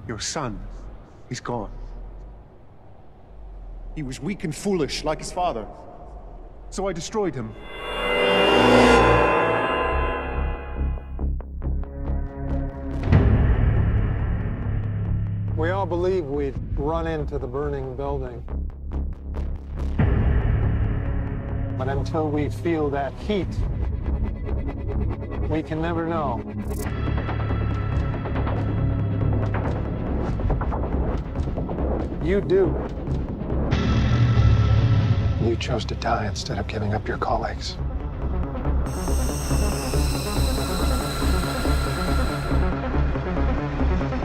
Your son, he's gone. He was weak and foolish, like his father. So I destroyed him. We all believe we'd run into the burning building. But until we feel that heat, we can never know. You do. You chose to die instead of giving up your colleagues.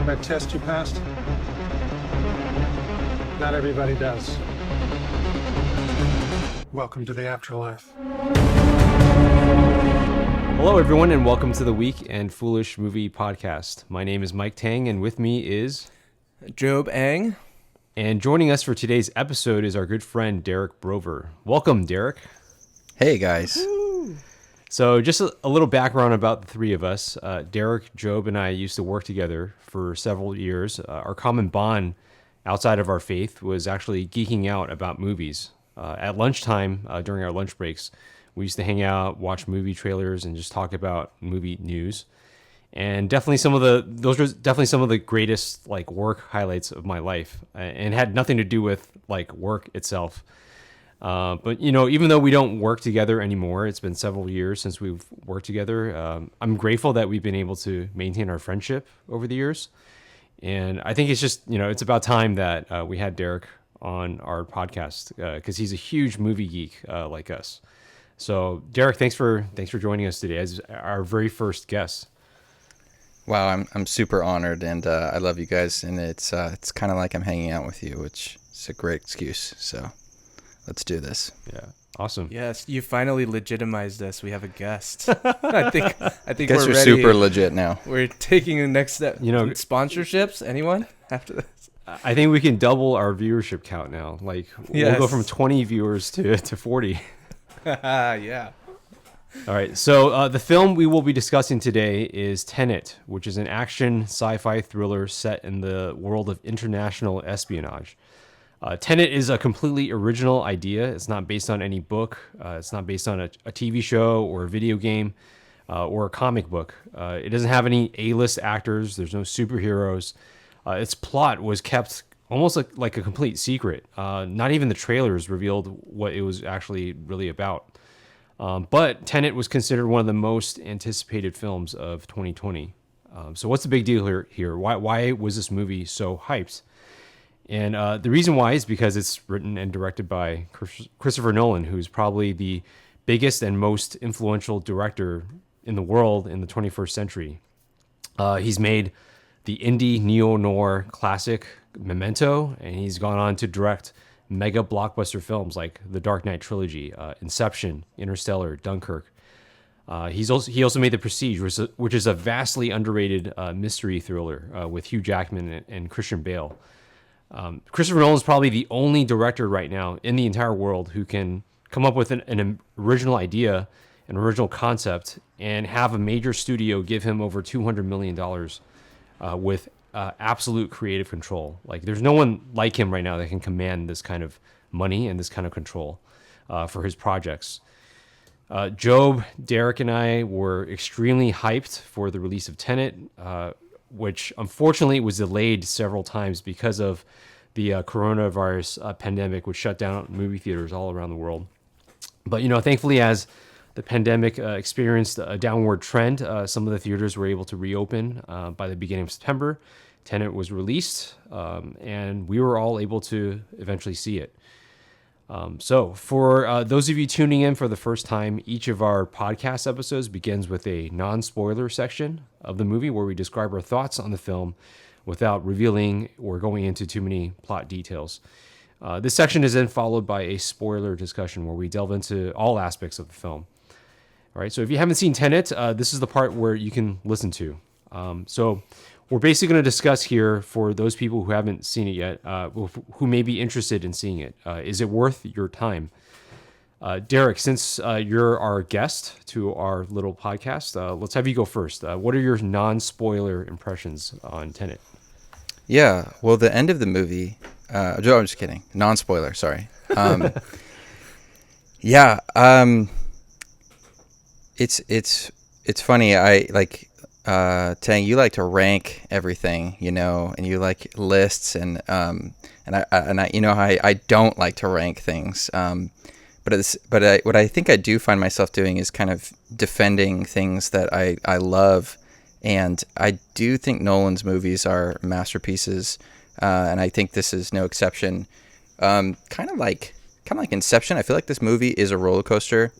That test you passed? Not everybody does. Welcome to the afterlife. Hello, everyone, and welcome to the Weak and Foolish Movie Podcast. My name is Mike Tang, and with me is Job Ang. And joining us for today's episode is our good friend Derek Brover. Welcome, Derek. Hey, guys. Woo. So just a little background about the three of us. Derek, Job, and I used to work together for several years. Our common bond outside of our faith was actually geeking out about movies. At lunchtime, during our lunch breaks, we used to hang out, watch movie trailers, and just talk about movie news. And definitely those were definitely some of the greatest like work highlights of my life, and had nothing to do with like work itself. But you know, even though we don't work together anymore, it's been several years since we've worked together. I'm grateful that we've been able to maintain our friendship over the years. And I think it's just, you know, it's about time that we had Derek on our podcast because he's a huge movie geek like us. So Derek, thanks for joining us today as our very first guest. Wow, I'm super honored, and I love you guys, and it's kind of like I'm hanging out with you, which is a great excuse. So let's do this. Yeah, awesome. Yes, you finally legitimized us. We have a guest. I think Guess we're you're ready. super legit now. We're taking the next step. You know, sponsorships. Anyone after this? I think we can double our viewership count now. Like we'll go from 20 viewers to 40. Yeah. All right, so the film we will be discussing today is Tenet, which is an action sci-fi thriller set in the world of international espionage. Tenet is a completely original idea. It's not based on any book. It's not based on a TV show or a video game or a comic book. It doesn't have any A-list actors. There's no superheroes. Its plot was kept almost like a complete secret. Not even the trailers revealed what it was actually really about. But Tenet was considered one of the most anticipated films of 2020. So what's the big deal here? Why was this movie so hyped? And the reason why is because it's written and directed by Christopher Nolan, who's probably the biggest and most influential director in the world in the 21st century. He's made the indie neo-noir classic Memento, and he's gone on to direct mega blockbuster films like the Dark Knight trilogy, Inception, Interstellar, Dunkirk. He also made The Prestige, which is a vastly underrated mystery thriller with Hugh Jackman and Christian Bale. Christopher Nolan is probably the only director right now in the entire world who can come up with an original idea, an original concept, and have a major studio give him over $200 million with absolute creative control. Like there's no one like him right now that can command this kind of money and this kind of control for his projects. Job, Derek, and I were extremely hyped for the release of Tenet, which unfortunately was delayed several times because of the coronavirus pandemic, which shut down movie theaters all around the world. But, you know, thankfully, as the pandemic experienced a downward trend, some of the theaters were able to reopen by the beginning of September. Tenet was released, and we were all able to eventually see it. So for those of you tuning in for the first time, each of our podcast episodes begins with a non-spoiler section of the movie where we describe our thoughts on the film without revealing or going into too many plot details. This section is then followed by a spoiler discussion where we delve into all aspects of the film. All right, so if you haven't seen Tenet, this is the part where you can listen to. So we're basically going to discuss here for those people who haven't seen it yet, who may be interested in seeing it. Is it worth your time? Derek, since you're our guest to our little podcast, let's have you go first. What are your non-spoiler impressions on Tenet? Yeah. Well, the end of the movie. Joe, I'm just kidding. Non-spoiler. Sorry. Yeah. It's funny. I like Tang. You like to rank everything, and you like lists, and I you know I don't like to rank things. What I think I do find myself doing is kind of defending things that I love, and I do think Nolan's movies are masterpieces, and I think this is no exception. Kind of like Inception. I feel like this movie is a roller coaster.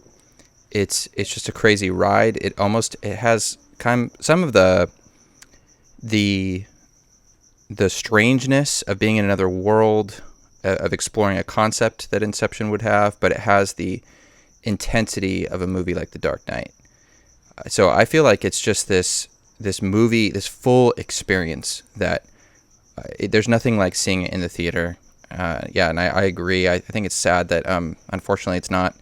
It's just a crazy ride. It has some of the strangeness of being in another world, of exploring a concept that Inception would have, but it has the intensity of a movie like The Dark Knight. So I feel like it's just this movie, this full experience that there's nothing like seeing it in the theater. And I agree. I think it's sad that unfortunately it's not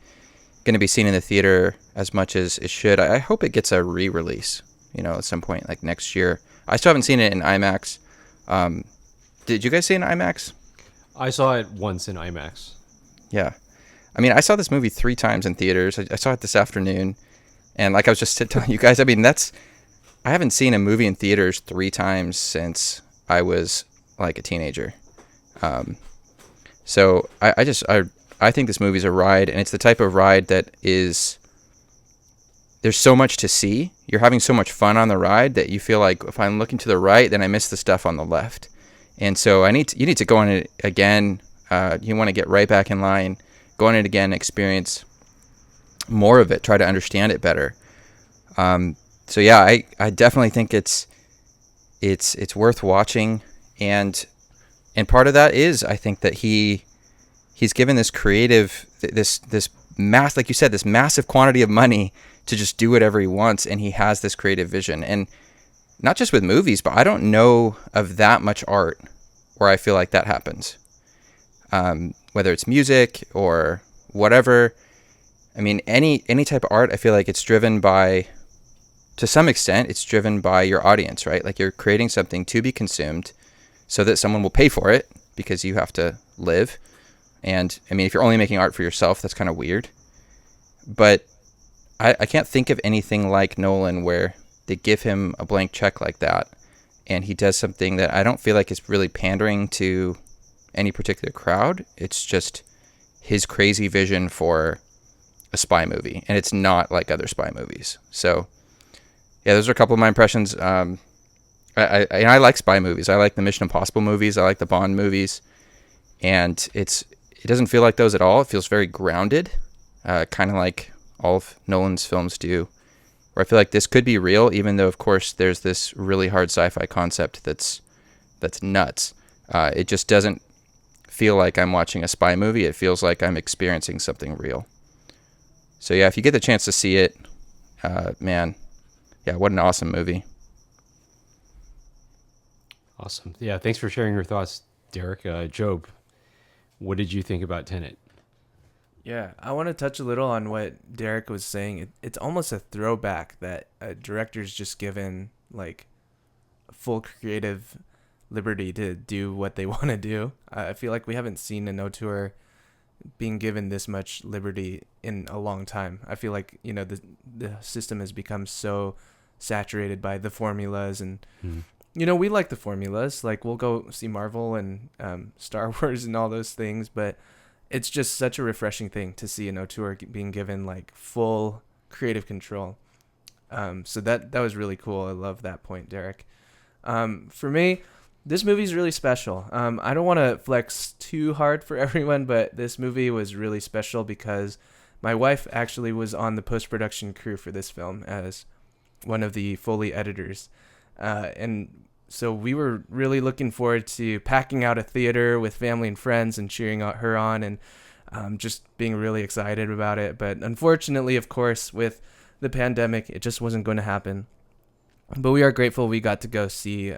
going to be seen in the theater as much as it should. I hope it gets a re-release, at some point, like next year. I still haven't seen it in IMAX. Did you guys see it in IMAX? I saw it once in IMAX. Yeah. I mean, I saw this movie 3 times in theaters. I saw it this afternoon. And like I was just telling you guys, I mean, I haven't seen a movie in theaters 3 times since I was like a teenager. So I think this movie's a ride, and it's the type of ride that there's so much to see. You're having so much fun on the ride that you feel like if I'm looking to the right, then I miss the stuff on the left. And so you need to go on it again. You want to get right back in line, go on it again, experience more of it, try to understand it better. So yeah, I definitely think it's worth watching, and part of that is I think that he's given this creative, this like you said, this massive quantity of money to just do whatever he wants, and he has this creative vision. And not just with movies, but I don't know of that much art where I feel like that happens. Whether it's music or whatever. I mean, any type of art, I feel like it's driven by, to some extent, it's driven by your audience, right? Like you're creating something to be consumed so that someone will pay for it because you have to live. And I mean, if you're only making art for yourself, that's kind of weird. But I can't think of anything like Nolan where they give him a blank check like that, and he does something that I don't feel like is really pandering to any particular crowd. It's just his crazy vision for a spy movie, and it's not like other spy movies. So yeah, those are a couple of my impressions. I like spy movies. I like the Mission Impossible movies. I like the Bond movies, and it doesn't feel like those at all. It feels very grounded, kind of like all of Nolan's films do, where I feel like this could be real, even though, of course, there's this really hard sci-fi concept that's nuts. It just doesn't feel like I'm watching a spy movie. It feels like I'm experiencing something real. So yeah, if you get the chance to see it, man, yeah, what an awesome movie. Awesome. Yeah, thanks for sharing your thoughts, Derek. Job, what did you think about Tenet? Yeah, I want to touch a little on what Derek was saying. It's almost a throwback that a director's just given like full creative liberty to do what they want to do. I feel like we haven't seen an auteur being given this much liberty in a long time. I feel like, the system has become so saturated by the formulas, and we like the formulas. Like, we'll go see Marvel and Star Wars and all those things, but it's just such a refreshing thing to see an auteur being given like full creative control. So that was really cool. I love that point, Derek. For me, this movie is really special. I don't want to flex too hard for everyone, but this movie was really special because my wife actually was on the post-production crew for this film as one of the Foley editors. And so we were really looking forward to packing out a theater with family and friends and cheering her on, and just being really excited about it. But unfortunately, of course, with the pandemic, it just wasn't going to happen. But we are grateful we got to go see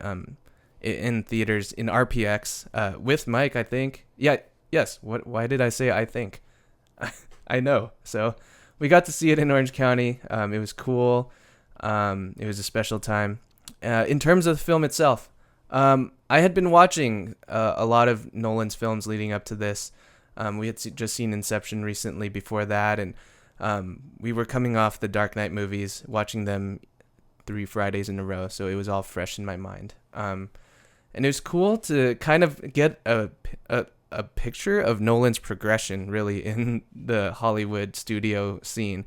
in theaters in RPX with Mike, I think. Yeah, yes. Why did I say I think? I know. So we got to see it in Orange County. It was cool. It was a special time. In terms of the film itself, I had been watching a lot of Nolan's films leading up to this. We had just seen Inception recently before that, and we were coming off the Dark Knight movies, watching them 3 Fridays in a row, so it was all fresh in my mind. And it was cool to kind of get a picture of Nolan's progression, really, in the Hollywood studio scene,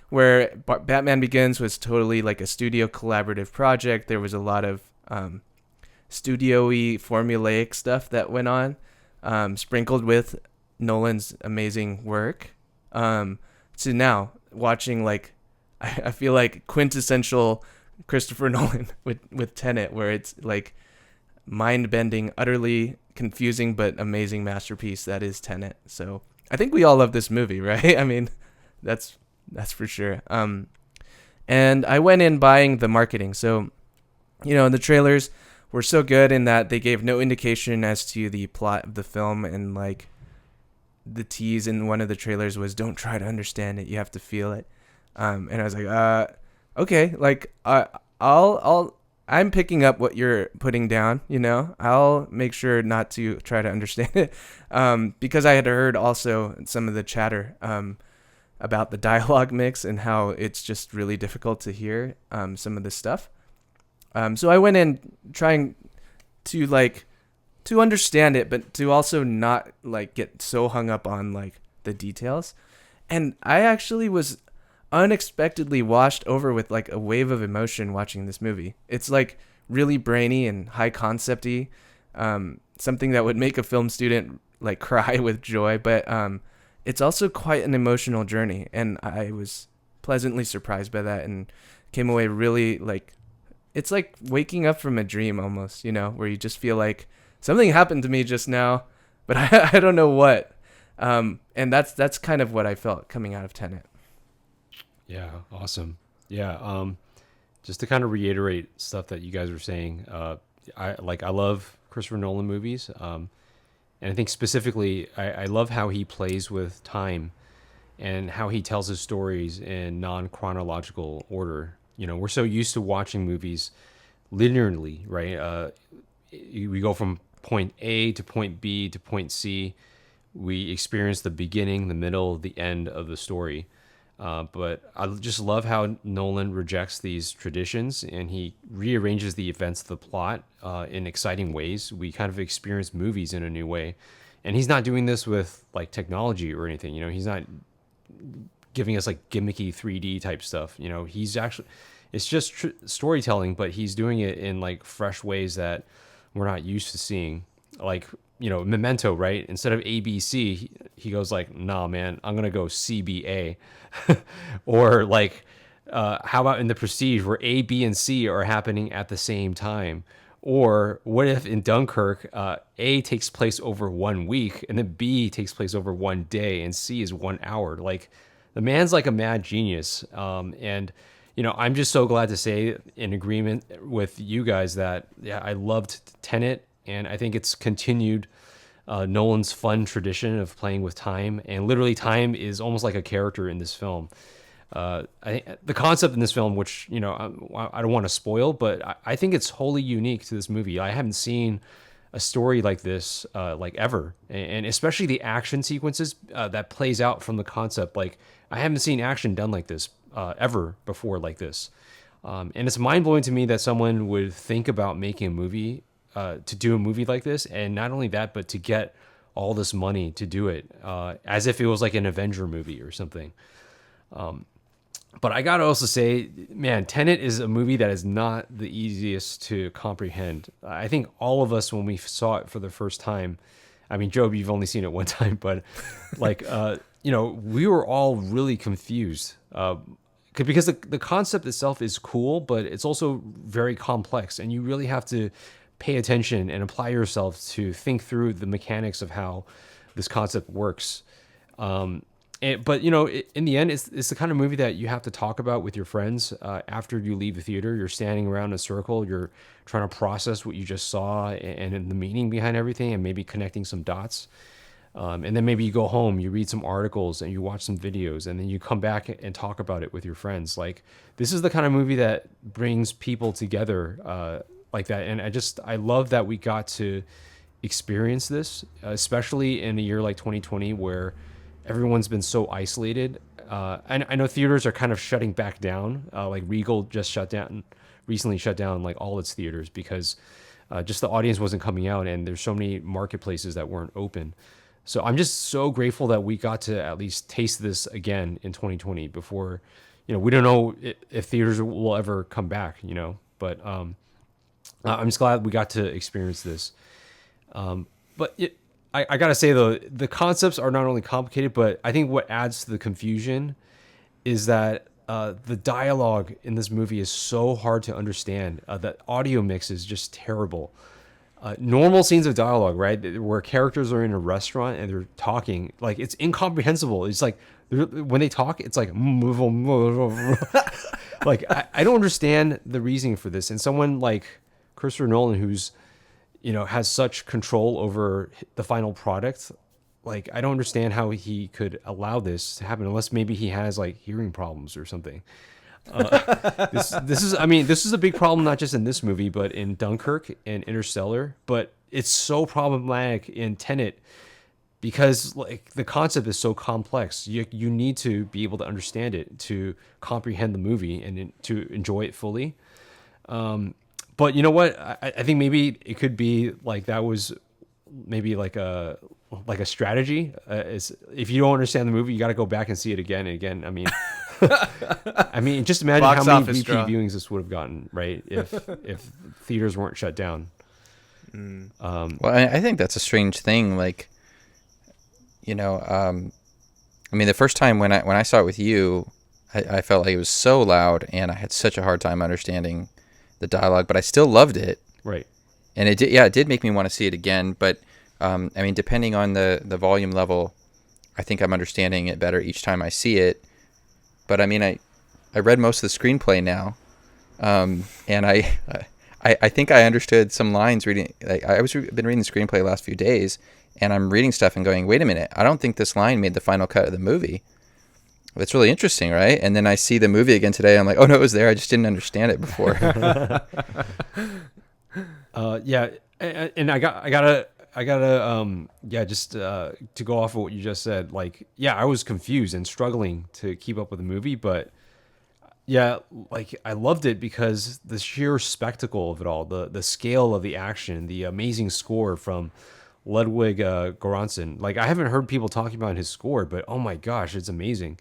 where Batman Begins was totally like a studio collaborative project. There was a lot of studio-y formulaic stuff that went on, sprinkled with Nolan's amazing work. So now watching, like, I feel like quintessential Christopher Nolan with Tenet, where it's like mind-bending, utterly confusing but amazing masterpiece that is Tenet. So I think we all love this movie, right? I mean, that's for sure. And I went in buying the marketing. So, the trailers were so good in that they gave no indication as to the plot of the film, and like the tease in one of the trailers was, "Don't try to understand it, you have to feel it." And I was like, okay, like I'm picking up what you're putting down, I'll make sure not to try to understand it. Because I had heard also some of the chatter about the dialogue mix and how it's just really difficult to hear some of this stuff. So I went in trying to understand it, but to also not like get so hung up on like the details. And I actually was unexpectedly washed over with like a wave of emotion watching this movie. It's like really brainy and high concepty, something that would make a film student like cry with joy, but it's also quite an emotional journey, and I was pleasantly surprised by that and came away really like, it's like waking up from a dream almost, where you just feel like something happened to me just now, but I don't know what. And that's kind of what I felt coming out of Tenet. Yeah, awesome. Yeah, just to kind of reiterate stuff that you guys were saying, I love Christopher Nolan movies, and I think specifically I love how he plays with time and how he tells his stories in non-chronological order. We're so used to watching movies linearly, right? We go from point A to point B to point C. We experience the beginning, the middle, the end of the story. But I just love how Nolan rejects these traditions and he rearranges the events of the plot in exciting ways. We kind of experience movies in a new way. And he's not doing this with like technology or anything. He's not giving us like gimmicky 3D type stuff. He's actually, it's just storytelling, but he's doing it in like fresh ways that we're not used to seeing. Like, Memento, right? Instead of ABC, he goes like, "Nah, man, I'm gonna go CBA." Or like, how about in The Prestige, where A, B, and C are happening at the same time? Or what if in Dunkirk, A takes place over 1 week, and then B takes place over 1 day, and C is 1 hour? Like, the man's like a mad genius. And I'm just so glad to say, in agreement with you guys, that I loved Tenet. And I think it's continued Nolan's fun tradition of playing with time. And literally time is almost like a character in this film. I think the concept in this film, which, I don't want to spoil, but I think it's wholly unique to this movie. I haven't seen a story like this, like ever. And especially the action sequences that plays out from the concept. Like, I haven't seen action done like this ever before like this. And it's mind-blowing to me that someone would think about making a movie to do a movie like this, and not only that, but to get all this money to do it, as if it was like an Avenger movie or something. But I gotta also say, man, Tenet is a movie that is not the easiest to comprehend. I think all of us, when we saw it for the first time, I mean, Job, you've only seen it one time, but like, we were all really confused. Because the concept itself is cool, but it's also very complex, and you really have to pay attention and apply yourself to think through the mechanics of how this concept works. But in the end, it's the kind of movie that you have to talk about with your friends after you leave the theater. You're standing around in a circle, you're trying to process what you just saw and the meaning behind everything, and maybe connecting some dots. And then maybe you go home, you read some articles and you watch some videos, and then you come back and talk about it with your friends. Like, this is the kind of movie that brings people together like that. And I love that we got to experience this, especially in a year like 2020 where everyone's been so isolated. I know theaters are kind of shutting back down. Like Regal just recently shut down like all its theaters because just the audience wasn't coming out, and there's so many marketplaces that weren't open. So I'm just so grateful that we got to at least taste this again in 2020 before, we don't know if theaters will ever come back, but I'm just glad we got to experience this. But I gotta say though, the concepts are not only complicated, but I think what adds to the confusion is that the dialogue in this movie is so hard to understand. The audio mix is just terrible. Normal scenes of dialogue, right, where characters are in a restaurant and they're talking, like it's incomprehensible. It's like when they talk, it's like like I don't understand the reasoning for this. And someone like Christopher Nolan, who's has such control over the final product, like I don't understand how he could allow this to happen unless maybe he has like hearing problems or something. This is a big problem not just in this movie but in Dunkirk and Interstellar, but it's so problematic in Tenet because like the concept is so complex. You need to be able to understand it to comprehend the movie and to enjoy it fully. But you know what? I think maybe it could be like that was maybe like a strategy. Is if you don't understand the movie, you got to go back and see it again and again. I mean, just imagine Box how many office VP draw. viewings this would have gotten, right? If theaters weren't shut down. Well, I think that's a strange thing. Like, the first time when I saw it with you, I felt like it was so loud and I had such a hard time understanding the dialogue, but I still loved it. Right. And it did make me want to see it again. But depending on the volume level, I think I'm understanding it better each time I see it. But I read most of the screenplay now, and I think I understood some lines reading. Like been reading the screenplay the last few days, and I'm reading stuff and going, wait a minute, I don't think this line made the final cut of the movie. That's really interesting, right? And then I see the movie again today. And I'm like, oh no, it was there. I just didn't understand it before. Yeah, and I gotta just to go off of what you just said. Like, yeah, I was confused and struggling to keep up with the movie, but yeah, like I loved it because the sheer spectacle of it all, the scale of the action, the amazing score from Ludwig Göransson. Like I haven't heard people talking about his score, but oh my gosh, it's amazing.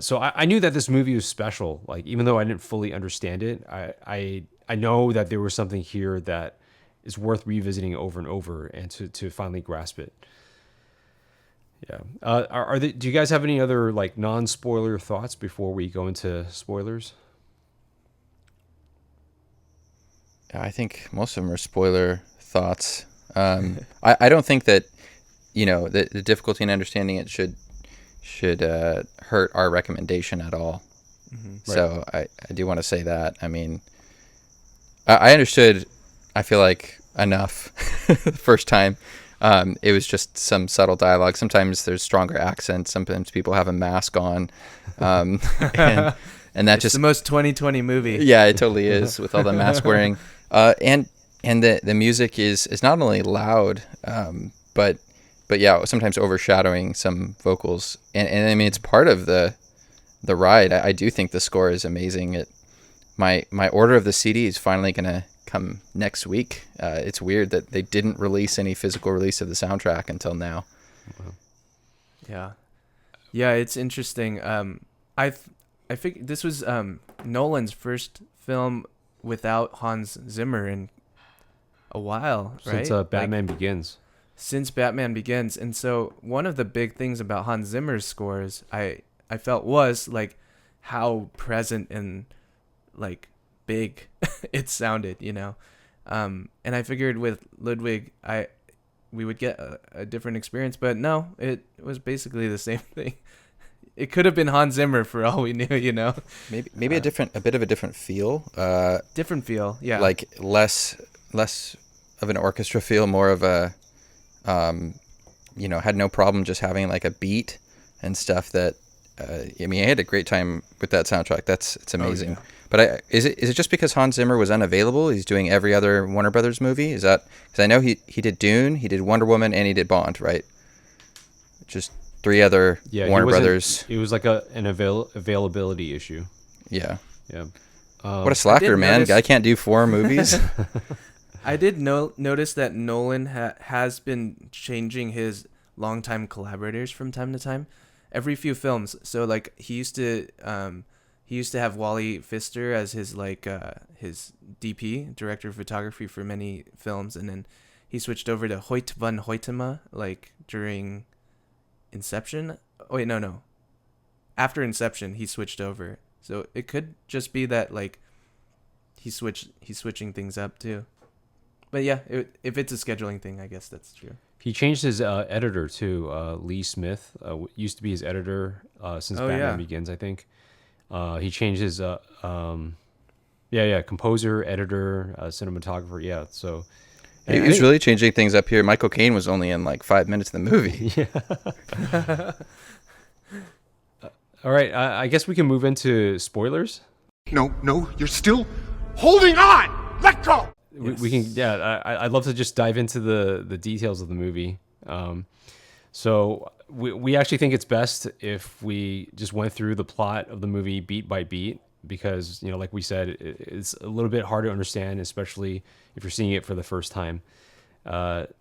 So I knew that this movie was special. Like even though I didn't fully understand it, I know that there was something here that is worth revisiting over and over and to finally grasp it. Yeah. Do you guys have any other like non-spoiler thoughts before we go into spoilers? I think most of them are spoiler thoughts. I don't think that the difficulty in understanding it should hurt our recommendation at all. Mm-hmm. Right. So I do want to say that. I mean, I understood, I feel like, enough the first time. It was just some subtle dialogue. Sometimes there's stronger accents. Sometimes people have a mask on. And that it's just the most 2020 movie. Yeah, it totally is with all the mask wearing. And the music is not only loud, but yeah, sometimes overshadowing some vocals. And I mean, it's part of the ride. I do think the score is amazing. My order of the CD is finally going to come next week. It's weird that they didn't release any physical release of the soundtrack until now. Wow. Yeah, it's interesting. I think this was Nolan's first film without Hans Zimmer in a while, right? Since Batman Begins. Since Batman Begins. And so one of the big things about Hans Zimmer's scores I felt was like how present and like big it sounded, and I figured with Ludwig we would get a different experience, but no, it was basically the same thing. It could have been Hans Zimmer for all we knew, Maybe a bit of a different feel. Different feel, yeah. Like less of an orchestra feel, more of a had no problem just having like a beat and stuff that I mean, I had a great time with that soundtrack. It's amazing. But is it just because Hans Zimmer was unavailable? He's doing every other Warner Brothers movie. Is that because I know he did Dune, he did Wonder Woman, and he did Bond, right? Just 3 other Warner Brothers. It was like an availability issue. Yeah. Yeah. What a slacker, man! Guy can't do 4 movies. I did notice that Nolan has been changing his longtime collaborators from time to time, every few films. So like he used to have Wally Pfister as his his DP, director of photography, for many films, and then he switched over to Hoyt van Hoytema like during Inception. Oh wait, no. After Inception, he switched over. So it could just be that like he's switching things up too. But yeah, if it's a scheduling thing, I guess that's true. He changed his editor too. Lee Smith used to be his editor since Batman Begins, I think. He changed his composer, editor, cinematographer. Yeah, so he was really changing things up here. Michael Caine was only in like 5 minutes of the movie. Yeah. All right, I guess we can move into spoilers. No, you're still holding on! Let go! We can, I'd love to just dive into the details of the movie. So we actually think it's best if we just went through the plot of the movie beat by beat, because, you know, like we said, it's a little bit hard to understand, especially if you're seeing it for the first time.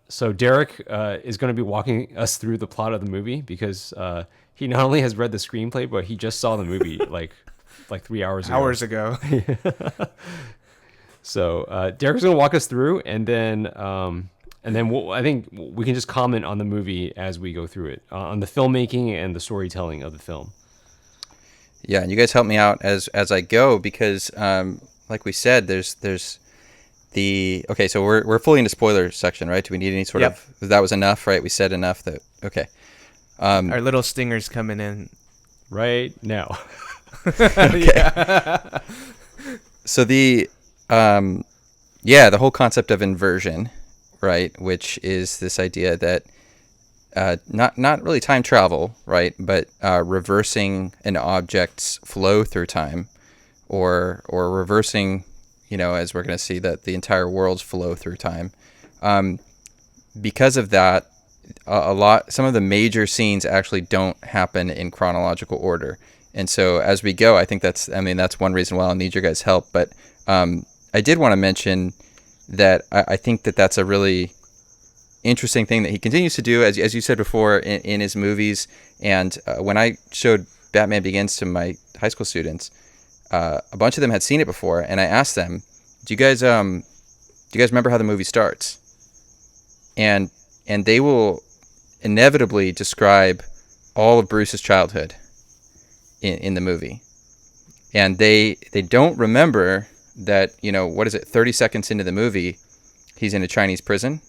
So Derek is going to be walking us through the plot of the movie, because he not only has read the screenplay, but he just saw the movie like 3 hours ago. So Derek's going to walk us through, and then I think we can just comment on the movie as we go through it, on the filmmaking and the storytelling of the film. Yeah, and you guys help me out as I go, because like we said, there's the okay. So we're fully into spoiler section, right? Do we need any sort of? That was enough, right? We said enough. That okay. Our little stingers coming in right now. Okay. So the whole concept of inversion, right, which is this idea that not really time travel, right, but reversing an object's flow through time, or reversing, you know, as we're going to see, that the entire world's flow through time. Because of that, some of the major scenes actually don't happen in chronological order. And so as we go, I think that's one reason why I'll need your guys' help. But I did want to mention that I think that's a really interesting thing that he continues to do, as you said before, in his movies. And when I showed Batman Begins to my high school students, a bunch of them had seen it before, and I asked them, do you guys remember how the movie starts? And they will inevitably describe all of Bruce's childhood in the movie. And they don't remember that, you know, 30 seconds into the movie, he's in a Chinese prison.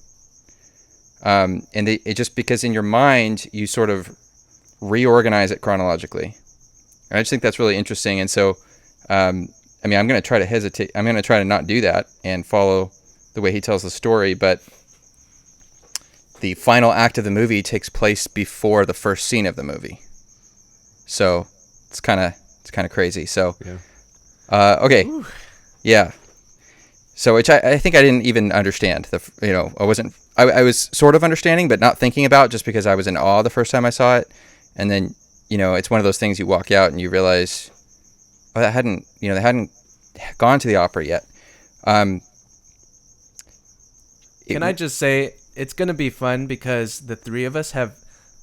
And it just, because in your mind, you sort of reorganize it chronologically. And I just think that's really interesting. And so, I'm going to try to hesitate. I'm going to try to not do that and follow the way he tells the story. But the final act of the movie takes place before the first scene of the movie. So it's kind of crazy. So, okay. Ooh. Yeah. So, which I think I didn't even understand. I was sort of understanding, but not thinking about, just because I was in awe the first time I saw it. And then, you know, it's one of those things you walk out and you realize, oh, they hadn't gone to the opera yet. Can I just say, it's going to be fun because the three of us have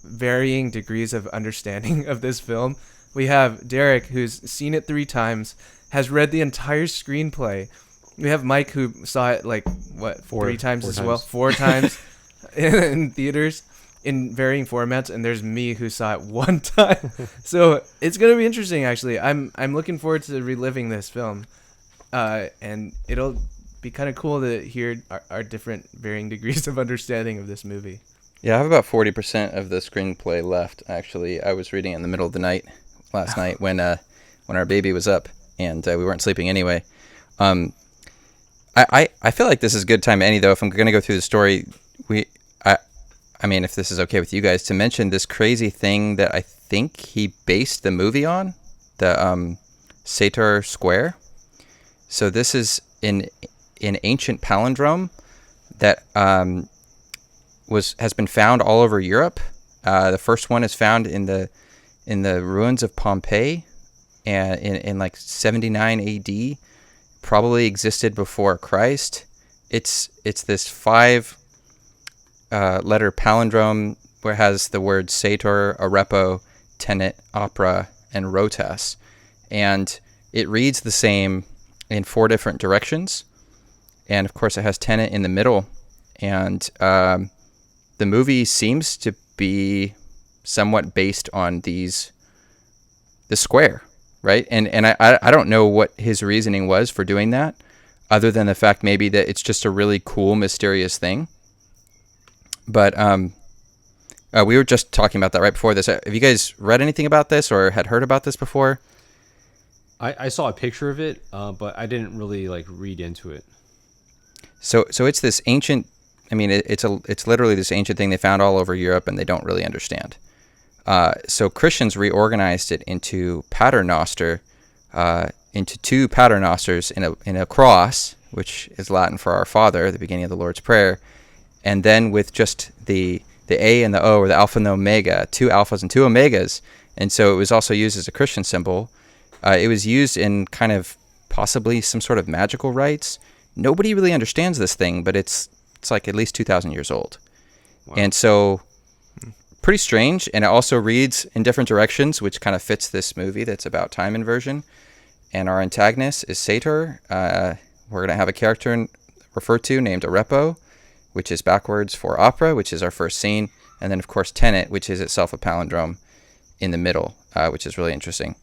varying degrees of understanding of this film. We have Derek, who's seen it 3 times, has read the entire screenplay. We have Mike, who saw it 3 times as well, 4 times in theaters in varying formats, and there's me, who saw it 1 time. So it's gonna be interesting. Actually, I'm looking forward to reliving this film, and it'll be kind of cool to hear our different varying degrees of understanding of this movie. Yeah, I have about 40% of the screenplay left. Actually, I was reading it in the middle of the night last night when our baby was up and we weren't sleeping anyway. I feel like this is a good time, though. If I'm going to go through the story, I mean, if this is okay with you guys, to mention this crazy thing that I think he based the movie on, the Sator Square. So this is an ancient palindrome that has been found all over Europe. The first one is found in the ruins of Pompeii, and in like 79 AD. Probably existed before Christ. It's this 5 letter palindrome where it has the words Sator, Arepo, Tenet, Opera, and Rotas, and it reads the same in 4 different directions. And of course, it has Tenet in the middle, and the movie seems to be somewhat based on the square, right? And I don't know what his reasoning was for doing that, other than the fact maybe that it's just a really cool, mysterious thing. But we were just talking about that right before this. Have you guys read anything about this or had heard about this before? I saw a picture of it, but I didn't really like read into it. So it's this ancient. I mean, it's literally this ancient thing they found all over Europe, and they don't really understand. So Christians reorganized it into paternoster, into 2 paternosters in a cross, which is Latin for Our Father, the beginning of the Lord's Prayer, and then with just the A and the O, or the Alpha and the Omega, 2 alphas and 2 omegas, and so it was also used as a Christian symbol. It was used in kind of possibly some sort of magical rites. Nobody really understands this thing, but it's like at least 2,000 years old. Wow. And so pretty strange, and it also reads in different directions, which kind of fits this movie that's about time inversion. And our antagonist is Sator. We're going to have a character referred to named Arepo, which is backwards for opera, which is our first scene. And then, of course, Tenet, which is itself a palindrome in the middle, which is really interesting.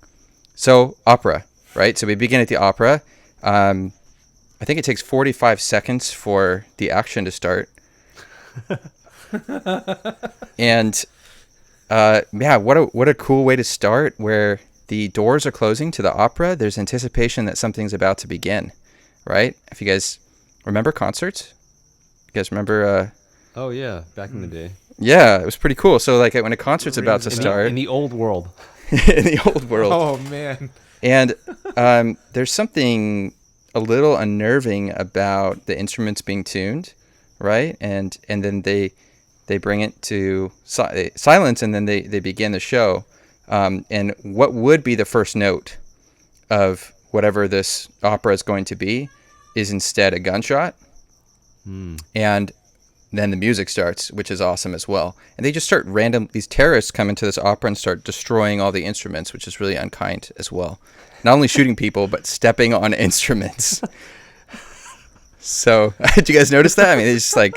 So, opera, right? So we begin at the opera. I think it takes 45 seconds for the action to start. And what a cool way to start, where the doors are closing to the opera. There's anticipation that something's about to begin, right? If you guys remember concerts, you guys remember? Oh yeah, back in the day. Yeah, it was pretty cool. So like when a concert's about to start in the old world. In the old world. Oh man. And there's something a little unnerving about the instruments being tuned, right? And then they bring it to silence, and then they begin the show. And what would be the first note of whatever this opera is going to be is instead a gunshot. And then the music starts, which is awesome as well. And they just start these terrorists come into this opera and start destroying all the instruments, which is really unkind as well. Not only shooting people, but stepping on instruments. So, did you guys notice that? I mean, it's just like,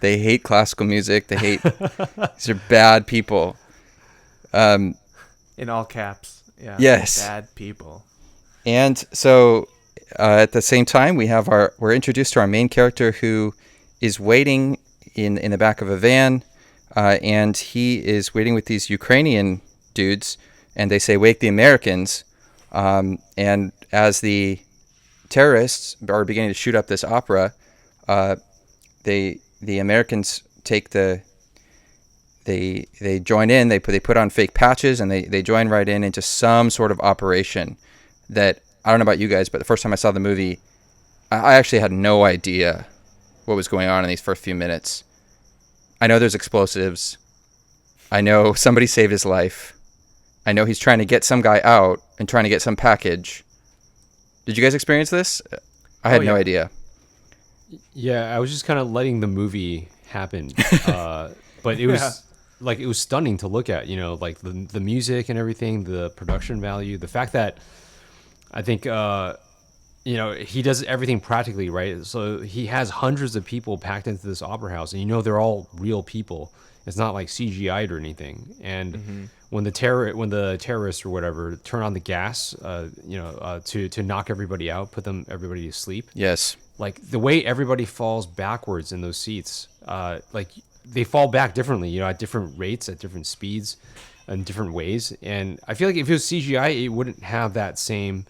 they hate classical music. They hate, these are bad people. In all caps. Yeah. Yes. Bad people. And so, at the same time, we're introduced to our main character, who is waiting in the back of a van, and he is waiting with these Ukrainian dudes, and they say, "Wake the Americans." And as the terrorists are beginning to shoot up this opera, the Americans take they join in. They put on fake patches, and they join right into some sort of operation that, I don't know about you guys, but the first time I saw the movie, I actually had no idea what was going on in these first few minutes. I know there's explosives. I know somebody saved his life. I know he's trying to get some guy out and trying to get some package. Did you guys experience this? I had no idea. Yeah, I was just kind of letting the movie happen. But it was it was stunning to look at, like the music and everything, the production value, the fact that I think he does everything practically, right? So he has hundreds of people packed into this opera house, and they're all real people. It's not like CGI'd or anything. And when the terrorists or whatever turn on the gas, to knock everybody out, everybody to sleep. Yes. Like the way everybody falls backwards in those seats, they fall back differently, at different rates, at different speeds, in different ways. And I feel like if it was CGI, it wouldn't have that same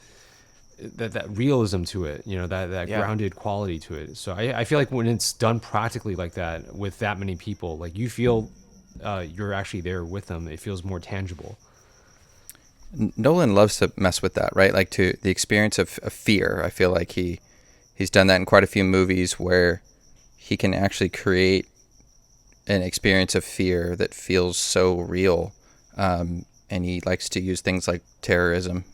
that realism to it, that Yeah. grounded quality to it. So I feel like when it's done practically like that with that many people, like you feel you're actually there with them. It feels more tangible. Nolan loves to mess with that, right? Like to the experience of fear. I feel like he's done that in quite a few movies where he can actually create an experience of fear that feels so real. And he likes to use things like terrorism,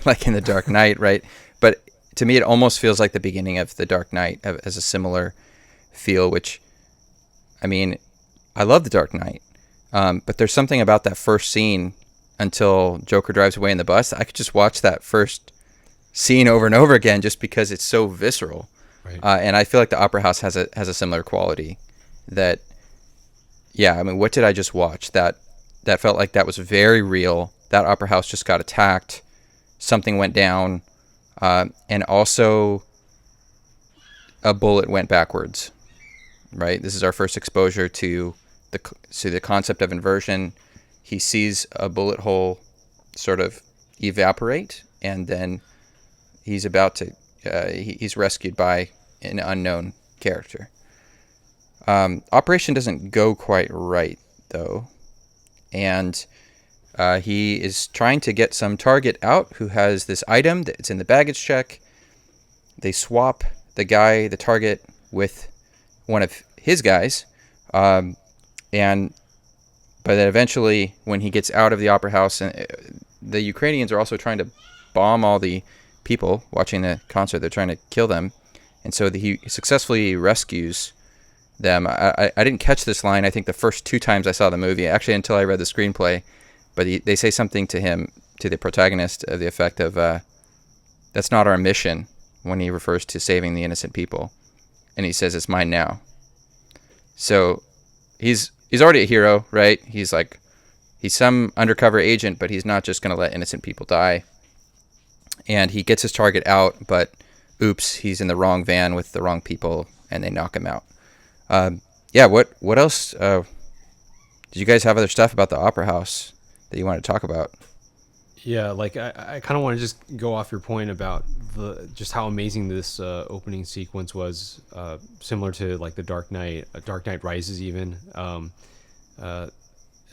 like in The Dark Knight, right? But to me, it almost feels like the beginning of The Dark Knight as a similar feel, which, I mean, I love The Dark Knight. But there's something about that first scene until Joker drives away in the bus. I could just watch that first scene over and over again just because it's so visceral. Right. And I feel like the Opera House has a similar quality that, yeah, I mean, what did I just watch? That felt like that was very real. That Opera House just got attacked. Something went down. And also a bullet went backwards, right? This is our first exposure to the concept of inversion. He sees a bullet hole sort of evaporate, and then he's about to he's rescued by an unknown character. Operation doesn't go quite right, though, and he is trying to get some target out who has this item that's in the baggage check. They swap the target, with one of his guys, but then eventually, when he gets out of the Opera House, and the Ukrainians are also trying to bomb all the people watching the concert. They're trying to kill them. And so he successfully rescues them. I didn't catch this line, I think, the first 2 times I saw the movie, actually, until I read the screenplay. But they say something to him, to the protagonist, of the effect of, that's not our mission, when he refers to saving the innocent people. And he says, it's mine now. So he's already a hero, right? He's some undercover agent, but he's not just going to let innocent people die. And he gets his target out, but oops, he's in the wrong van with the wrong people, and they knock him out. Yeah, what else? Did you guys have other stuff about the Opera House that you want to talk about? Yeah, like I kind of want to just go off your point about just how amazing this opening sequence was, similar to like the Dark Knight Rises even.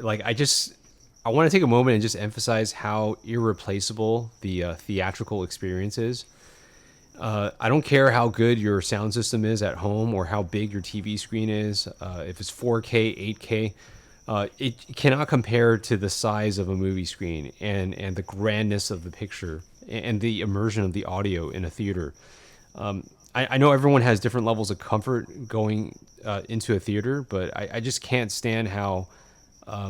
Like I want to take a moment and just emphasize how irreplaceable the theatrical experience is. I don't care how good your sound system is at home or how big your TV screen is. If it's 4K, 8K, it cannot compare to the size of a movie screen and the grandness of the picture and the immersion of the audio in a theater. I know everyone has different levels of comfort going into a theater, but I just can't stand how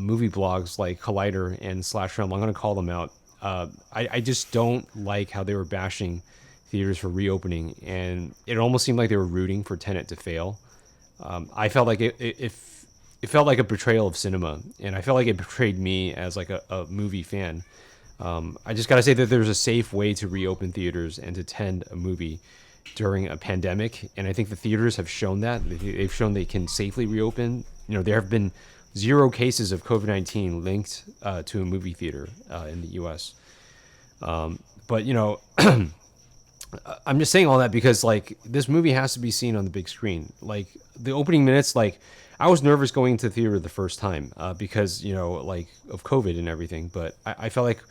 movie blogs like Collider and Slash Film, I'm going to call them out. I just don't like how they were bashing theaters for reopening, and it almost seemed like they were rooting for Tenet to fail. I felt like it felt like a betrayal of cinema, and I felt like it betrayed me as like a movie fan. I just got to say that there's a safe way to reopen theaters and to attend a movie during a pandemic, and I think the theaters have shown that. They've shown they can safely reopen. There have been 0 cases of COVID-19 linked to a movie theater in the U.S. But I'm just saying all that because like this movie has to be seen on the big screen. Like the opening minutes, like I was nervous going to the theater the first time because like of COVID and everything. But I felt like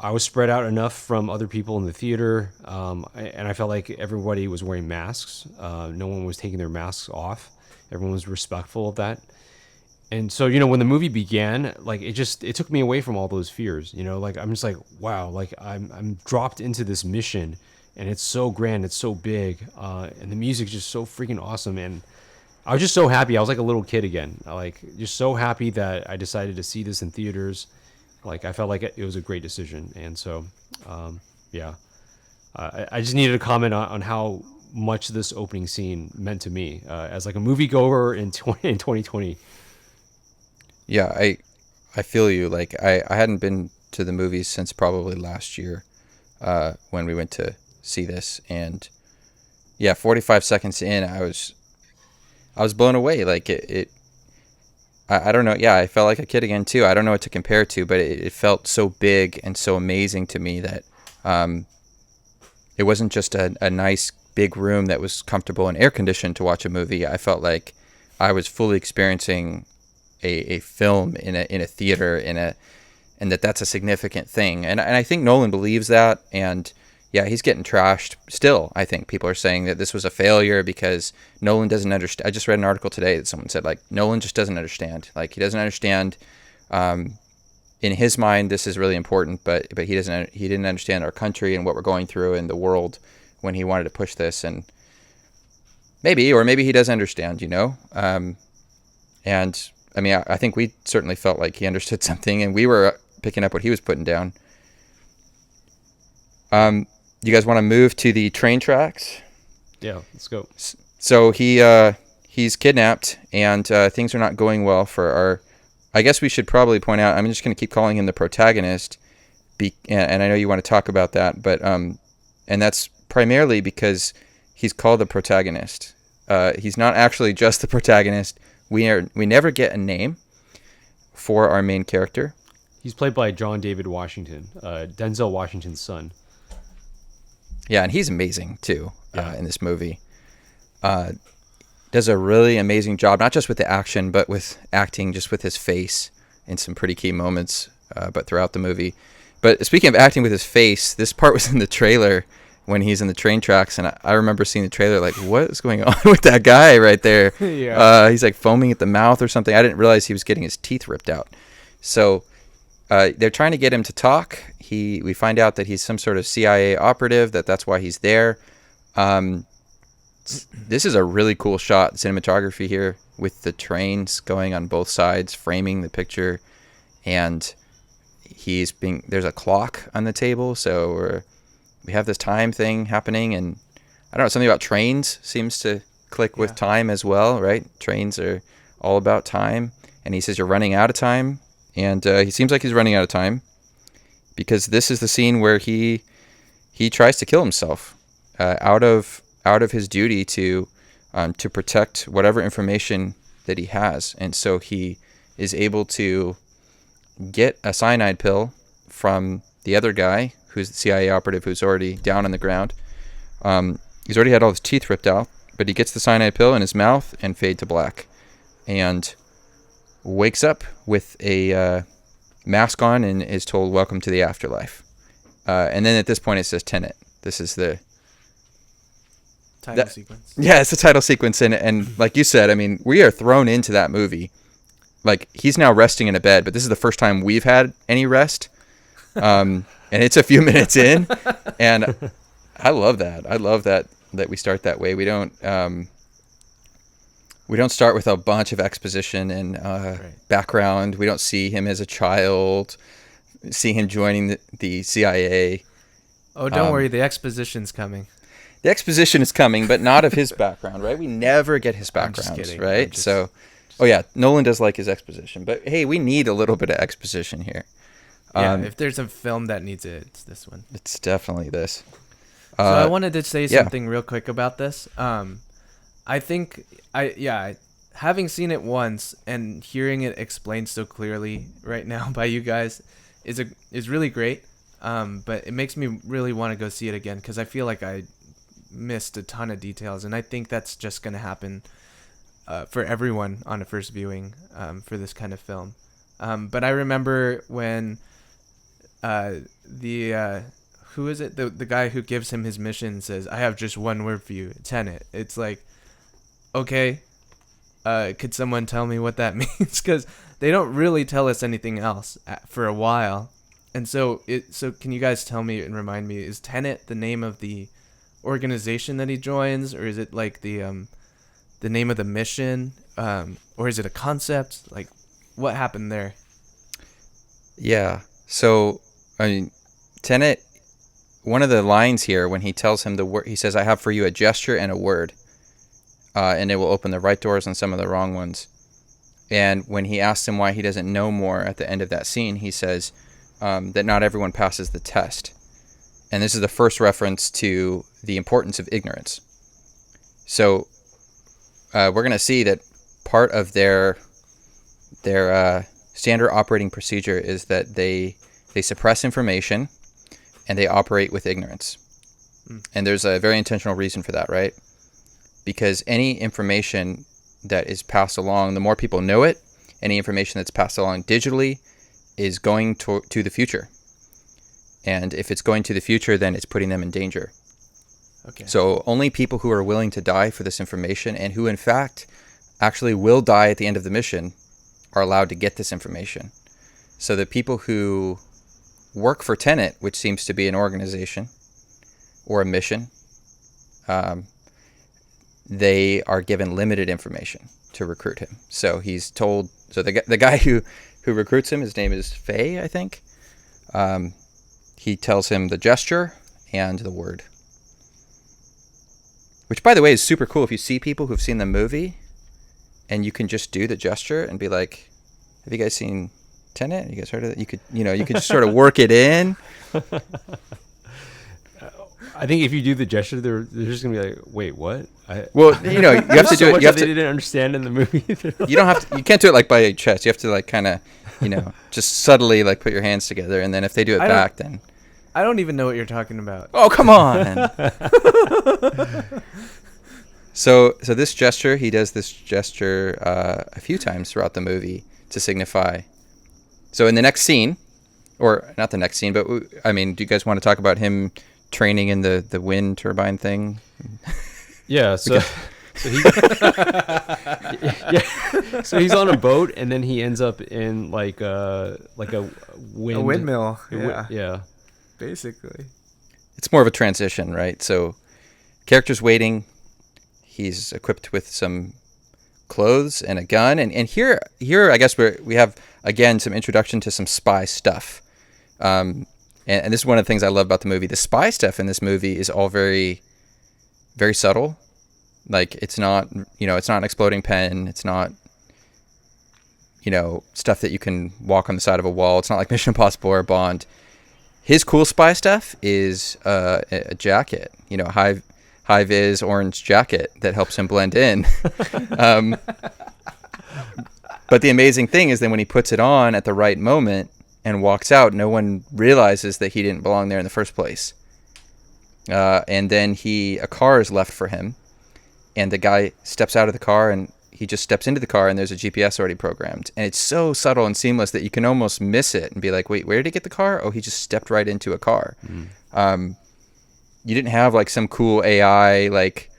I was spread out enough from other people in the theater, and I felt like everybody was wearing masks. No one was taking their masks off. Everyone was respectful of that. And so, when the movie began, like it took me away from all those fears, like I'm just like, wow, like I'm dropped into this mission and it's so grand, it's so big, and the music's just so freaking awesome. And I was just so happy. I was like a little kid again, like just so happy that I decided to see this in theaters. Like I felt like it was a great decision. And so, yeah, I just needed to comment on how much this opening scene meant to me as like a moviegoer in 2020. Yeah, I feel you. Like I hadn't been to the movies since probably last year when we went to see this, and yeah, 45 seconds in, I was blown away. Like I don't know. Yeah, I felt like a kid again too. I don't know what to compare to, but it felt so big and so amazing to me that it wasn't just a nice big room that was comfortable and air conditioned to watch a movie. I felt like I was fully experiencing a film in a theater, and that's a significant thing. And I think Nolan believes that. And yeah, he's getting trashed still. I think people are saying that this was a failure because Nolan doesn't understand. I just read an article today that someone said, like, Nolan just doesn't understand. Like, he doesn't understand. In his mind, this is really important, but he didn't understand our country and what we're going through in the world when he wanted to push this. And maybe he does understand, and I mean, I think we certainly felt like he understood something, and we were picking up what he was putting down. You guys want to move to the train tracks? Yeah, let's go. So he's kidnapped, and things are not going well for our. I guess we should probably point out. I'm just going to keep calling him the protagonist, and I know you want to talk about that, but and that's primarily because he's called the protagonist. He's not actually just the protagonist. We never get a name for our main character. He's played by John David Washington, Denzel Washington's son. Yeah, and he's amazing too in this movie. Does a really amazing job, not just with the action, but with acting, just with his face in some pretty key moments, but throughout the movie. But speaking of acting with his face, this part was in the trailer when he's in the train tracks, and I remember seeing the trailer like, what is going on with that guy right there? Yeah. He's like foaming at the mouth or something. I didn't realize he was getting his teeth ripped out. So they're trying to get him to talk. We find out that he's some sort of CIA operative, that's why he's there. This is a really cool shot, cinematography here, with the trains going on both sides, framing the picture, and there's a clock on the table, so we have this time thing happening, and I don't know, something about trains seems to click with time as well, right? Trains are all about time, and he says you're running out of time, and he seems like he's running out of time, because this is the scene where he tries to kill himself out of his duty to protect whatever information that he has. And so he is able to get a cyanide pill from the other guy, who's the CIA operative, who's already down on the ground. He's already had all his teeth ripped out, but he gets the cyanide pill in his mouth and fade to black, and wakes up with a mask on and is told, welcome to the afterlife. And then at this point it says Tenet. This is the title sequence. Yeah, it's the title sequence, and like you said, I mean, we are thrown into that movie. Like, he's now resting in a bed, but this is the first time we've had any rest, and it's a few minutes in, and I love that we start that way. We don't start with a bunch of exposition and background. We don't see him as a child, see him joining the CIA. Oh, don't worry, the exposition's coming. The exposition is coming, but not of his background, right? We never get his I'm just background, kidding. right? Nolan does like his exposition, but hey, we need a little bit of exposition here. If there's a film that needs it, it's this one. It's definitely this. So I wanted to say something real quick about this. I think having seen it once and hearing it explained so clearly right now by you guys is really great. But it makes me really want to go see it again, because I feel like I missed a ton of details, and I think that's just going to happen for everyone on a first viewing for this kind of film. But I remember when who is it? The guy who gives him his mission says, I have just one word for you, Tenet. It's like, okay, could someone tell me what that means? Because they don't really tell us anything else for a while. And so can you guys tell me and remind me, is Tenet the name of the organization that he joins, or is it like the name of the mission, or is it a concept? Like, what happened there? Yeah. So, I mean, Tenet, one of the lines here, when he tells him the word, he says, I have for you a gesture and a word, and it will open the right doors and some of the wrong ones. And when he asks him why he doesn't know more at the end of that scene, he says that not everyone passes the test. And this is the first reference to the importance of ignorance. So we're going to see that part of their standard operating procedure is that they suppress information and they operate with ignorance. And there's a very intentional reason for that, right? Because any information that is passed along, the more people know it, any information that's passed along digitally is going to the future. And if it's going to the future, then it's putting them in danger. Okay. So only people who are willing to die for this information and who, in fact, actually will die at the end of the mission are allowed to get this information. So the people who work for Tenet, which seems to be an organization or a mission, they are given limited information to recruit him. So he's told. So the guy who recruits him, his name is Faye, I think. He tells him the gesture and the word. Which, by the way, is super cool if you see people who've seen the movie and you can just do the gesture and be like, have you guys seen Tenet? You guys heard of it? You could just sort of work it in. I think if you do the gesture, they're just gonna be like, "Wait, what?" You have to do it. You have to. They didn't understand in the movie. You don't have to. You can't do it like by your chest. You have to like kind of, just subtly like put your hands together, and then if they do it back, then. I don't even know what you're talking about. Oh, come on. So this gesture, he does this gesture a few times throughout the movie to signify. So in the next scene, or not the next scene, but do you guys want to talk about him training in the wind turbine thing? Yeah. So he's on a boat, and then he ends up in like a windmill. Yeah. Basically. It's more of a transition, right? So character's waiting. He's equipped with some clothes and a gun. And here I guess we have, again, some introduction to some spy stuff. And this is one of the things I love about the movie. The spy stuff in this movie is all very, very subtle. Like, it's not an exploding pen. It's not, stuff that you can walk on the side of a wall. It's not like Mission Impossible or Bond. His cool spy stuff is a jacket, high vis orange jacket that helps him blend in. But the amazing thing is that when he puts it on at the right moment and walks out, no one realizes that he didn't belong there in the first place. And then a car is left for him, and the guy steps out of the car, and he just steps into the car, and there's a GPS already programmed. And it's so subtle and seamless that you can almost miss it and be like, wait, where did he get the car? Oh, he just stepped right into a car. You didn't have like some cool AI, like,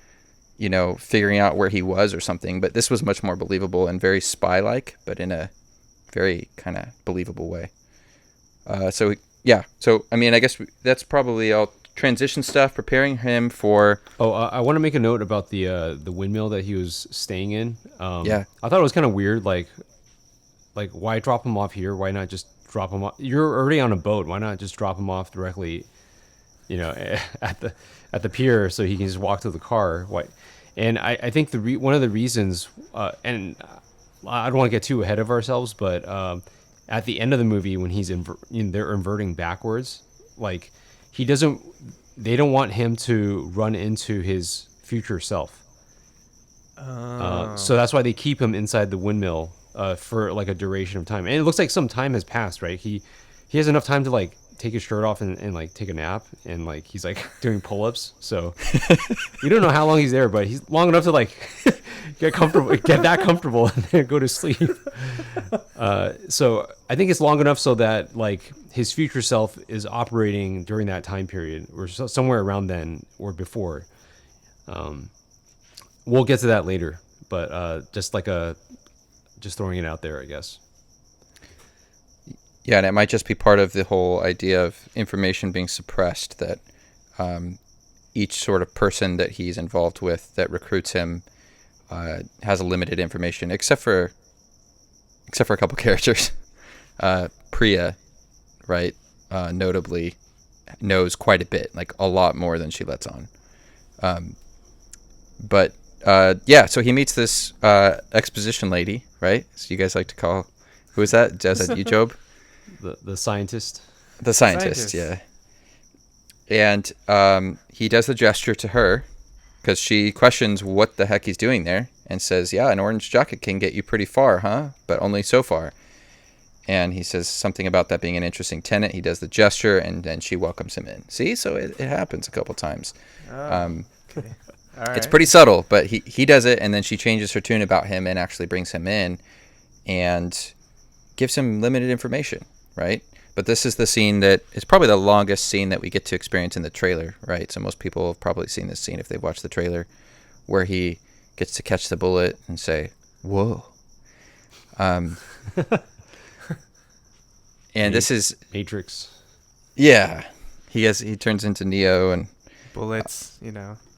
figuring out where he was or something, but this was much more believable and very spy-like, but in a very kind of believable way. So I guess that's probably all transition stuff, preparing him for. I want to make a note about the windmill that he was staying in. I thought it was kind of weird. Like why drop him off here? Why not just drop him off? You're already on a boat. Why not just drop him off directly? At the pier, so he can just walk to the car. Why? And I think one of the reasons, and I don't want to get too ahead of ourselves, but at the end of the movie when they're inverting backwards, like. They don't want him to run into his future self. So that's why they keep him inside the windmill for like a duration of time. And it looks like some time has passed, right? He has enough time to like take his shirt off and like take a nap, and like he's like doing pull-ups. So we don't know how long he's there, but he's long enough to like get that comfortable and then go to sleep. So I think it's long enough so that like his future self is operating during that time period, or somewhere around then or before. We'll get to that later, but just throwing it out there, I guess. Yeah, and it might just be part of the whole idea of information being suppressed, that each sort of person that he's involved with that recruits him has a limited information, except for a couple characters. Priya, right, notably knows quite a bit, like a lot more than she lets on. So he meets this exposition lady, right? So you guys like to call, who is that? Is that you, Job? The scientist. The scientist, yeah. And he does the gesture to her because she questions what the heck he's doing there, and says, yeah, an orange jacket can get you pretty far, huh? But only so far. and he says something about that being an interesting tenet. He does the gesture, and then she welcomes him in. See, so it happens a couple times. Okay. All right. It's pretty subtle, but he does it, and then she changes her tune about him and actually brings him in and gives him limited information, right? But this is the scene that is probably the longest scene that we get to experience in the trailer, right? So most people have probably seen this scene if they've watched the trailer, where he gets to catch the bullet and say, "Whoa." And this is Matrix. yeah. He turns into Neo and Bullets,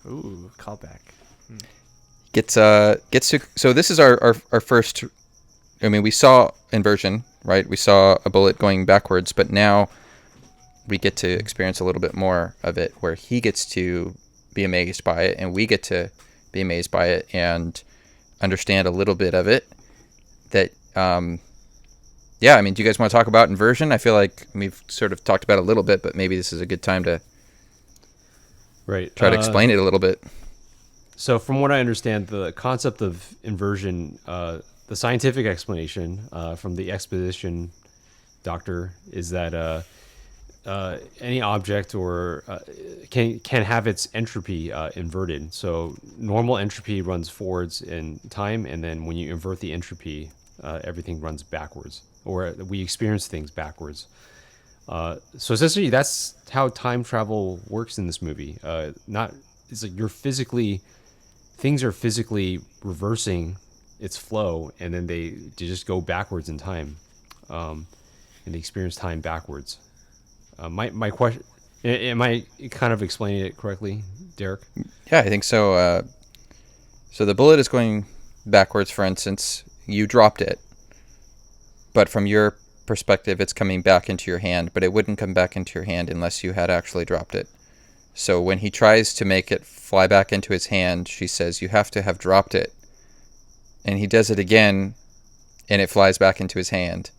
Ooh, callback. gets to. So this is our first. I mean, we saw inversion, right? We saw a bullet going backwards, but now we get to experience a little bit more of it, where he gets to be amazed by it, and we get to be amazed by it and understand a little bit of it. That, yeah. I mean, do you guys want to talk about inversion? I feel like we've sort of talked about it a little bit, but maybe this is a good time to try to explain it a little bit. So from what I understand, the concept of inversion, the scientific explanation from the exposition doctor is that any object or can have its entropy inverted. So normal entropy runs forwards in time, and then when you invert the entropy, everything runs backwards, or we experience things backwards. So essentially, that's how time travel works in this movie. It's like things are physically reversing its flow, and then they just go backwards in time, and they experience time backwards. My question: am I kind of explaining it correctly, Derek? Yeah, I think so. So the bullet is going backwards. For instance, you dropped it, but from your perspective, it's coming back into your hand, but it wouldn't come back into your hand unless you had actually dropped it. So when he tries to make it fly back into his hand, she says, "You have to have dropped it." And he does it again, and it flies back into his hand.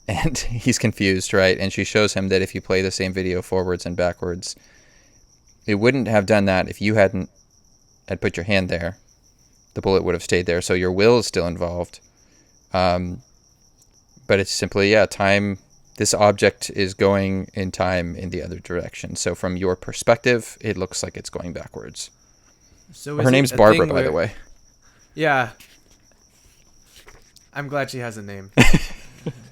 And he's confused, right? And she shows him that if you play the same video forwards and backwards, it wouldn't have done that if you had put your hand there. The bullet would have stayed there. So your will is still involved. But it's simply, time. This object is going in time in the other direction. So from your perspective, it looks like it's going backwards. So Her name's Barbara, by the way. Yeah. I'm glad she has a name.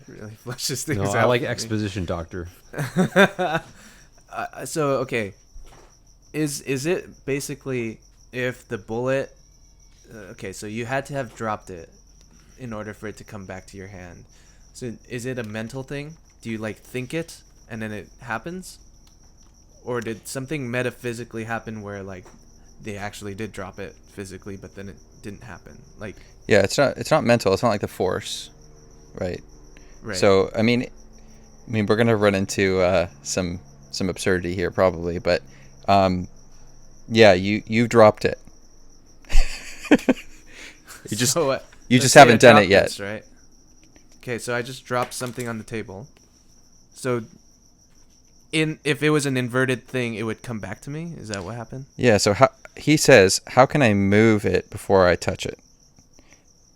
Really fleshes things out. I like exposition doctor. So, okay. Is it basically if the bullet... okay, so you had to have dropped it in order for it to come back to your hand. So is it a mental thing? Do you think it and then it happens? Or did something metaphysically happen where they actually did drop it physically, but then it didn't happen? Yeah, it's not mental. It's not like the Force, right? Right. So I mean, we're gonna run into some absurdity here probably, but yeah, you dropped it. You just haven't done it yet, this, right? Okay, so I just dropped something on the table. So, if it was an inverted thing, it would come back to me? Is that what happened? Yeah, so he says, "How can I move it before I touch it?"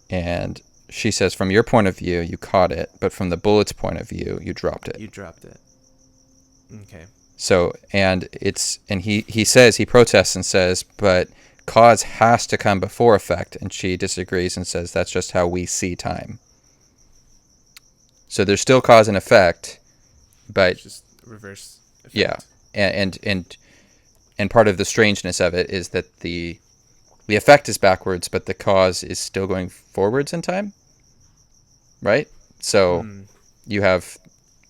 And she says, "From your point of view, you caught it, but from the bullet's point of view, you dropped it." You dropped it. Okay. So, he says, he protests and says, "But cause has to come before effect," and she disagrees and says, "That's just how we see time." So there's still cause and effect, but It's just reverse effect. yeah, and part of the strangeness of it is that the effect is backwards, but the cause is still going forwards in time, right? So you have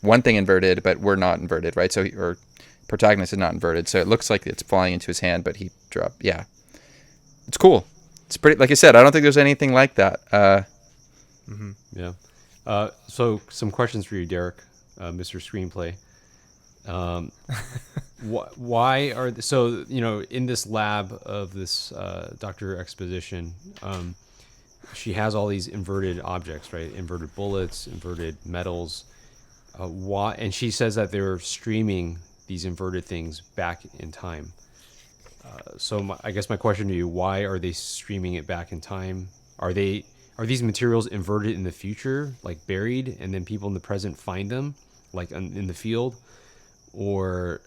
one thing inverted, but we're not inverted, right? So our protagonist is not inverted, so it looks like it's flying into his hand, but he dropped. Yeah, it's cool. It's pretty. Like I said, I don't think there's anything like that. Yeah. So some questions for you, Derek, Mr. Screenplay. Why are in this lab of this Dr. Exposition, she has all these inverted objects, right? Inverted bullets, inverted metals. Why? And she says that they're streaming these inverted things back in time. So I guess my question to you: why are they streaming it back in time? Are are these materials inverted in the future, like buried, and then people in the present find them, like in the field, or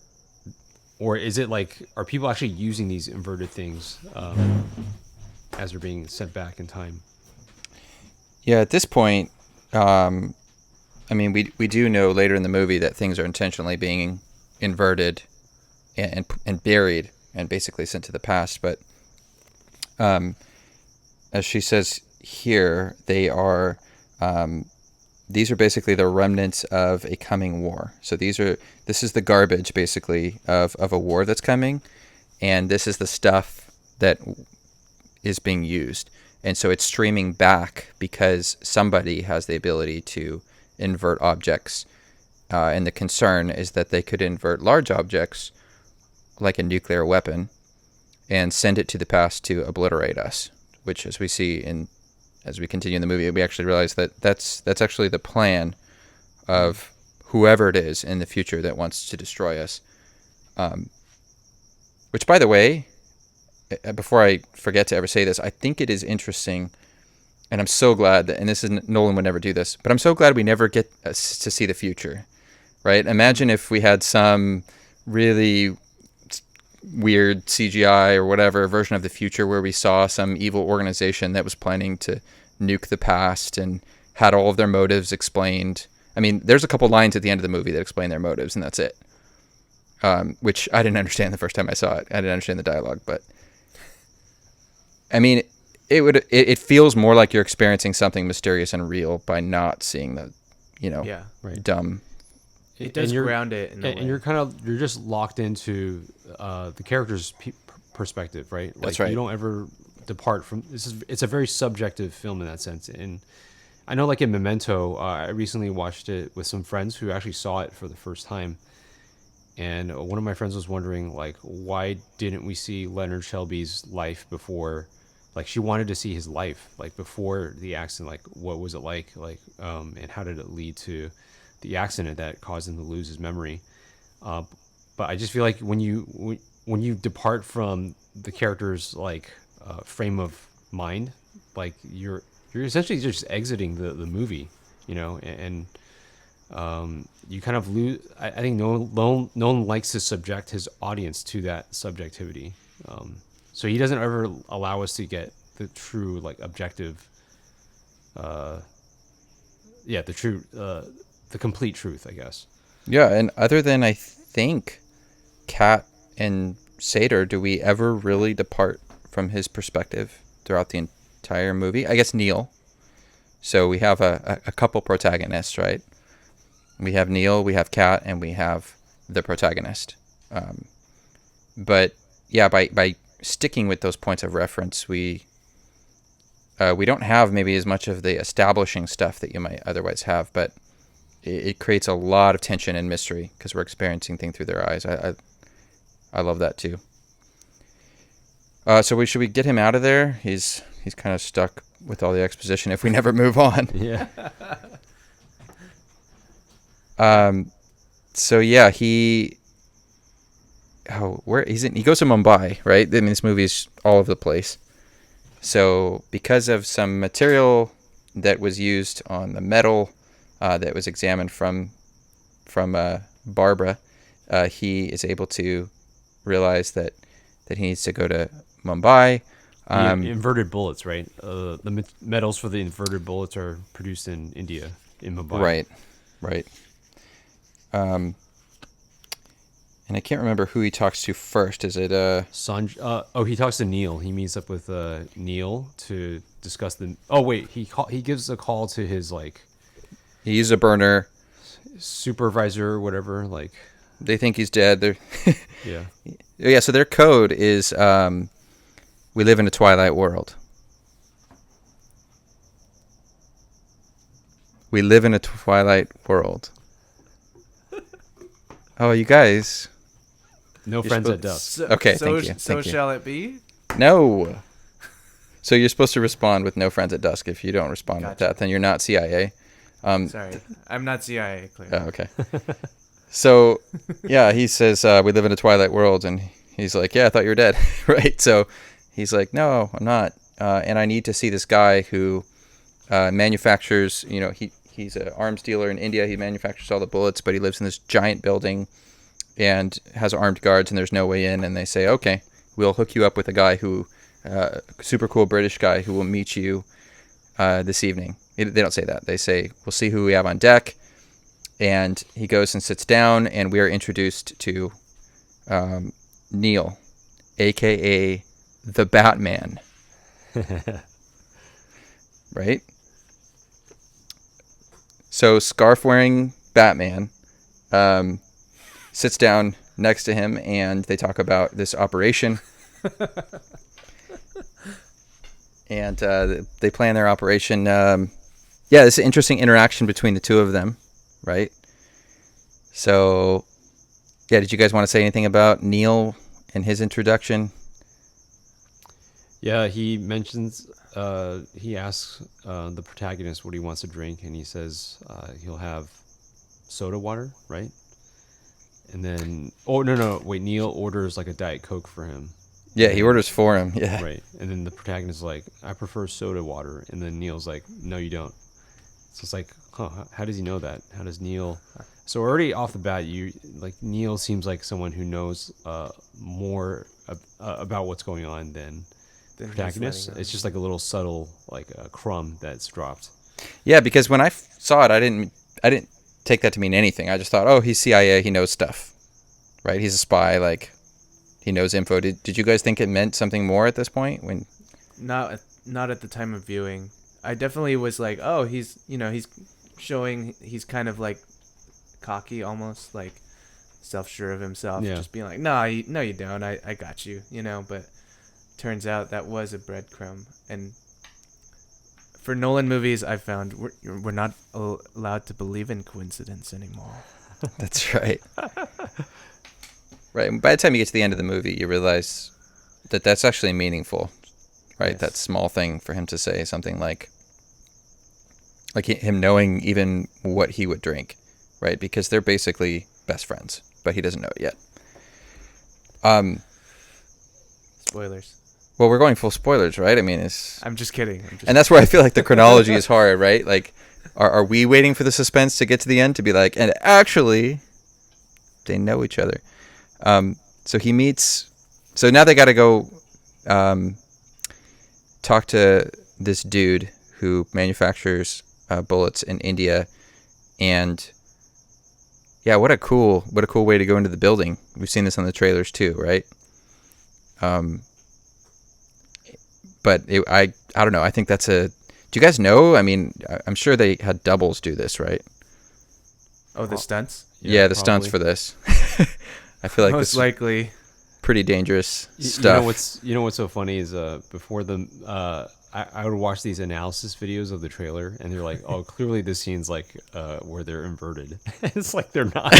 is it like, are people actually using these inverted things as they're being sent back in time? Yeah, at this point, I mean, we do know later in the movie that things are intentionally being inverted and buried and basically sent to the past. But as she says here, these are basically the remnants of a coming war. So this is the garbage basically of a war that's coming, and this is the stuff that is being used. And so it's streaming back because somebody has the ability to invert objects. And the concern is that they could invert large objects, like a nuclear weapon, and send it to the past to obliterate us, which, as we see as we continue in the movie, we actually realize that that's actually the plan of whoever it is in the future that wants to destroy us. Which, by the way, before I forget to ever say this, I think it is interesting, and I'm so glad that, and this is, Nolan would never do this, but I'm so glad we never get to see the future, right? Imagine if we had some really weird CGI or whatever version of the future where we saw some evil organization that was planning to nuke the past and had all of their motives explained. I mean, there's a couple lines at the end of the movie that explain their motives, and that's it. Which I didn't understand the first time I saw it. I didn't understand the dialogue, but I mean, it feels more like you're experiencing something mysterious and real by not seeing the, dumb. It does ground it in a way. And you're just locked into the character's perspective, right? Like, that's right. You don't ever depart from it's a very subjective film in that sense. And I know, like in Memento, I recently watched it with some friends who actually saw it for the first time. And one of my friends was wondering, like, why didn't we see Leonard Shelby's life before? Like, she wanted to see his life, like, before the accident. Like, what was it like, and how did it lead to the accident that caused him to lose his memory? But I just feel like when you depart from the character's frame of mind, like, you're essentially just exiting the movie, and you kind of lose. I think Nolan likes to subject his audience to that subjectivity, so he doesn't ever allow us to get the true, objective, the complete truth, I guess. Yeah, and other than, I think, Kat and Sator, do we ever really depart from his perspective throughout the entire movie? I guess Neil. So we have a couple protagonists, right? We have Neil, we have Kat, and we have the protagonist. But yeah, by sticking with those points of reference, we don't have maybe as much of the establishing stuff that you might otherwise have, but it creates a lot of tension and mystery because we're experiencing things through their eyes. I love that too. So should we get him out of there? He's kind of stuck with all the exposition if we never move on. Yeah. So yeah, he goes to Mumbai, right? I mean, this movie's all over the place. So because of some material that was used on the metal that was examined from Barbara, he is able to realize that he needs to go to Mumbai. Inverted bullets, right? The metals for the inverted bullets are produced in India, in Mumbai. Right. And I can't remember who he talks to first. Is it Sanj? He talks to Neil. He meets up with Neil to discuss the. Oh wait, he gives a call to his he uses a burner. Supervisor or whatever. They think he's dead. They're yeah. Yeah. So their code is we live in a twilight world. We live in a twilight world. Oh, you guys. No friends at dusk. Okay, thank you. So shall it be? No. So you're supposed to respond with "no friends at dusk." If you don't respond with that, then you're not CIA. Sorry, I'm not CIA. Clearly. Oh, okay. So, yeah, he says we live in a twilight world, and he's like, "Yeah, I thought you were dead," right? So he's like, "No, I'm not, and I need to see this guy who manufactures. He's an arms dealer in India. He manufactures all the bullets, but he lives in this giant building and has armed guards, and there's no way in. And they say, okay, we'll hook you up with a guy who, super cool British guy who will meet you this evening. They don't say that. They say, we'll see who we have on deck. And he goes and sits down, and we are introduced to Neil, a.k.a. the Batman. Right? So scarf-wearing Batman sits down next to him, and they talk about this operation. And they plan their operation. This interesting interaction between the two of them, right? So, did you guys want to say anything about Neil and his introduction? Yeah, he mentions, he asks the protagonist what he wants to drink, and he says he'll have soda water, right? And then, Neil orders like a Diet Coke for him. Yeah, he orders for him, yeah. Right, and then the protagonist is like, I prefer soda water, and then Neil's like, no, you don't. So it's like, how does he know that? How does Neil... So already off the bat, Neil seems like someone who knows more about what's going on than the protagonist. It's just like a little subtle, like a crumb that's dropped. Yeah, because when I saw it, I didn't take that to mean anything. I just thought, oh, he's CIA, he knows stuff, right? He's a spy, like he knows info. Did you guys think it meant something more at this point? When not at the time of viewing. I definitely was like, oh, he's showing he's kind of like cocky, almost like self-sure of himself, just being like, no, you don't, I got you, but turns out that was a breadcrumb. And for Nolan movies, I found we're not allowed to believe in coincidence anymore. That's right. Right. By the time you get to the end of the movie, you realize that that's actually meaningful, right? Yes. That small thing for him to say something like him knowing even what he would drink, right? Because they're basically best friends, but he doesn't know it yet. Spoilers. Well, we're going full spoilers, right? I mean, I'm just kidding. And that's where I feel like the chronology is hard, right? Like, are we waiting for the suspense to get to the end to be like, and actually, they know each other. So he meets. So now they got to go talk to this dude who manufactures bullets in India, and yeah, what a cool way to go into the building. We've seen this on the trailers too, right? But I don't know. I think that's do you guys know? I mean, I'm sure they had doubles do this, right? Oh, the stunts? Yeah, the stunts for this. I feel like most this likely pretty dangerous stuff. You know what's so funny is before the I would watch these analysis videos of the trailer, and they're like, oh, clearly this scene's like where they're inverted. It's like they're not.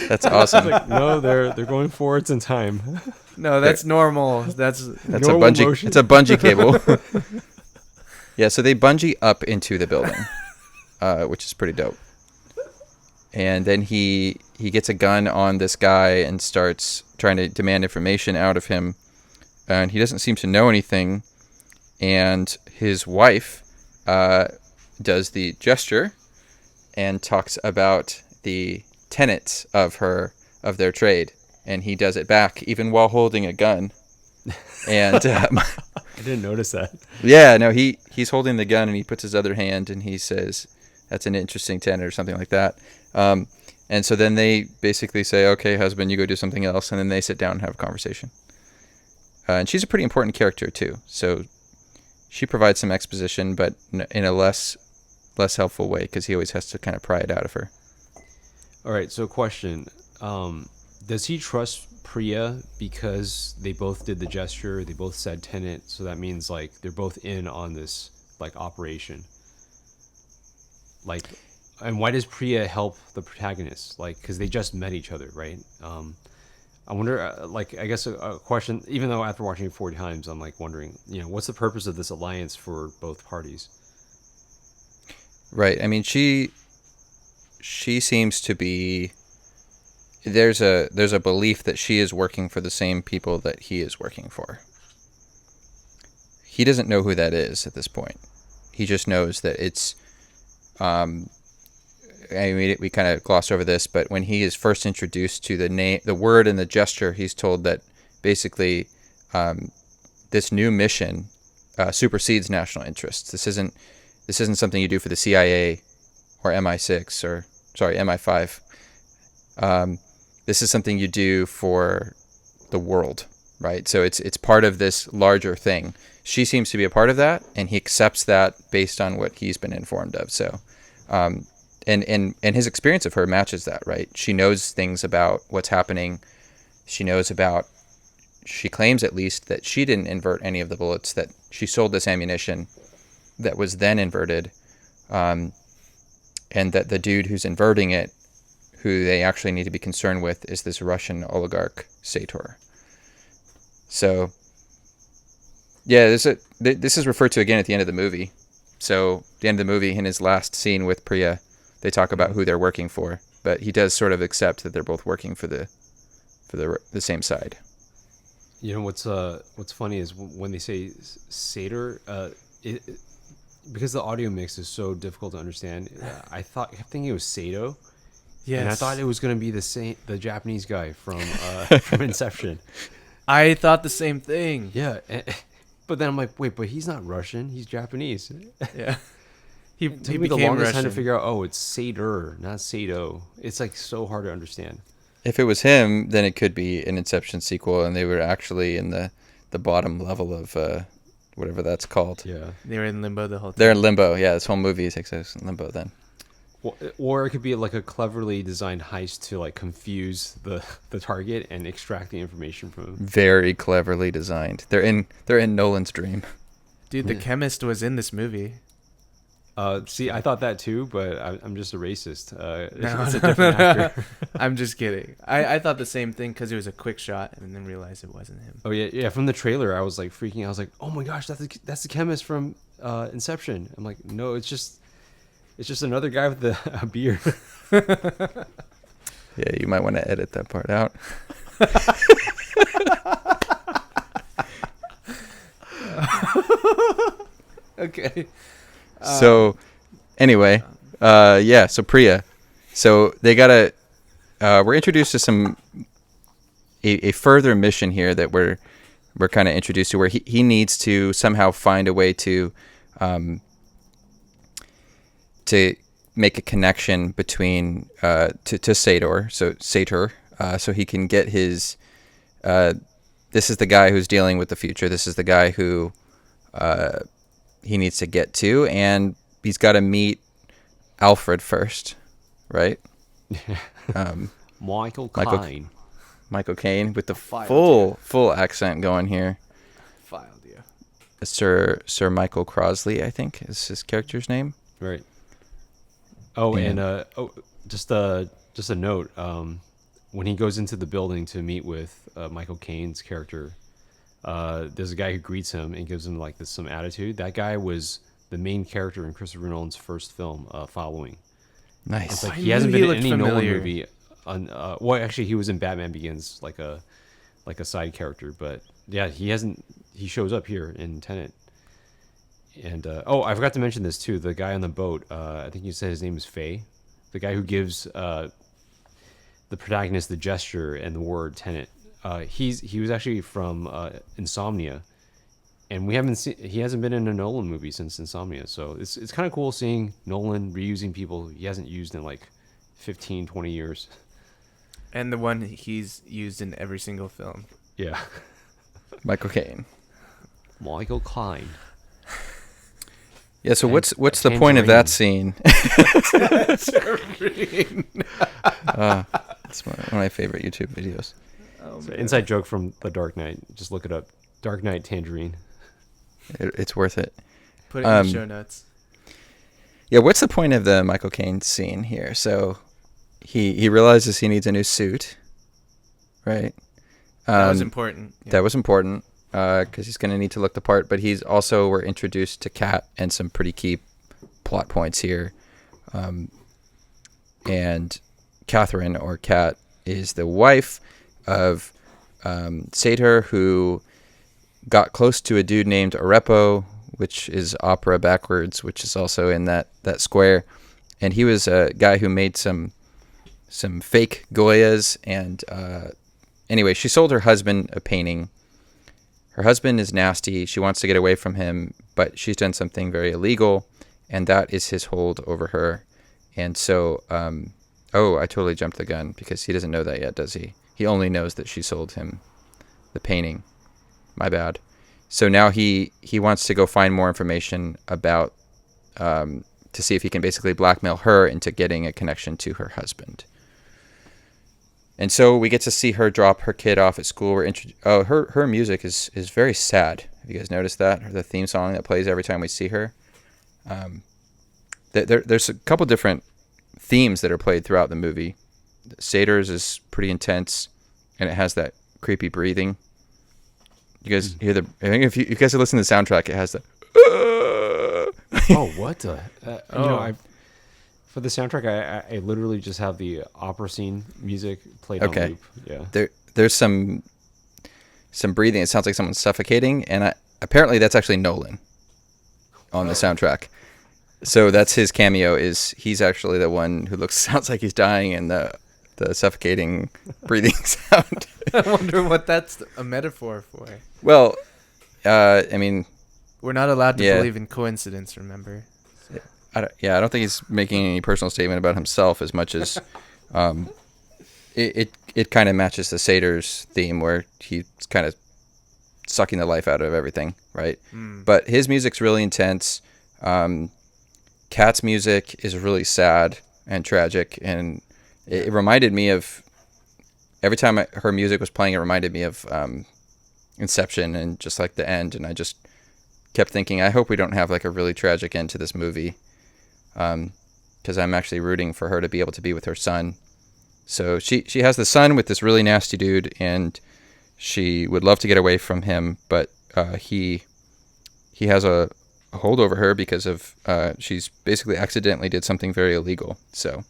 That's awesome. Like, no, they're going forwards in time. No, that's normal. That's a bungee motion. It's a bungee cable. Yeah, so they bungee up into the building, which is pretty dope. And then he gets a gun on this guy and starts trying to demand information out of him. And he doesn't seem to know anything. And his wife does the gesture and talks about the tenets of their trade. And he does it back, even while holding a gun. And I didn't notice that. Yeah, no, he's holding the gun and he puts his other hand and he says, "That's an interesting tenet," or something like that. And so then they basically say, "Okay, husband, you go do something else," and then they sit down and have a conversation. And she's a pretty important character too, so she provides some exposition, but in a less helpful way, because he always has to kind of pry it out of her. All right, so question: does he trust Priya because they both did the gesture, they both said Tenet, so that means like they're both in on this like operation? Like, and why does Priya help the protagonist? Like, because they just met each other, right? I wonder, I guess a question, even though after watching it 4 times, I'm like wondering, what's the purpose of this alliance for both parties? Right. I mean, she seems to be, there's a belief that she is working for the same people that he is working for. he doesn't know who that is at this point. He just knows that it's. We kind of glossed over this, but when he is first introduced to the word and the gesture, he's told that basically this new mission supersedes national interests. This isn't something you do for the CIA or MI6 or MI5. This is something you do for the world, right? So it's part of this larger thing. She seems to be a part of that, and he accepts that based on what he's been informed of. So, and his experience of her matches that, right? She knows things about what's happening. She claims at least that she didn't invert any of the bullets, that she sold this ammunition that was then inverted, and that the dude who's inverting it, who they actually need to be concerned with, is this Russian oligarch, Sator. So, yeah, this is referred to again at the end of the movie. So, the end of the movie, in his last scene with Priya, they talk about who they're working for, but he does sort of accept that they're both working for the same side. You know what's funny is when they say Sator, because the audio mix is so difficult to understand. I kept thinking it was Sato. Yes. And I thought it was going to be the Japanese guy from Inception. I thought the same thing. Yeah. But then I'm like, wait, but he's not Russian. He's Japanese. Yeah. He took me the became longest time to Russian. figure out, it's Sator, not Sato. It's like so hard to understand. If it was him, then it could be an Inception sequel, and they were actually in the bottom level of whatever that's called. Yeah. They were in limbo the whole time. They're in limbo. Yeah, this whole movie takes place in limbo then. Or it could be like a cleverly designed heist to like confuse the target and extract the information from him. Very cleverly designed. They're in Nolan's dream. Dude, the chemist was in this movie. See, I thought that too, but I'm just a racist. No, it's a different actor. I'm just kidding. I thought the same thing because it was a quick shot and then realized it wasn't him. Oh yeah. From the trailer, I was like freaking out. I was like, oh my gosh, that's the chemist from Inception. I'm like, no, it's just another guy with a beard. Yeah, you might want to edit that part out. Okay. So, anyway, so Priya. So they we're introduced to a further mission here that we're kind of introduced to, where he needs to somehow find a way to make a connection between to Sator, so he can get his. This is the guy who's dealing with the future. This is the guy who he needs to get to, and he's got to meet Alfred first, right? Michael Caine. Michael Caine with the full accent going here. Filed you. Sir Michael Crosley, I think, is his character's name. Right. Oh, and just a note. When he goes into the building to meet with Michael Caine's character, there's a guy who greets him and gives him like some attitude. That guy was the main character in Christopher Nolan's first film, Following. Nice. It's like I he hasn't knew he been in looked any Nolan familiar. movie. Well, actually, he was in Batman Begins, like a side character. But yeah, he hasn't. He shows up here in Tenet. And I forgot to mention this too. The guy on the boat, I think you said his name is Faye. The guy who gives the protagonist the gesture and the word Tenet. He was actually from Insomnia, and he hasn't been in a Nolan movie since Insomnia. So it's kind of cool seeing Nolan reusing people he hasn't used in like 15, 20 years. And the one he's used in every single film. Yeah. Michael Caine. Michael Caine. Yeah, so what's the point of that scene? It's one of my favorite YouTube videos. It's an inside joke from The Dark Knight. Just look it up. Dark Knight Tangerine. It's worth it. Put it in the show notes. Yeah, what's the point of the Michael Caine scene here? So he realizes he needs a new suit, right? That was important. Yeah. That was important because he's going to need to look the part. But we're introduced to Kat and some pretty key plot points here. And Catherine, or Kat, is the wife of Sator, who got close to a dude named Arepo, which is opera backwards, which is also in that square. And he was a guy who made some fake Goyas. And anyway, she sold her husband a painting. Her husband is nasty. She wants to get away from him, but she's done something very illegal, and that is his hold over her. And so, I totally jumped the gun because he doesn't know that yet, does he? He only knows that she sold him the painting. My bad. So now he wants to go find more information about, to see if he can basically blackmail her into getting a connection to her husband. And so we get to see her drop her kid off at school. Her music is very sad. Have you guys noticed that? The theme song that plays every time we see her. There's a couple different themes that are played throughout the movie. Sator's is pretty intense, and it has that creepy breathing. You guys hear the? I think if you guys have listened to the soundtrack, it has the. Oh, what the? For the soundtrack, I literally just have the opera scene music played on loop. Yeah. There's some breathing. It sounds like someone's suffocating, and apparently that's actually Nolan on the soundtrack. So that's his cameo. He's actually the one who sounds like he's dying in the suffocating breathing sound. I wonder what that's a metaphor for. Well, I mean, we're not allowed to believe in coincidence. Remember. I don't think he's making any personal statement about himself as much as it kind of matches the Sator's theme where he's kind of sucking the life out of everything, right? But his music's really intense. Kat's music is really sad and tragic, and it reminded me of every time her music was playing. It reminded me of Inception and just like the end, and I just kept thinking, I hope we don't have like a really tragic end to this movie. Because I'm actually rooting for her to be able to be with her son. So she has the son with this really nasty dude, and she would love to get away from him, but he has a hold over her because of she's basically accidentally did something very illegal. So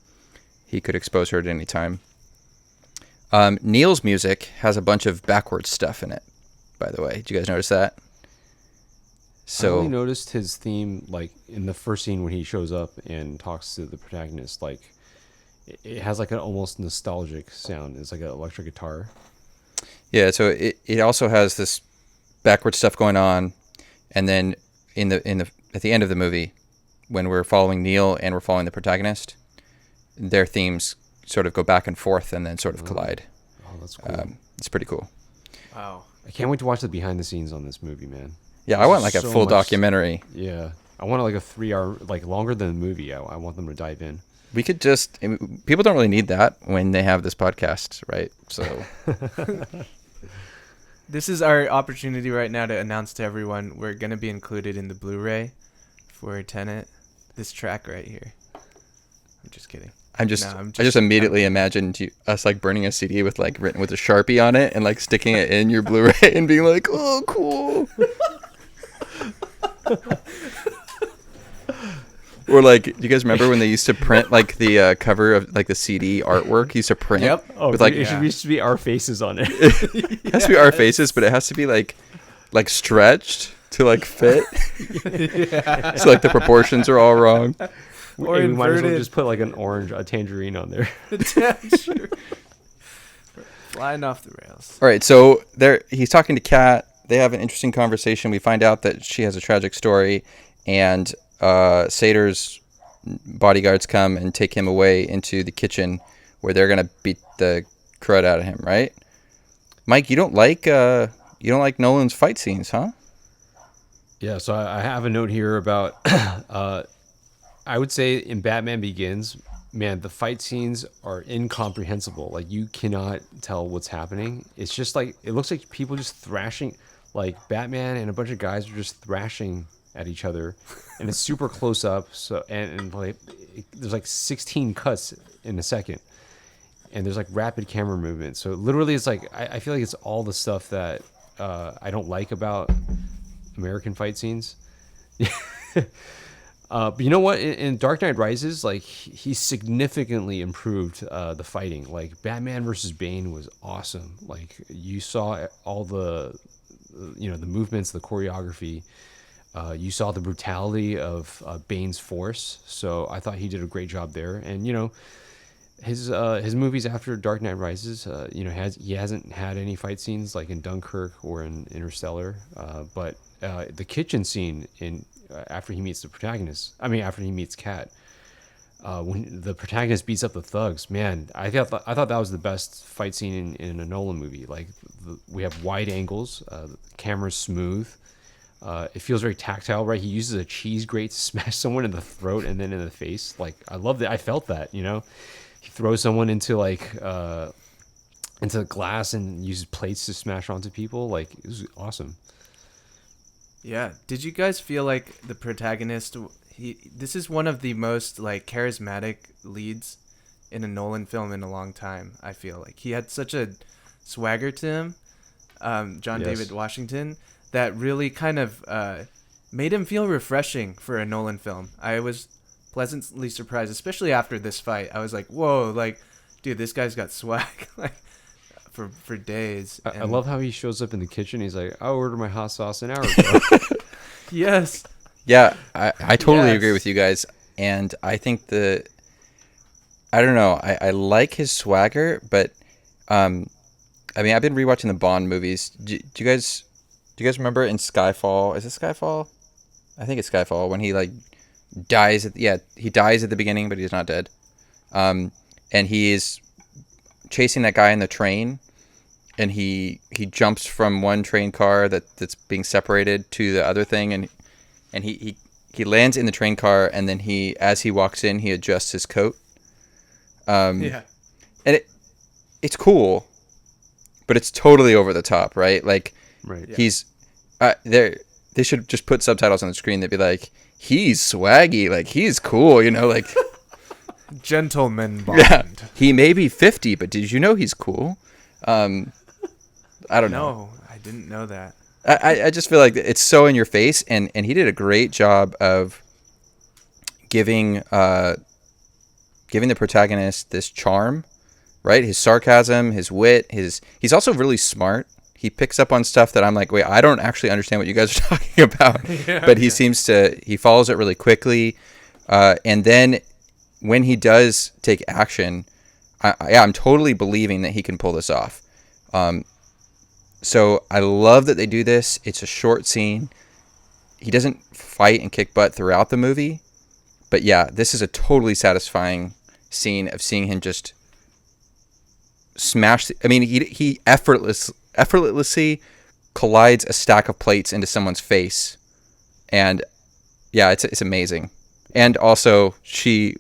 he could expose her at any time. Neil's music has a bunch of backwards stuff in it, by the way. Did you guys notice that? So I only noticed his theme like in the first scene when he shows up and talks to the protagonist. Like it has like an almost nostalgic sound. It's like an electric guitar. Yeah, so it also has this backward stuff going on, and then at the end of the movie, when we're following Neil and we're following the protagonist, their themes sort of go back and forth and then sort of collide. Oh, that's cool. It's pretty cool. Wow. I can't wait to watch the behind the scenes on this movie, man. Yeah, I want like a full documentary. Yeah, I want like a 3-hour, like longer than the movie. I want them to dive in. We could people don't really need that when they have this podcast, right? So this is our opportunity right now to announce to everyone we're going to be included in the Blu-ray for Tenet. This track right here. I'm just kidding. I just immediately imagined us like burning a CD with like written with a Sharpie on it and like sticking it in your Blu-ray and being like, oh, cool. Or like, do you guys remember when they used to print like the cover of like the CD artwork? Used to print. Yep. Oh, with like it used to be our faces on it. It has to be our faces, but it has to be like stretched to like fit. Yeah. So like the proportions are all wrong. Or we might as well inverted. just put like a tangerine on there. Sure. Flying off the rails. All right, so he's talking to Kat. They have an interesting conversation. We find out that she has a tragic story, and Sator's bodyguards come and take him away into the kitchen where they're gonna beat the crud out of him, right? Mike, you don't like Nolan's fight scenes, huh? Yeah, so I have a note here about I would say in Batman Begins, man, the fight scenes are incomprehensible. Like you cannot tell what's happening. It's just like it looks like people just thrashing. Like Batman and a bunch of guys are just thrashing at each other, and it's super close up. So and like there's like 16 cuts in a second, and there's like rapid camera movement. So literally, it's like I feel like it's all the stuff that I don't like about American fight scenes. But you know what? In Dark Knight Rises, like he significantly improved the fighting. Like Batman versus Bane was awesome. Like you saw all the the movements, the choreography. You saw the brutality of Bane's force, so I thought he did a great job there. And his movies after Dark Knight Rises, he hasn't had any fight scenes like in Dunkirk or in Interstellar, but the kitchen scene in after he meets after he meets Kat, when the protagonist beats up the thugs, man, I thought that was the best fight scene in a Nolan movie. Like we have wide angles, the camera's smooth. It feels very tactile, right? He uses a cheese grate to smash someone in the throat and then in the face. Like I love that. I felt that, He throws someone into into glass and uses plates to smash onto people. Like it was awesome. Yeah. Did you guys feel like the protagonist? This is one of the most like charismatic leads in a Nolan film in a long time. I feel like he had such a swagger to him, John Yes. David Washington, that really kind of made him feel refreshing for a Nolan film. I was pleasantly surprised, especially after this fight. I was like, whoa, like, dude, this guy's got swag, like, for days. I love how he shows up in the kitchen. He's like, I ordered my hot sauce an hour ago. Yes. Yeah, I totally Yes. agree with you guys. And I think I don't know, I like his swagger, but I mean, I've been rewatching the Bond movies. Do you guys remember in Skyfall? Is it Skyfall? I think it's Skyfall when he like dies. He dies at the beginning, but he's not dead. And he is chasing that guy in the train, and he jumps from one train car that's being separated to the other thing, and he lands in the train car, and then as he walks in, he adjusts his coat. Yeah. And it's cool, but it's totally over the top, right? Like, Right. Yeah. he's they should just put subtitles on the screen that'd be like, he's swaggy, like he's cool, like Gentleman Bond. yeah, he may be 50, but did you know he's cool? I don't know. No, I didn't know that. I just feel like it's so in your face, and he did a great job of giving the protagonist this charm, right? His sarcasm, his wit, he's also really smart. He picks up on stuff that I'm like, wait, I don't actually understand what you guys are talking about. But he follows it really quickly. And then when he does take action, I'm totally believing that he can pull this off. So I love that they do this. It's a short scene. He doesn't fight and kick butt throughout the movie. But yeah, this is a totally satisfying scene of seeing him just smash. He effortlessly collides a stack of plates into someone's face, and yeah, it's amazing. And also,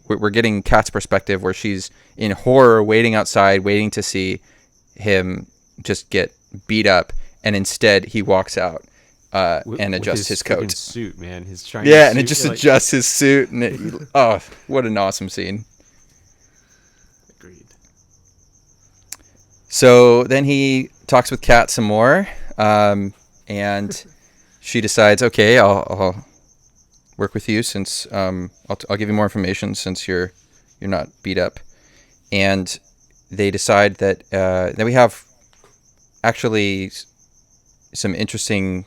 we're getting Kat's perspective, where she's in horror, waiting outside, waiting to see him just get beat up, and instead he walks out and adjusts his coat. Suit, man, his Chinese Yeah, and it suit, just like- adjusts his suit, and oh, what an awesome scene. Agreed. So then he talks with Kat some more, and she decides, okay, I'll work with you since I'll give you more information since you're not beat up. And they decide that then we have actually some interesting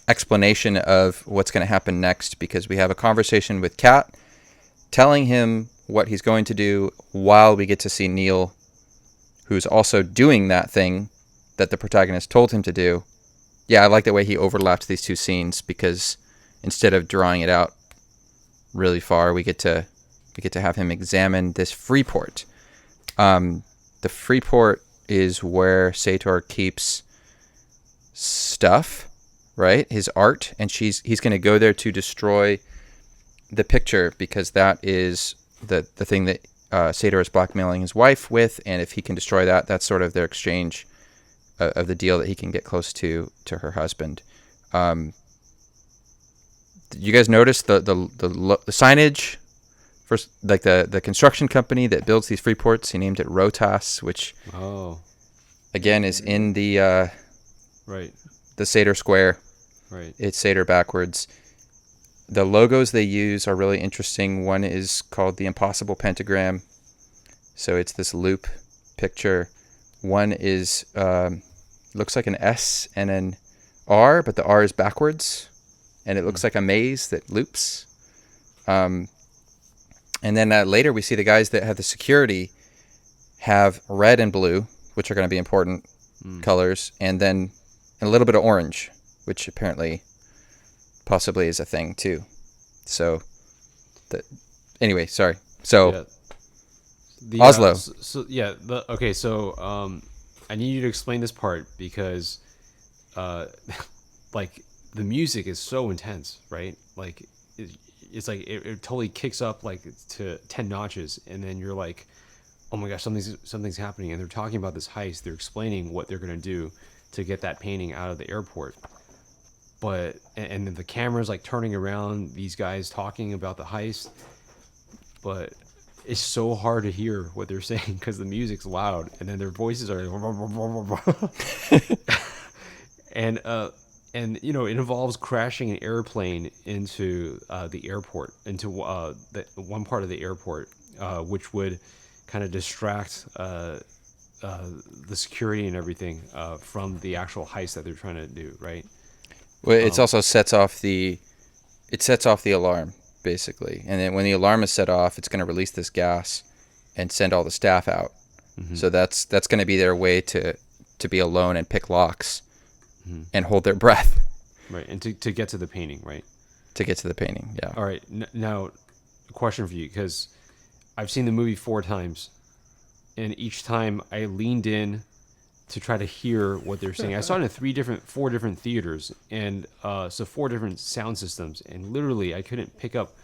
explanation of what's going to happen next, because we have a conversation with Kat telling him what he's going to do, while we get to see Neil, who's also doing that thing that the protagonist told him to do. Yeah, I like the way he overlapped these two scenes, because instead of drawing it out really far, we get to have him examine this Freeport. The Freeport is where Sator keeps stuff, right? His art, and he's going to go there to destroy the picture, because that is the thing that Sator is blackmailing his wife with, and if he can destroy that, that's sort of their exchange of the deal that he can get close to her husband. Did you guys notice the signage? First, like the construction company that builds these Freeports, he named it Rotas, which again is in the right, the Sator Square. right. It's Sator backwards. The logos they use are really interesting. One is called the Impossible Pentagram, so it's this loop picture. One is looks like an S and an R, but the R is backwards, and it looks like a maze that loops. And then later we see the guys that have the security have red and blue, which are going to be important colors, and then a little bit of orange, which apparently possibly is a thing too. So, anyway, sorry. So, yeah. Oslo. Okay. So, I need you to explain this part because, like, the music is so intense, right? Like, it's like it totally kicks up like to 10 notches, and then you're like, oh my gosh, something's happening, and they're talking about this heist. They're explaining what they're gonna do to get that painting out of the airport. But and then the camera's like turning around, these guys talking about the heist, but it's so hard to hear what they're saying because the music's loud, and then their voices are and you know, it involves crashing an airplane into the airport, into the one part of the airport, which would kind of distract the security and everything from the actual heist that they're trying to do, right? Well, it also sets off the alarm, basically. And then when the alarm is set off, it's going to release this gas and send all the staff out. Mm-hmm. So that's going to be their way to be alone and pick locks and hold their breath. Right, and to get to the painting, right? To get to the painting, yeah. All right, now, a question for you, because I've seen the movie 4 times, and each time I leaned in to try to hear what they're saying. I saw it in 4 different theaters, and so 4 different sound systems, and literally I couldn't pick up.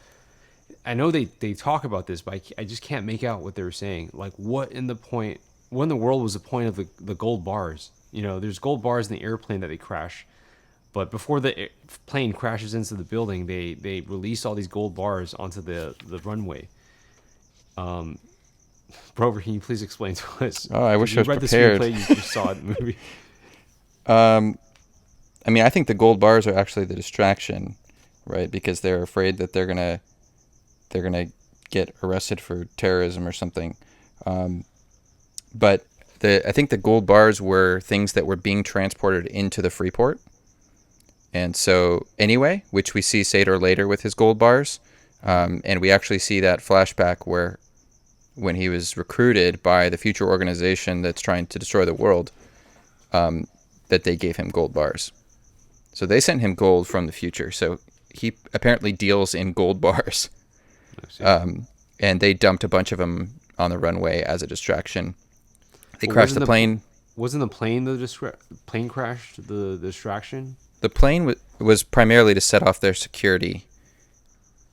I know they talk about this, but I just can't make out what they were saying. Like, what in the world was the point of the gold bars? You know, there's gold bars in the airplane that they crash, but before the plane crashes into the building, they release all these gold bars onto the runway. Brover, can you please explain to us? Oh, I wish I was You prepared. read the screenplay, you just saw it in the movie. I mean, I think the gold bars are actually the distraction, right? Because they're afraid that they're gonna get arrested for terrorism or something. But I think the gold bars were things that were being transported into the Freeport. And so, anyway, which we see Sator later with his gold bars, and we actually see that flashback where, when he was recruited by the future organization that's trying to destroy the world, that they gave him gold bars. So they sent him gold from the future. So he apparently deals in gold bars. And they dumped a bunch of them on the runway as a distraction. They crashed the plane. Wasn't the plane plane crash the distraction? The plane was primarily to set off their security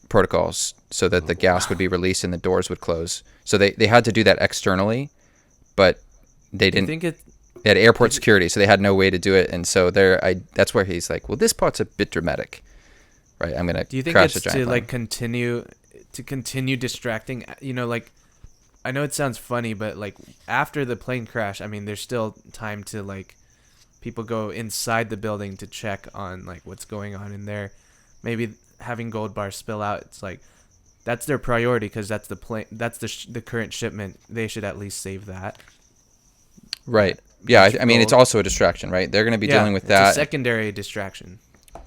protocols so that the gas would be released and the doors would close. So they had to do that externally, but they didn't. They had airport security, so they had no way to do it. And so that's where he's like, well, this part's a bit dramatic, right? I'm gonna. Do you think crash it's the giant to plane. continue distracting? You know, like, I know it sounds funny, but like after the plane crash, I mean, there's still time to like people go inside the building to check on like what's going on in there. Maybe having gold bars spill out, it's like that's their priority because that's the plane, that's the current shipment. They should at least save that. Right. Yeah. I mean, it's also a distraction, right? They're going to be dealing with that. It's a secondary distraction.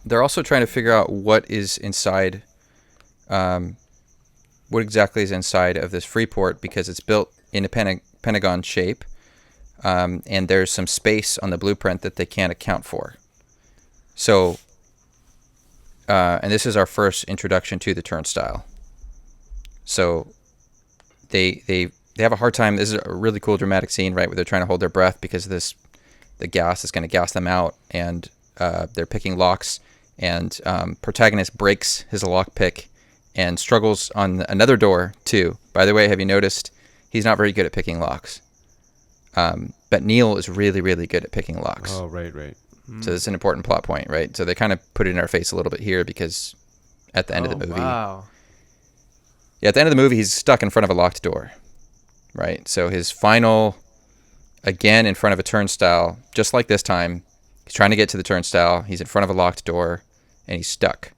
They're also trying to figure out what is inside. What exactly is inside of this Freeport, because it's built in a pentagon shape, and there's some space on the blueprint that they can't account for. So, and this is our first introduction to the turnstile. So, they have a hard time. This is a really cool dramatic scene, right, where they're trying to hold their breath because the gas is going to gas them out, and they're picking locks, and protagonist breaks his lock pick and struggles on another door too. By the way, have you noticed he's not very good at picking locks? But Neil is really, really good at picking locks. Oh, right. So it's an important plot point, right? So they kind of put it in our face a little bit here because at the end of the movie, wow. Yeah, at the end of the movie, he's stuck in front of a locked door, right? So his final, again in front of a turnstile, just like this time, he's trying to get to the turnstile. He's in front of a locked door, and he's stuck.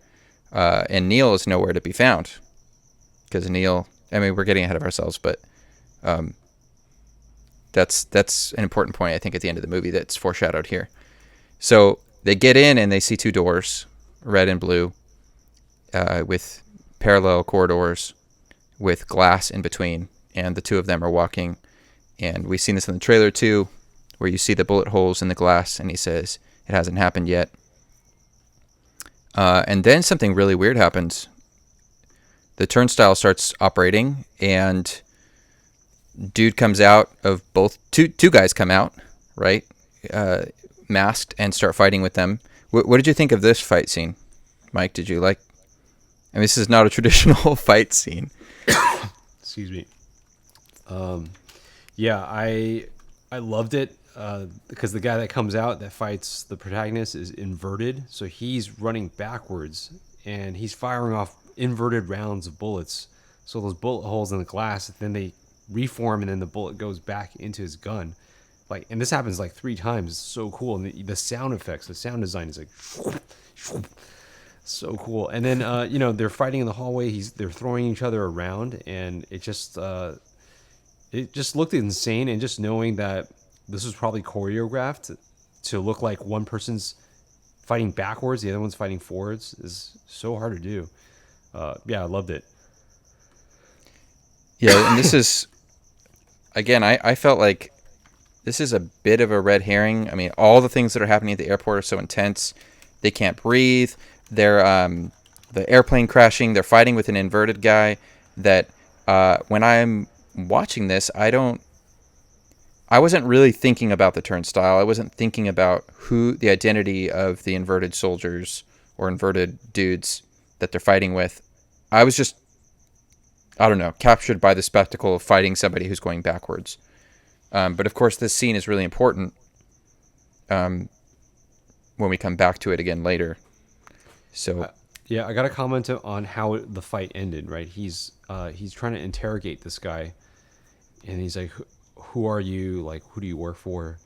And Neil is nowhere to be found because Neil, I mean, we're getting ahead of ourselves, but That's an important point, I think, at the end of the movie that's foreshadowed here. So they get in and they see two doors, red and blue, with parallel corridors with glass in between, and the two of them are walking. And we've seen this in the trailer too, where you see the bullet holes in the glass, and he says it hasn't happened yet. And then something really weird happens. The turnstile starts operating, and dude comes out of both. Two guys come out, right? Masked, and start fighting with them. What did you think of this fight scene, Mike? Did you like? I mean, this is not a traditional fight scene. Excuse me. Yeah, I loved it because the guy that comes out that fights the protagonist is inverted, so he's running backwards and he's firing off inverted rounds of bullets. So those bullet holes in the glass, then they reform, and then the bullet goes back into his gun. Like, and this happens like 3 times. It's so cool, and the sound effects, the sound design is like so cool. And then they're fighting in the hallway. They're throwing each other around, and it just looked insane. And just knowing that this was probably choreographed to look like one person's fighting backwards, the other one's fighting forwards, is so hard to do. Yeah, I loved it. Yeah, and this is, again, I felt like this is a bit of a red herring. I mean, all the things that are happening at the airport are so intense. They can't breathe. They're the airplane crashing. They're fighting with an inverted guy. That when I'm watching this, I wasn't really thinking about the turnstile. I wasn't thinking about the identity of the inverted soldiers or inverted dudes that they're fighting with. I was just, I don't know, captured by the spectacle of fighting somebody who's going backwards. But of course, this scene is really important when we come back to it again later. So, yeah, I got to comment on how the fight ended. Right, he's trying to interrogate this guy, and he's like, "Who are you? Like, who do you work for?"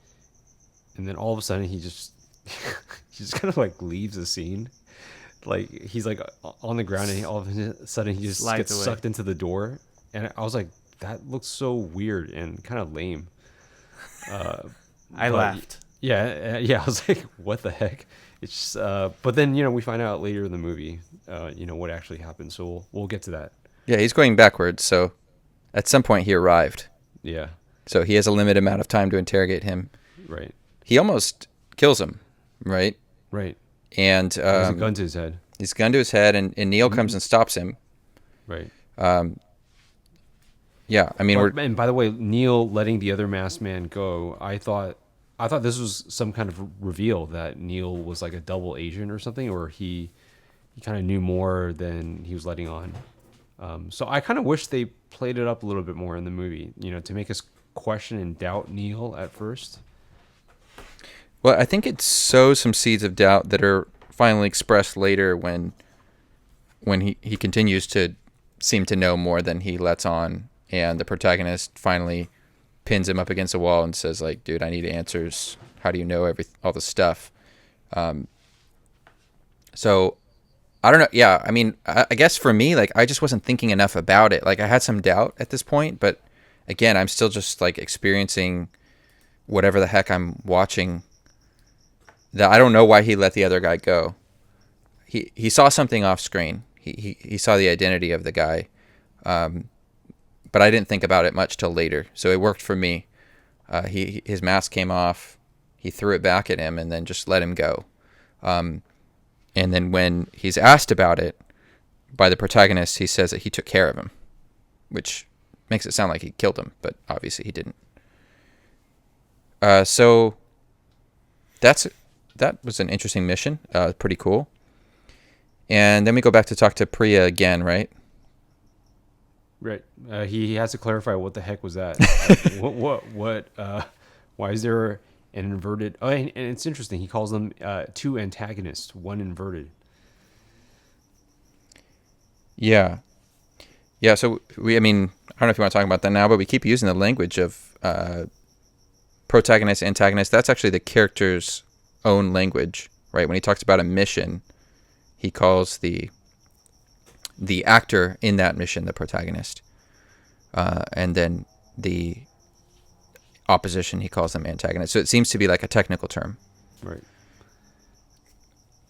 And then all of a sudden, he just kind of like leaves the scene. Like, he's like on the ground, and all of a sudden he just gets sucked into the door. And I was like, that looks so weird and kind of lame. I laughed. Yeah. I was like, what the heck? It's just, but then we find out later in the movie, what actually happened. So we'll get to that. Yeah, he's going backwards. So at some point he arrived. Yeah. So he has a limited amount of time to interrogate him. Right. He almost kills him. Right. Right. And he has a gun to his head. He's gun to his head, and Neil comes and stops him. Right. Yeah, I mean, and by the way, Neil letting the other masked man go, I thought this was some kind of reveal that Neil was like a double agent or something, or he kind of knew more than he was letting on. So I kind of wish they played it up a little bit more in the movie, to make us question and doubt Neil at first. Well, I think it sows some seeds of doubt that are finally expressed later when he continues to seem to know more than he lets on, and the protagonist finally pins him up against a wall and says, like, dude, I need answers. How do you know all this stuff? So I don't know. Yeah, I mean, I guess for me, like, I just wasn't thinking enough about it. Like, I had some doubt at this point, but again, I'm still just like experiencing whatever the heck I'm watching. That I don't know why he let the other guy go. He saw something off screen. He saw the identity of the guy, but I didn't think about it much till later. So it worked for me. His mask came off. He threw it back at him and then just let him go. And then when he's asked about it by the protagonist, he says that he took care of him, which makes it sound like he killed him, but obviously he didn't. So that was an interesting mission. Pretty cool. And then we go back to talk to Priya again, right? Right. He has to clarify what the heck was that. Why is there an inverted? Oh, and it's interesting. He calls them two antagonists, one inverted. Yeah. So I don't know if you want to talk about that now, but we keep using the language of protagonist, antagonist. That's actually the character's own language, right? When he talks about a mission, he calls the actor in that mission the protagonist, and then opposition. He calls them antagonists. So it seems to be like a technical term. Right.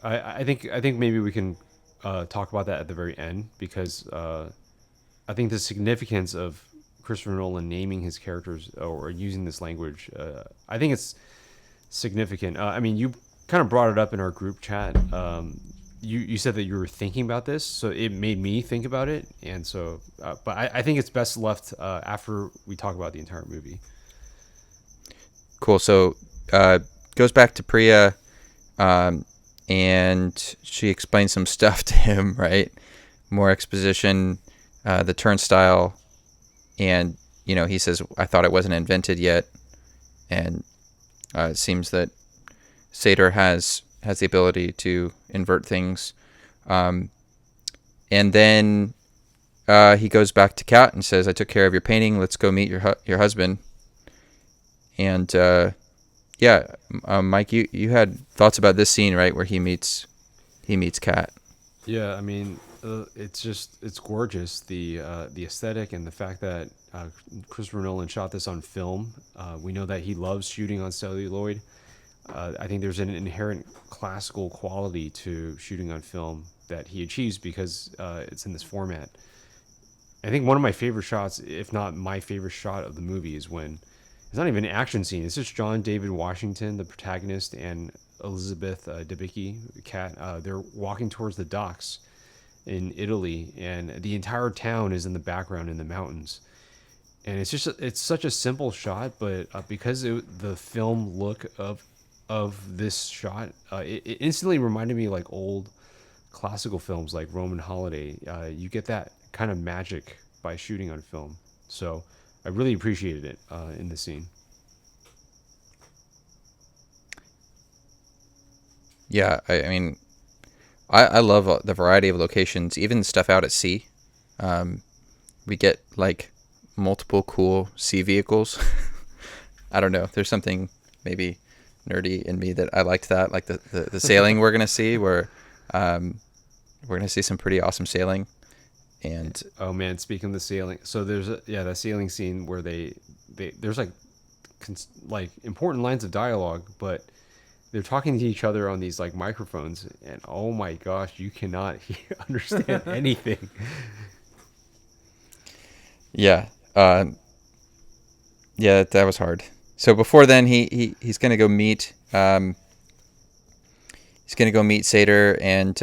I think maybe we can talk about that at the very end, because I think the significance of Christopher Nolan naming his characters or using this language, I think it's significant. I mean, you kind of brought it up in our group chat. You said that you were thinking about this, so it made me think about it. And so, but I think it's best left after we talk about the entire movie. Cool. So goes back to Priya, and she explains some stuff to him, right? More exposition, the turnstile, and he says, "I thought it wasn't invented yet," and it seems that Sator has the ability to invert things, and then he goes back to Kat and says, "I took care of your painting. Let's go meet your husband." And Mike, you had thoughts about this scene, right, where he meets Kat. Yeah, I mean, it's gorgeous. The aesthetic and the fact that Christopher Nolan shot this on film. We know that he loves shooting on celluloid. I think there's an inherent classical quality to shooting on film that he achieves because it's in this format. I think one of my favorite shots, if not my favorite shot of the movie, is when it's not even an action scene. It's just John David Washington, the protagonist, and Elizabeth Debicki, Kat. They're walking towards the docks in Italy, and the entire town is in the background in the mountains. And it's such a simple shot, but because the film look of this shot, it instantly reminded me like old classical films like Roman Holiday. You get that kind of magic by shooting on film. So I really appreciated it in the scene. Yeah, I mean, I love the variety of locations, even stuff out at sea. We get like multiple cool sea vehicles. I don't know. There's something maybe nerdy in me that I liked that. Like the sailing we're gonna see, where we're gonna see some pretty awesome sailing. And oh man, speaking of the sailing, so there's that sailing scene where there's like important lines of dialogue, but they're talking to each other on these like microphones, and oh my gosh, you cannot understand anything. Yeah, that was hard. So before then, he's gonna go meet Sator and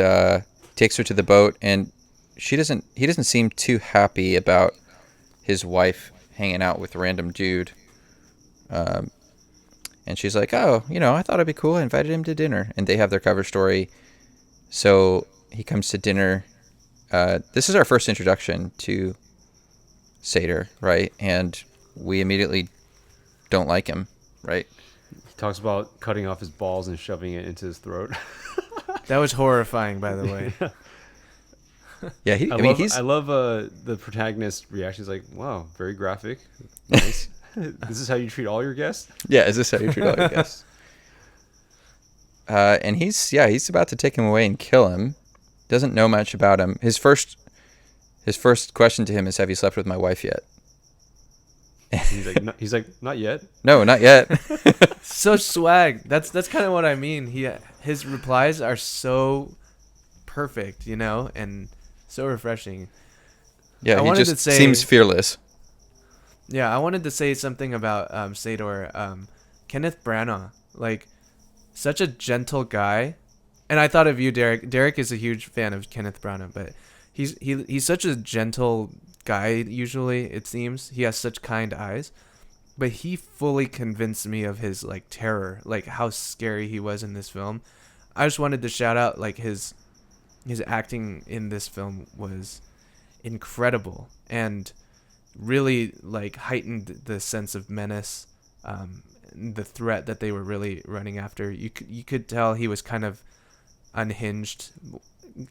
takes her to the boat, and he doesn't seem too happy about his wife hanging out with a random dude. And she's like, "Oh, I thought it'd be cool. I invited him to dinner." And they have their cover story. So he comes to dinner. This is our first introduction to Sator, right? And we immediately don't like him, right? He talks about cutting off his balls and shoving it into his throat. That was horrifying, by the way. Yeah, I love the protagonist's reaction. He's like, "Wow, very graphic. Nice. This is how you treat all your guests?" Yeah, is this how you treat all your guests? And he's about to take him away and kill him. Doesn't know much about him. His first question to him is, "Have you slept with my wife yet?" He's like, "Not yet." No, not yet. So swag. That's kind of what I mean. His replies are so perfect, and so refreshing. Yeah, he just seems fearless. Yeah, I wanted to say something about Sator. Kenneth Branagh, like, such a gentle guy. And I thought of you, Derek. Derek is a huge fan of Kenneth Branagh, but he's such a gentle guy, usually, it seems. He has such kind eyes. But he fully convinced me of his, like, terror, like, how scary he was in this film. I just wanted to shout out, like, his acting in this film was incredible and really, like, heightened the sense of menace, the threat that they were really running after. You could tell he was kind of unhinged.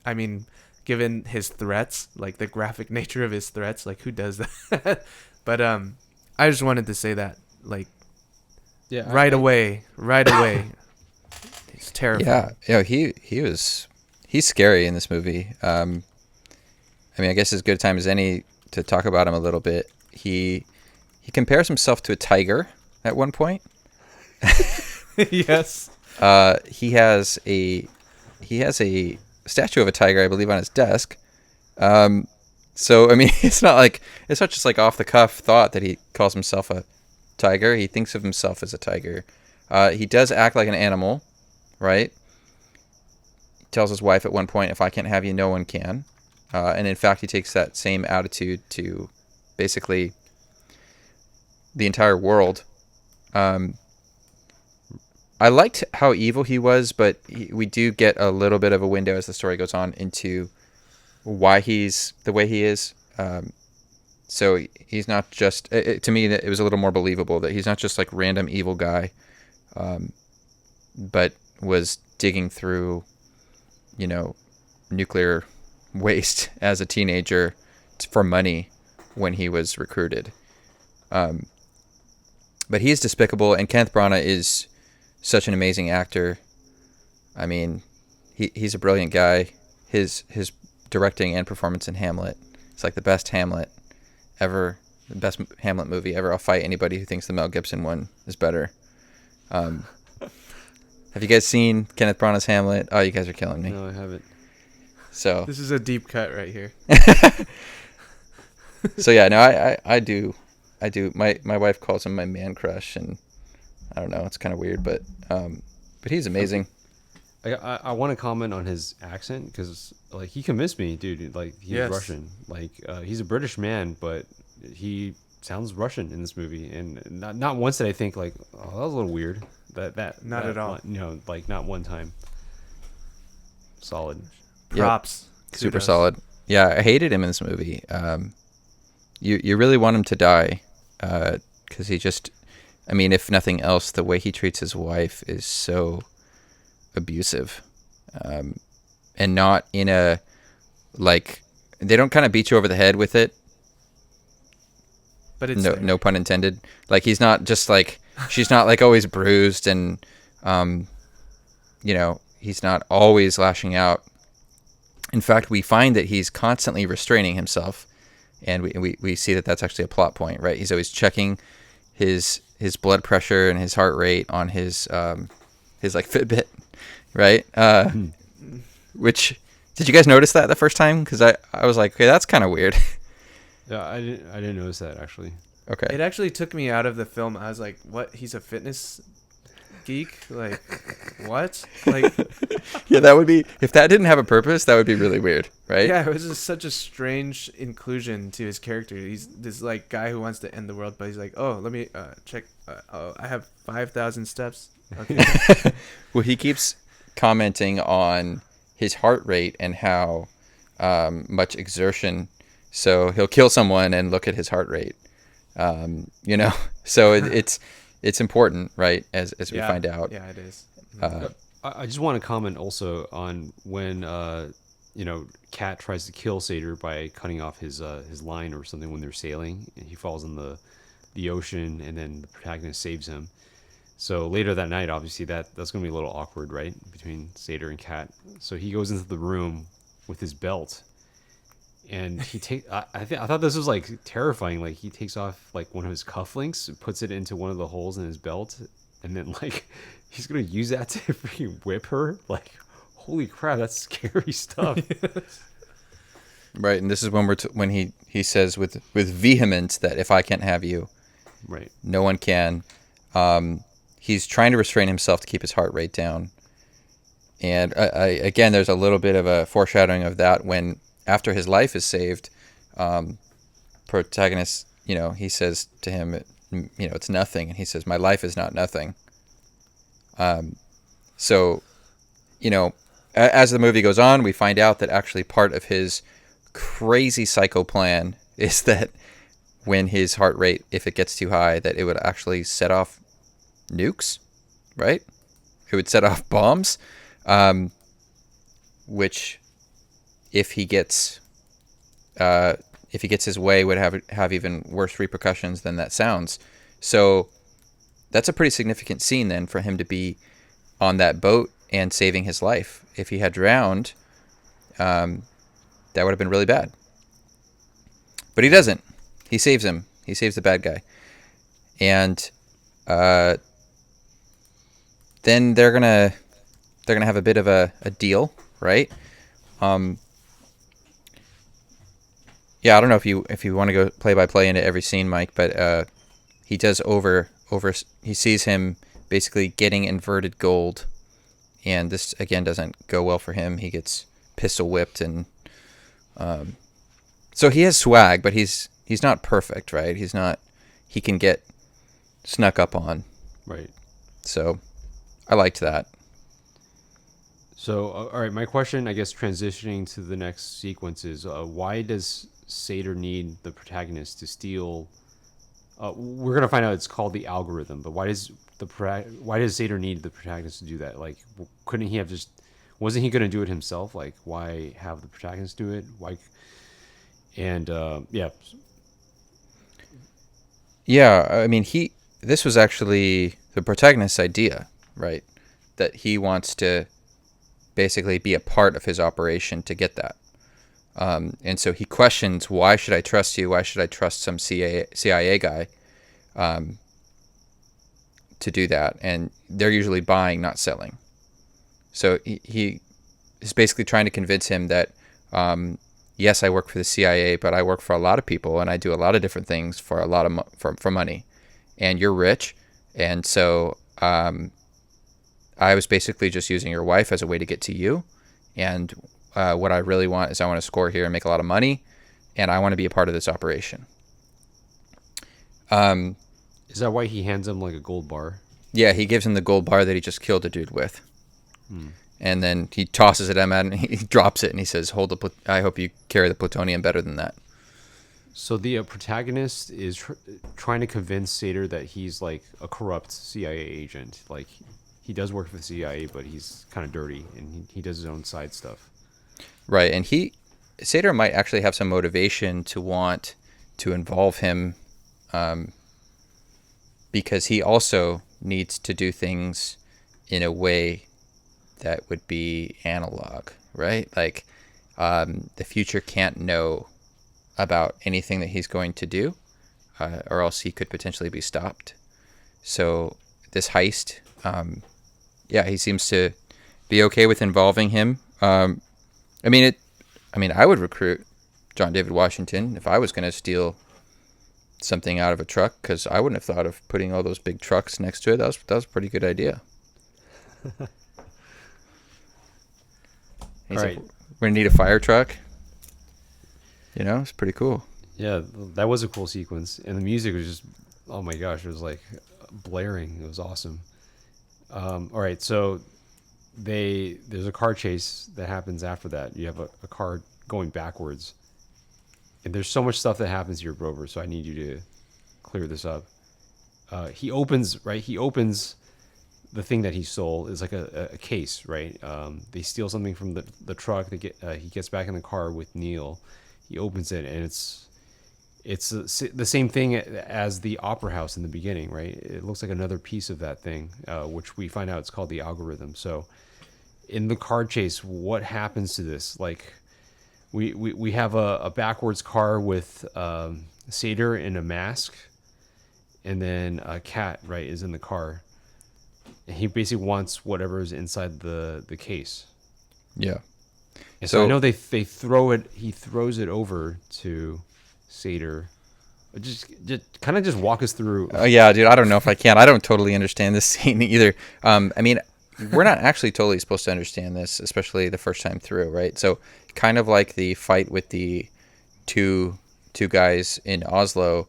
I mean, given his threats, like the graphic nature of his threats, like, who does that? But I just wanted to say that, like, right away. It's terrifying. Yeah, he's scary in this movie. I mean, I guess as good a time as any to talk about him a little bit. He compares himself to a tiger, at one point. Yes. He has a statue of a tiger, I believe, on his desk. So I mean, it's not just like off the cuff thought that he calls himself a tiger. He thinks of himself as a tiger. He does act like an animal, right? He tells his wife at one point, "If I can't have you, no one can." And in fact, he takes that same attitude to basically the entire world. I liked how evil he was, but we do get a little bit of a window as the story goes on into why he's the way he is. So he's not just, to me, it was a little more believable that he's not just like random evil guy, but was digging through, nuclear waste as a teenager for money when he was recruited. But he is despicable, and Kenneth Branagh is such an amazing actor. I mean, he's a brilliant guy. His directing and performance in Hamlet, it's like the best Hamlet ever, the best Hamlet movie ever. I'll fight anybody who thinks the Mel Gibson one is better. Have you guys seen Kenneth Branagh's Hamlet? Oh, you guys are killing me. No, I haven't. So This is a deep cut right here. so yeah, no, I do. My wife calls him my man crush, and I don't know, it's kind of weird, but he's amazing. I want to comment on his accent because like he convinced me, dude. Like he's Yes. Russian. Like he's a British man, but he sounds Russian in this movie, and not once did I think like, oh, that was a little weird. Not at all. Like not one time. Solid. Props. Super Kudos. solid. Yeah, I hated him in this movie. You really want him to die, because he just, I mean, if nothing else, the way he treats his wife is so abusive, and not in a, like, they don't kind of beat you over the head with it. But it's No pun intended. Like, he's not just like, she's not like always bruised, and he's not always lashing out. In fact, we find that he's constantly restraining himself, and we see that that's actually a plot point, right? He's always checking his blood pressure and his heart rate on his like Fitbit, right? Which, did you guys notice that the first time? Because I was like, okay, that's kind of weird. Yeah, I didn't notice that actually. Okay. It actually took me out of the film. I was like, what? He's a fitness geek? Like, what? Like, Yeah, that would be, if that didn't have a purpose, that would be really weird, right? yeah, it was just such a strange inclusion to his character. He's this like guy who wants to end the world, but he's like, oh, let me check. I have 5,000 steps. Okay. Well, he keeps commenting on his heart rate and how much exertion. So he'll kill someone and look at his heart rate. So it's important, right? As we find out. Yeah, it is. I just want to comment also on when Kat tries to kill Sator by cutting off his line or something when they're sailing, and he falls in the ocean, and then the protagonist saves him. So later that night, obviously that's gonna be a little awkward, right, between Sator and Kat. So he goes into the room with his belt, and I thought this was like terrifying. Like he takes off like one of his cufflinks, puts it into one of the holes in his belt, and then like he's gonna use that to freaking whip her. Like, holy crap, that's scary stuff. Right, and this is when when he says with vehemence that if I can't have you, Right. no one can. He's trying to restrain himself to keep his heart rate down. And again, there's a little bit of a foreshadowing of that when, after his life is saved, protagonist, he says to him, it's nothing. And he says, my life is not nothing. So, as the movie goes on, we find out that actually part of his crazy psycho plan is that when his heart rate, if it gets too high, that it would actually set off nukes, right? It would set off bombs, which, if he gets his way, would have even worse repercussions than that sounds. So that's a pretty significant scene then for him to be on that boat and saving his life. If he had drowned, that would have been really bad. But he doesn't. He saves him. He saves the bad guy. And then they're gonna have a bit of a deal, right? Yeah, I don't know if you want to go play by play into every scene, Mike, but he does he sees him basically getting inverted gold, and this again doesn't go well for him. He gets pistol whipped, and so he has swag, but he's not perfect, right? He can get snuck up on, Right. so I liked that. So, all right, my question, I guess, transitioning to the next sequence is, why does Sator need the protagonist to steal? We're gonna find out it's called the algorithm, but why does Sator need the protagonist to do that? Like, couldn't he have just? Wasn't he gonna do it himself? Like, why have the protagonist do it? Why? And yeah, Yeah, I mean, this was actually the protagonist's idea, right? That he wants to basically be a part of his operation to get that. And so he questions, why should I trust you? Why should I trust some CIA guy to do that? And they're usually buying, not selling. So he is basically trying to convince him that, yes, I work for the CIA, but I work for a lot of people, and I do a lot of different things for a lot of for money. And you're rich, and so I was basically just using your wife as a way to get to you. And what I really want is I want to score here and make a lot of money, and I want to be a part of this operation. is that why he hands him like a gold bar? Yeah, he gives him the gold bar that he just killed a dude with. And then he tosses it at him, and he drops it, and he says, I hope you carry the plutonium better than that. So the protagonist is trying to convince Sator that he's like a corrupt CIA agent. Like, he does work for the CIA, but he's kind of dirty, and he does his own side stuff. Right, and Sator might actually have some motivation to want to involve him, because he also needs to do things in a way that would be analog, right? Like, the future can't know about anything that he's going to do, or else he could potentially be stopped. So this heist, he seems to be okay with involving him. I would recruit John David Washington if I was going to steal something out of a truck, because I wouldn't have thought of putting all those big trucks next to it. That was a pretty good idea. He's All like, right. we're going to need a fire truck. You know, it's pretty cool. Yeah, that was a cool sequence, and the music was just, oh my gosh, it was like blaring. It was awesome. All right, so there's a car chase that happens after that. You have a car going backwards, and there's so much stuff that happens here, Brover. So I need you to clear this up. He opens the thing that he stole is like a case, right? They steal something from the truck. He gets back in the car with Neil. He opens it, and it's the same thing as the opera house in the beginning, right? It looks like another piece of that thing, which we find out it's called the algorithm. So in the car chase, what happens to this? Like, we have a backwards car with Sator in a mask, and then a cat, right, is in the car. And he basically wants whatever is inside the case. Yeah. And so I know they throw it. He throws it over to Sator. Just kind of just walk us through. Yeah, dude. I don't know if I can. I don't totally understand this scene either. We're not actually totally supposed to understand this, especially the first time through, right? So kind of like the fight with the two guys in Oslo,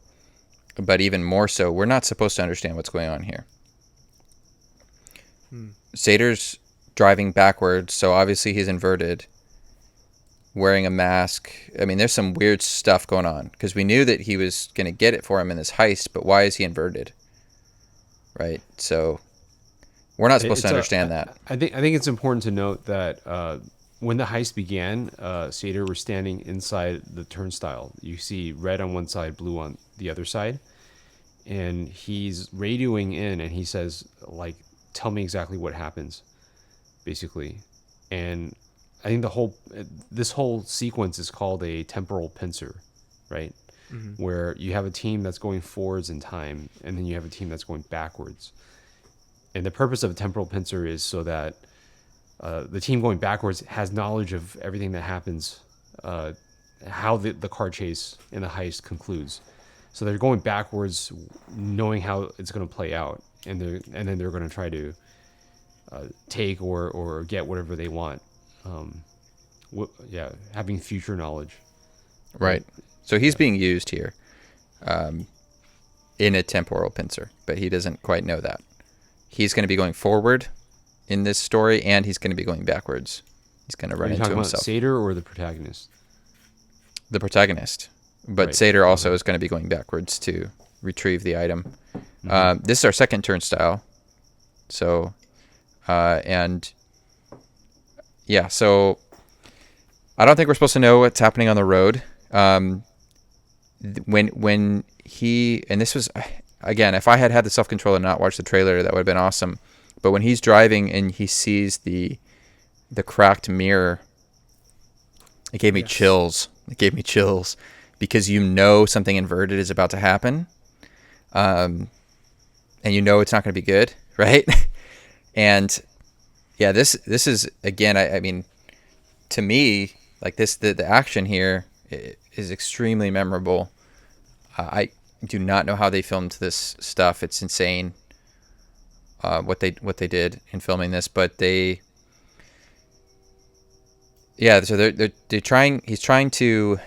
but even more so, we're not supposed to understand what's going on here. Sator's driving backwards, so obviously he's inverted, wearing a mask. I mean, there's some weird stuff going on, because we knew that he was going to get it for him in this heist, but why is he inverted? Right? So we're not supposed to understand that. I think it's important to note that when the heist began, Sator was standing inside the turnstile. You see red on one side, blue on the other side, and he's radioing in, and he says, like, tell me exactly what happens, basically. And I think this whole sequence is called a temporal pincer, right? where you have a team that's going forwards in time, and then you have a team that's going backwards. And the purpose of a temporal pincer is so that the team going backwards has knowledge of everything that happens, how the car chase and the heist concludes. So they're going backwards, knowing how it's going to play out, and then they're going to try to take or get whatever they want. Having future knowledge. Right. So he's being used here in a temporal pincer, but he doesn't quite know that. He's going to be going forward in this story, and he's going to be going backwards. He's going to run into himself. Are you talking about Sator or the protagonist? The protagonist. But Right. Sator also is going to be going backwards to retrieve the item. This is our second turnstile. So, so I don't think we're supposed to know what's happening on the road. When he, and this was, again, if I had the self-control and not watched the trailer, that would have been awesome. But when he's driving and he sees the cracked mirror, it gave me chills. It gave me chills because you know something inverted is about to happen. And you know it's not going to be good, right? And yeah, this is, again, I mean, to me, like the action here is extremely memorable. I do not know how they filmed this stuff. It's insane what they did in filming this, but so they're trying. He's trying to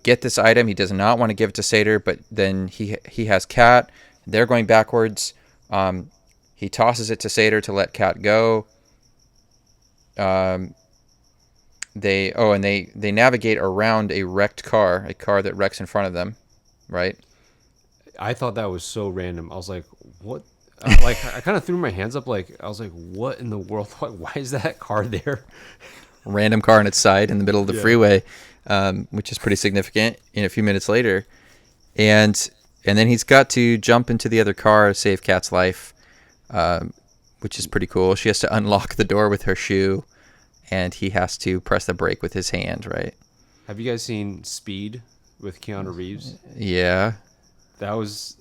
get this item. He does not want to give it to Sator, but then he has Kat. They're going backwards. He tosses it to Sator to let Kat go. They navigate around a wrecked car, a car that wrecks in front of them, right? I thought that was so random. I was like, what? I kind of threw my hands up. Like, I was like, what in the world? Why is that car there? Random car on its side in the middle of the freeway, which is pretty significant. A few minutes later, and then he's got to jump into the other car to save Kat's life, which is pretty cool. She has to unlock the door with her shoe, and he has to press the brake with his hand, right? Have you guys seen Speed with Keanu Reeves? Yeah. I was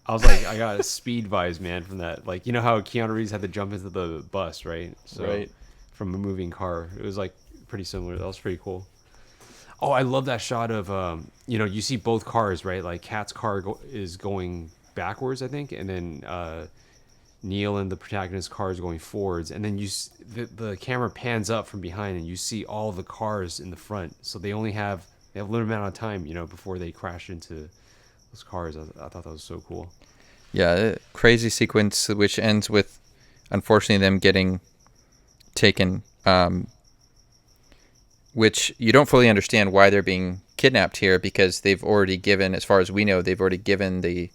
like, I got a Speed vibes, man, from that. Like, you know how Keanu Reeves had to jump into the bus, right? So, Right. From a moving car. It was like pretty similar. That was pretty cool. Oh, I love that shot of, you see both cars, right? Like Kat's car is going backwards, I think, and then Neil and the protagonist's car is going forwards, and then the camera pans up from behind, and you see all the cars in the front. So they have a limited amount of time, before they crash into those cars. I thought that was so cool. Yeah, crazy sequence which ends with, unfortunately, them getting taken, which you don't fully understand why they're being kidnapped here, because they've already given, as far as we know, they've already given the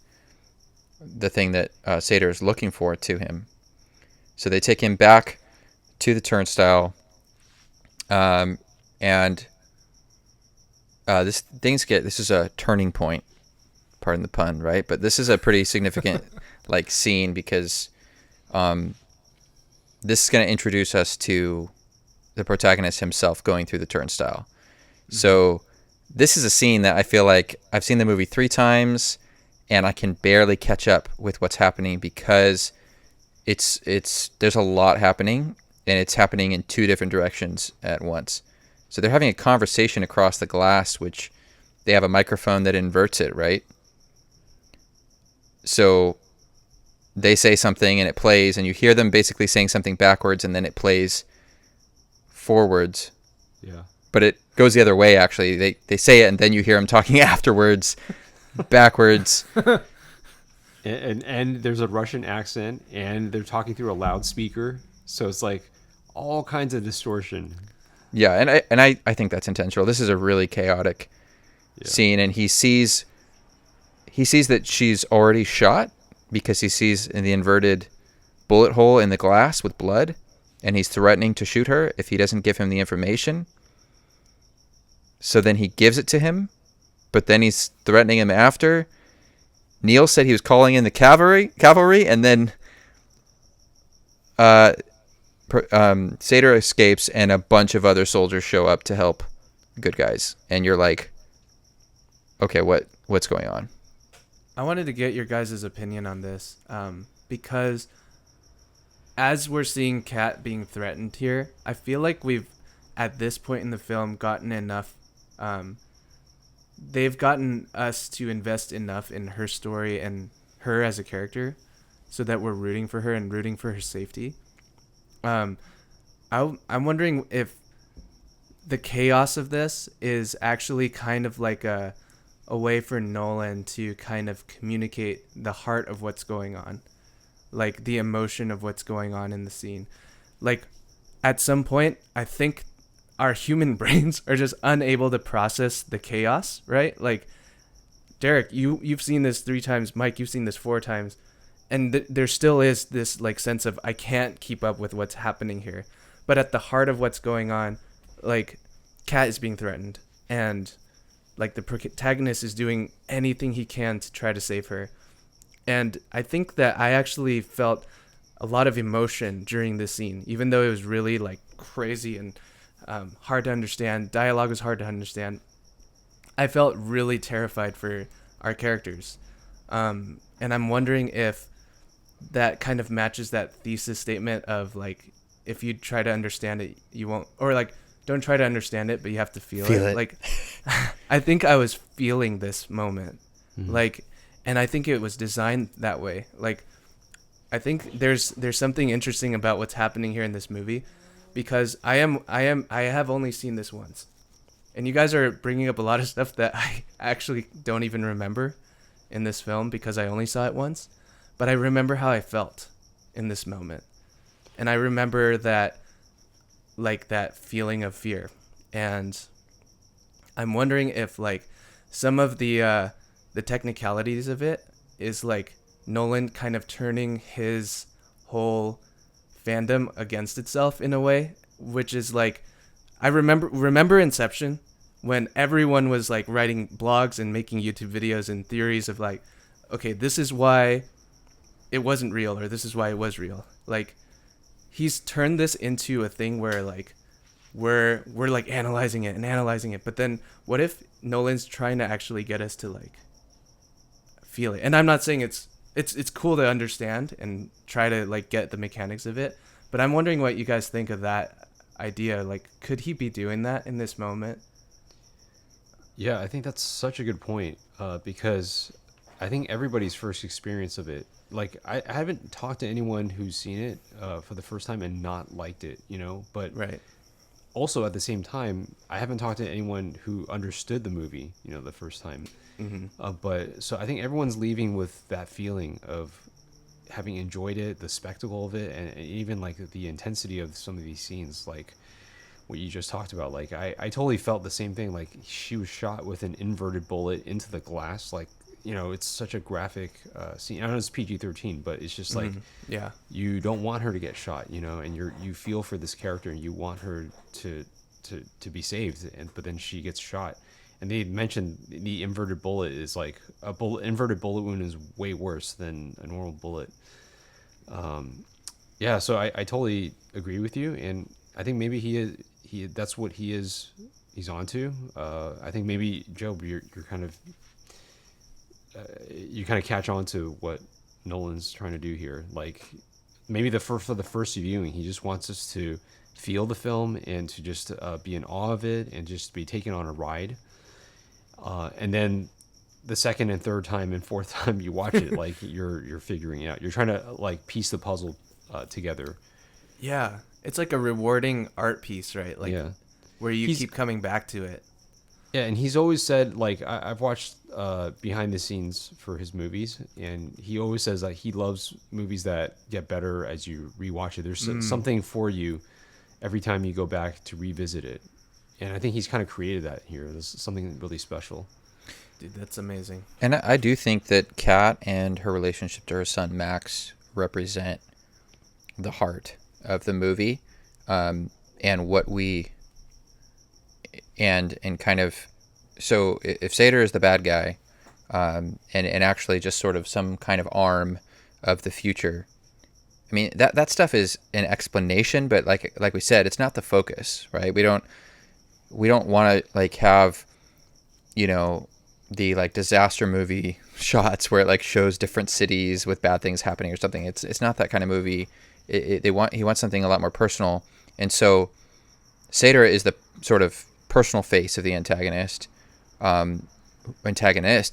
thing that Sator is looking for to him. So they take him back to the turnstile, and this is a turning point, pardon the pun, right? But this is a pretty significant scene, because this is going to introduce us to the protagonist himself going through the turnstile. Mm-hmm. So this is a scene that I feel like I've seen the movie 3 times, and I can barely catch up with what's happening, because there's a lot happening, and it's happening in 2 different directions at once. So they're having a conversation across the glass, which they have a microphone that inverts it, right? So they say something and it plays, and you hear them basically saying something backwards, and then it plays forwards. Yeah. But it goes the other way, actually. They say it, and then you hear them talking afterwards, backwards. And there's a Russian accent, and they're talking through a loudspeaker, so it's like all kinds of distortion. Yeah, and I think that's intentional. This is a really chaotic scene, and he sees that she's already shot, because he sees in the inverted bullet hole in the glass with blood, and he's threatening to shoot her if he doesn't give him the information. So then he gives it to him, but then he's threatening him after. Neil said he was calling in the cavalry, and then Sator escapes, and a bunch of other soldiers show up to help good guys. And you're like, okay, what what's going on. I wanted to get your guys' opinion on this, because as we're seeing Kat being threatened here, I feel like we've, at this point in the film, gotten enough. They've gotten us to invest enough in her story and her as a character, so that we're rooting for her and rooting for her safety. I'm wondering if the chaos of this is actually kind of like a way for Nolan to kind of communicate the heart of what's going on, like the emotion of what's going on in the scene. Like at some point, I think our human brains are just unable to process the chaos, right? Like Derek, you've seen this 3 times, Mike, you've seen this 4 times, and there still is this like sense of I can't keep up with what's happening here. But at the heart of what's going on, like Kat is being threatened, and like the protagonist is doing anything he can to try to save her. And I think that I actually felt a lot of emotion during this scene, even though it was really like crazy and hard to understand. Dialogue was hard to understand. I felt really terrified for our characters. And I'm wondering if that kind of matches that thesis statement of like, if you try to understand it, you won't, or like, don't try to understand it, but you have to feel it. Like, I think I was feeling this moment, like, and I think it was designed that way. Like, I think there's something interesting about what's happening here in this movie, because I have only seen this once, and you guys are bringing up a lot of stuff that I actually don't even remember in this film because I only saw it once, but I remember how I felt in this moment, and I remember that. Like that feeling of fear. And I'm wondering if like some of the technicalities of it is like Nolan kind of turning his whole fandom against itself in a way, which is like, I remember Inception, when everyone was like writing blogs and making YouTube videos and theories of like, okay, this is why it wasn't real, or this is why it was real. Like, he's turned this into a thing where like we're like analyzing it, but then what if Nolan's trying to actually get us to like feel it? And I'm not saying it's cool to understand and try to like get the mechanics of it, but I'm wondering what you guys think of that idea. Like, could he be doing that in this moment? Yeah, I think that's such a good point, because I think everybody's first experience of it, like I haven't talked to anyone who's seen it for the first time and not liked it, you know, but Right. also at the same time, I haven't talked to anyone who understood the movie, you know, the first time. But so I think everyone's leaving with that feeling of having enjoyed it, the spectacle of it, and even like the intensity of some of these scenes, like what you just talked about. Like I totally felt the same thing. Like she was shot with an inverted bullet into the glass, like, you know, it's such a graphic scene. I know it's PG-13, but it's just like, Yeah. you don't want her to get shot, you know, and you feel for this character and you want her to be saved, but then she gets shot. And they mentioned the inverted bullet is like inverted bullet wound is way worse than a normal bullet. Yeah, so I totally agree with you, and I think maybe he that's what he's onto. I think maybe Joe, you're kind of you kind of catch on to what Nolan's trying to do here. Like maybe for the first viewing, he just wants us to feel the film and to just be in awe of it and just be taken on a ride. And then the second and third time and fourth time you watch it, like you're figuring it out. You're trying to like piece the puzzle together. Yeah, it's like a rewarding art piece, right? Like, yeah, where you keep coming back to it. Yeah, and he's always said, like, I've watched behind the scenes for his movies, and he always says that he loves movies that get better as you rewatch it. There's something for you every time you go back to revisit it. And I think he's kind of created that here. There's something really special. Dude, that's amazing. And I do think that Kat and her relationship to her son Max represent the heart of the movie, and what we and kind of, so if Sator is the bad guy, and actually just sort of some kind of arm of the future, I mean that stuff is an explanation, but like we said, it's not the focus, right? We don't want to like have, you know, the like disaster movie shots where it like shows different cities with bad things happening or something. It's not that kind of movie. He wants something a lot more personal, and so Sator is the sort of personal face of the antagonists,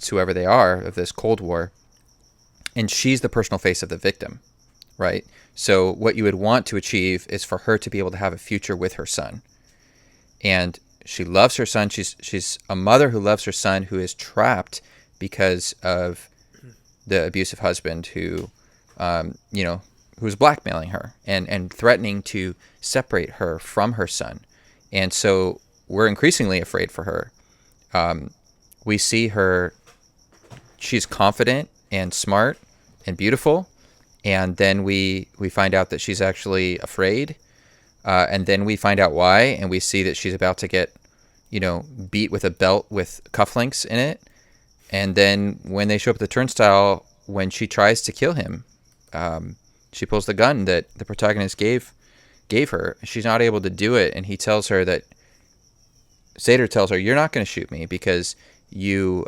whoever they are, of this Cold War, and she's the personal face of the victim, right? So what you would want to achieve is for her to be able to have a future with her son, and she loves her son. She's a mother who loves her son, who is trapped because of the abusive husband who, who's blackmailing her and threatening to separate her from her son. And so we're increasingly afraid for her. We see her, she's confident and smart and beautiful. And then we find out that she's actually afraid. And then we find out why. And we see that she's about to get, beat with a belt with cufflinks in it. And then when they show up at the turnstile, when she tries to kill him, she pulls the gun that the protagonist gave her. She's not able to do it, and he tells her that Sator tells her, "You're not going to shoot me because you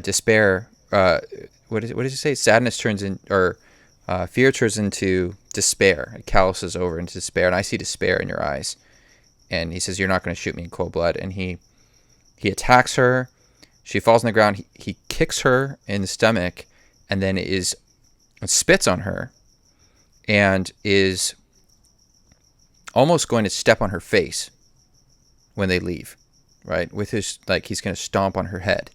despair." What does he say? Sadness turns in, or fear turns into despair. It calluses over into despair, and I see despair in your eyes. And he says, "You're not going to shoot me in cold blood." And he attacks her. She falls on the ground. He kicks her in the stomach, and then spits on her, and is almost going to step on her face when they leave, right? With his, he's going to stomp on her head.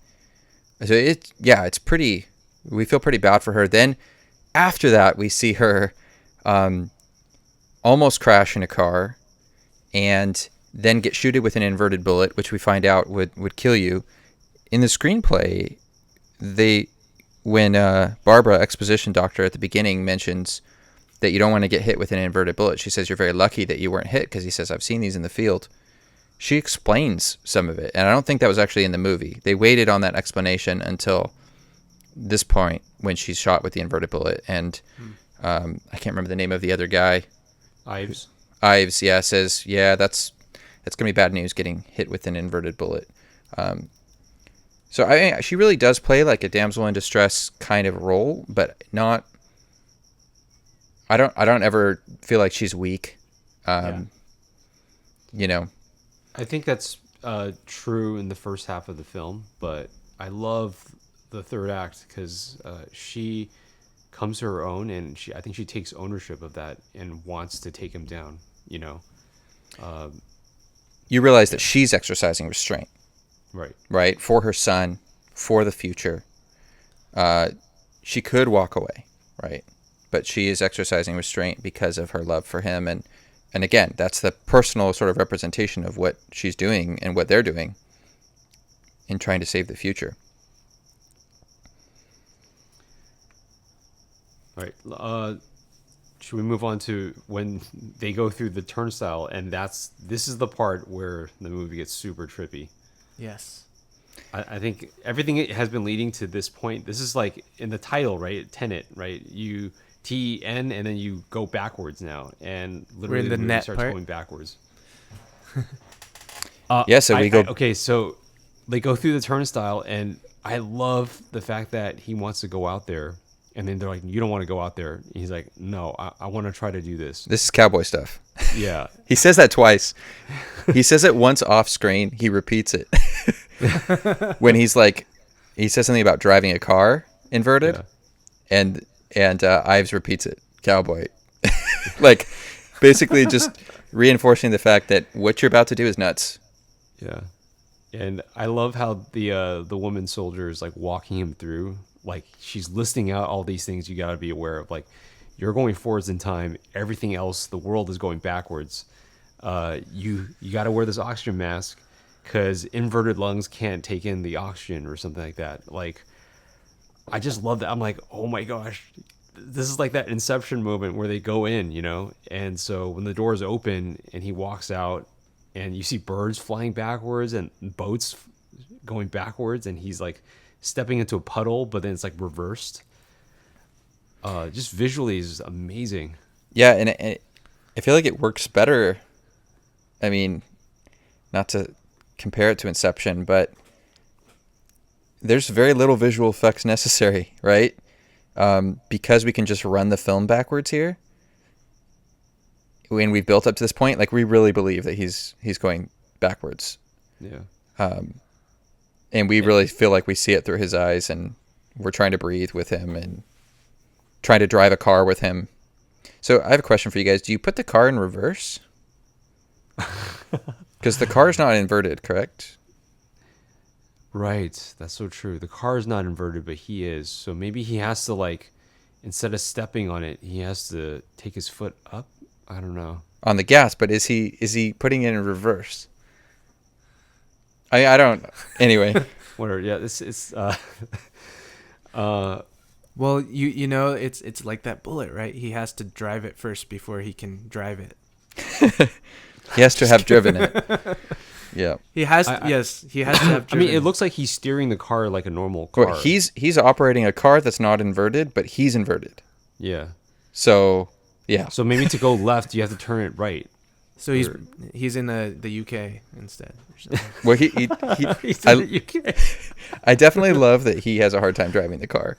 So it's pretty, we feel pretty bad for her. Then after that, we see her almost crash in a car and then get shooted with an inverted bullet, which we find out would kill you. In the screenplay, when Barbara, exposition doctor, at the beginning mentions that you don't want to get hit with an inverted bullet, she says, "You're very lucky that you weren't hit," because he says, "I've seen these in the field." She explains some of it, and I don't think that was actually in the movie. They waited on that explanation until this point when she's shot with the inverted bullet. And I can't remember the name of the other guy. Ives, yeah, says, "Yeah, that's going to be bad news, getting hit with an inverted bullet." So she really does play like a damsel in distress kind of role, but not. I don't ever feel like she's weak. I think that's true in the first half of the film, but I love the third act because she comes to her own, and I think she takes ownership of that and wants to take him down. You realize that she's exercising restraint. Right, for her son, for the future. She could walk away, right? But she is exercising restraint because of her love for him. And again, that's the personal sort of representation of what she's doing and what they're doing in trying to save the future. All right. Should we move on to when they go through the turnstile? And this is the part where the movie gets super trippy. Yes. I think everything has been leading to this point. This is like in the title, right? Tenet, right? You TN, and then you go backwards now, and literally We're in the movie net starts part? going backwards. So we go. Okay, so they go through the turnstile, and I love the fact that he wants to go out there, and then they're like, "You don't want to go out there." And he's like, "No, I want to try to do this." This is cowboy stuff. Yeah. He says that twice. He says it once off screen. He repeats it when he says something about driving a car inverted, and Ives repeats it, cowboy. Basically just reinforcing the fact that what you're about to do is nuts. Yeah. And I love how the woman soldier is like walking him through, like she's listing out all these things you got to be aware of. Like, you're going forwards in time, everything else, the world is going backwards. You got to wear this oxygen mask because inverted lungs can't take in the oxygen or something like that. Like, I just love that. I'm like, oh my gosh, this is like that Inception moment where they go in, And so when the doors open and he walks out, and you see birds flying backwards and boats going backwards, and he's like stepping into a puddle, but then it's like reversed. Just visually is amazing. Yeah, and I feel like it works better. I mean, not to compare it to Inception, but there's very little visual effects necessary, right? Because we can just run the film backwards here. When we've built up to this point, like we really believe that he's going backwards. Yeah. And we really feel like we see it through his eyes, and we're trying to breathe with him and trying to drive a car with him. So I have a question for you guys. Do you put the car in reverse? Because the car's not inverted, correct? Right. That's so true. The car is not inverted, but he is. So maybe he has to, like, instead of stepping on it, he has to take his foot up. I don't know. On the gas, but is he putting it in reverse? I don't. Anyway. Whatever. Yeah. This is. Well, you know, it's like that bullet, right? He has to drive it first before he can drive it. He has to have driven it. Yeah. He has yes, he has to have I driven. mean, it looks like he's steering the car like a normal car. Well, he's operating a car that's not inverted, but he's inverted. Yeah. So, yeah. So maybe to go left, you have to turn it right. So he's in the UK instead. Or something. Well, He's in the UK. I definitely love that he has a hard time driving the car.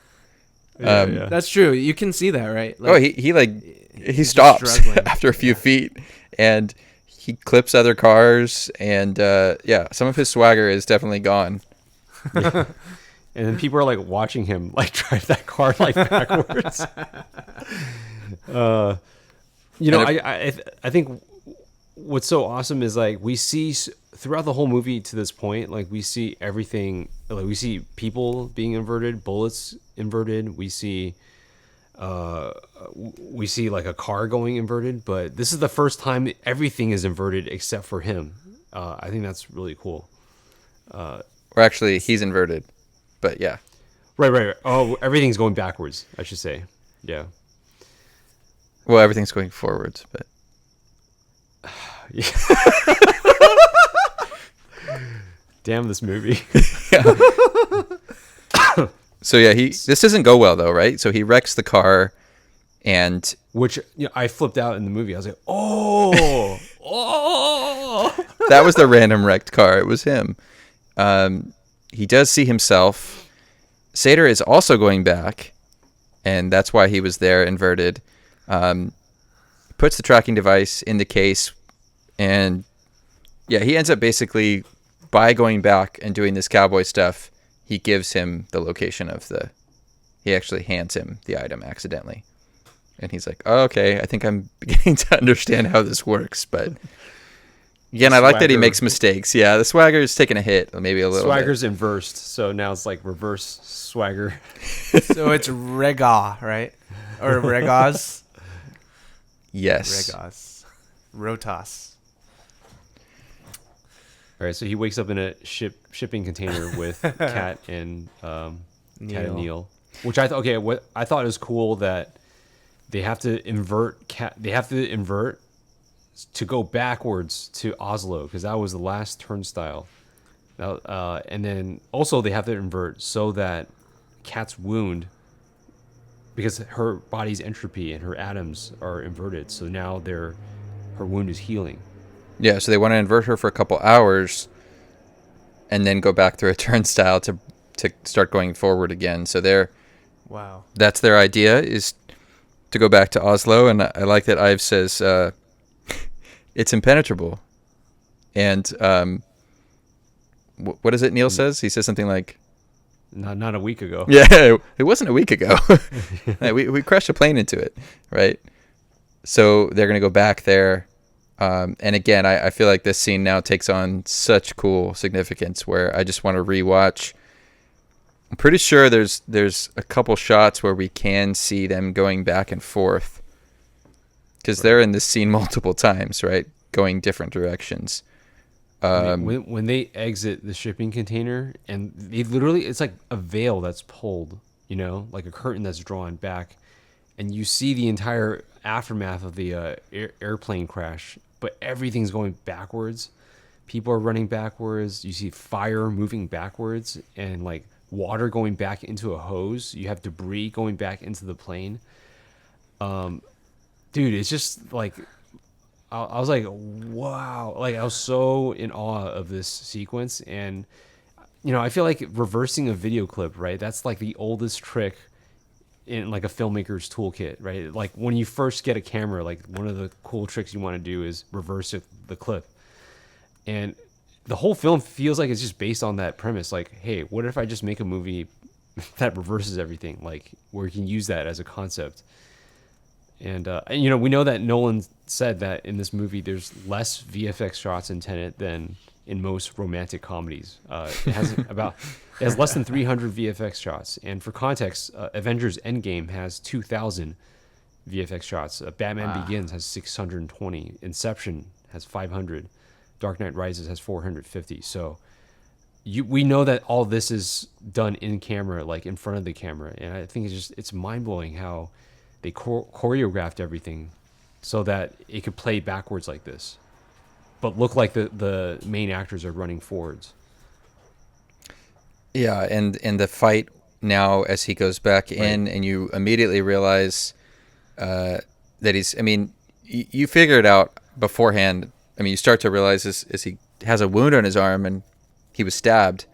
Yeah. That's true. You can see that, right? He stops struggling. after a few feet, and he clips other cars, and some of his swagger is definitely gone. And then people are like watching him like drive that car like backwards. I think what's so awesome is like we see throughout the whole movie to this point, like we see everything, like we see people being inverted, bullets inverted, we see like a car going inverted, but this is the first time everything is inverted except for him. I think that's really cool. Or actually, he's inverted, but yeah. Right. Oh, everything's going backwards, I should say. Yeah. Well, everything's going forwards, but damn this movie. So yeah, this doesn't go well though, right? So he wrecks the car, and which I flipped out in the movie. I was like, oh, that was the random wrecked car. It was him. He does see himself. Sator is also going back, and that's why he was there inverted. Puts the tracking device in the case, and yeah, he ends up basically by going back and doing this cowboy stuff, he gives him the location of he actually hands him the item accidentally. And he's like, oh, okay, I think I'm beginning to understand how this works. But again, I like that he makes mistakes. Yeah, the swagger is taking a hit, maybe a little Swagger's inversed, so now it's like reverse swagger. So it's Rega, right? Or Regas? Yes. Regas. Rotas. All right, so he wakes up in a shipping container with Kat and Neil, which I thought what I thought was cool that they have to invert to go backwards to Oslo because that was the last turnstile. Now, and then also they have to invert so that Kat's wound, because her body's entropy and her atoms are inverted, so now her wound is healing. Yeah, so they want to invert her for a couple hours and then go back through a turnstile to start going forward again. So that's their idea, is to go back to Oslo. And I like that Ives says it's impenetrable. And what is it Neil says? He says something like, not a week ago. Yeah, it wasn't a week ago. we crashed a plane into it, right? So they're going to go back there. And again, I feel like this scene now takes on such cool significance where I just want to rewatch. I'm pretty sure there's a couple shots where we can see them going back and forth because they're in this scene multiple times, right? Going different directions. When they exit the shipping container and they literally, it's like a veil that's pulled, like a curtain that's drawn back, and you see the entire aftermath of the airplane crash. But everything's going backwards. People are running backwards. You see fire moving backwards and like water going back into a hose. You have debris going back into the plane. Dude, it's just like I was like, wow, like I was so in awe of this sequence. And I feel like reversing a video clip, right? That's like the oldest trick in like a filmmaker's toolkit, right? Like when you first get a camera, like one of the cool tricks you want to do is reverse the clip. And the whole film feels like it's just based on that premise. Like, hey, what if I just make a movie that reverses everything, like where you can use that as a concept? And we know that Nolan said that in this movie there's less VFX shots in Tenet than in most romantic comedies. It has less than 300 VFX shots. And for context, Avengers Endgame has 2,000 VFX shots. Batman Begins has 620. Inception has 500. Dark Knight Rises has 450. So we know that all this is done in camera, like in front of the camera. And I think it's mind blowing how they choreographed everything so that it could play backwards like this, but look like the main actors are running forwards. Yeah, and the fight now as he goes back in, and you immediately realize that he's. I mean, you figure it out beforehand. I mean, you start to realize as he has a wound on his arm and he was stabbed,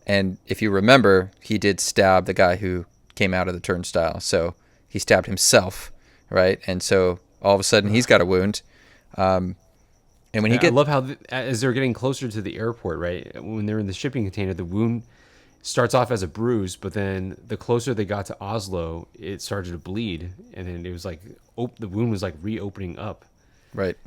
and if you remember, he did stab the guy who came out of the turnstile. So he stabbed himself, right? And so all of a sudden he's got a wound. And when I love how as they're getting closer to the airport, right, when they're in the shipping container, the wound starts off as a bruise, but then the closer they got to Oslo, it started to bleed, and then it was like the wound was like reopening up, right?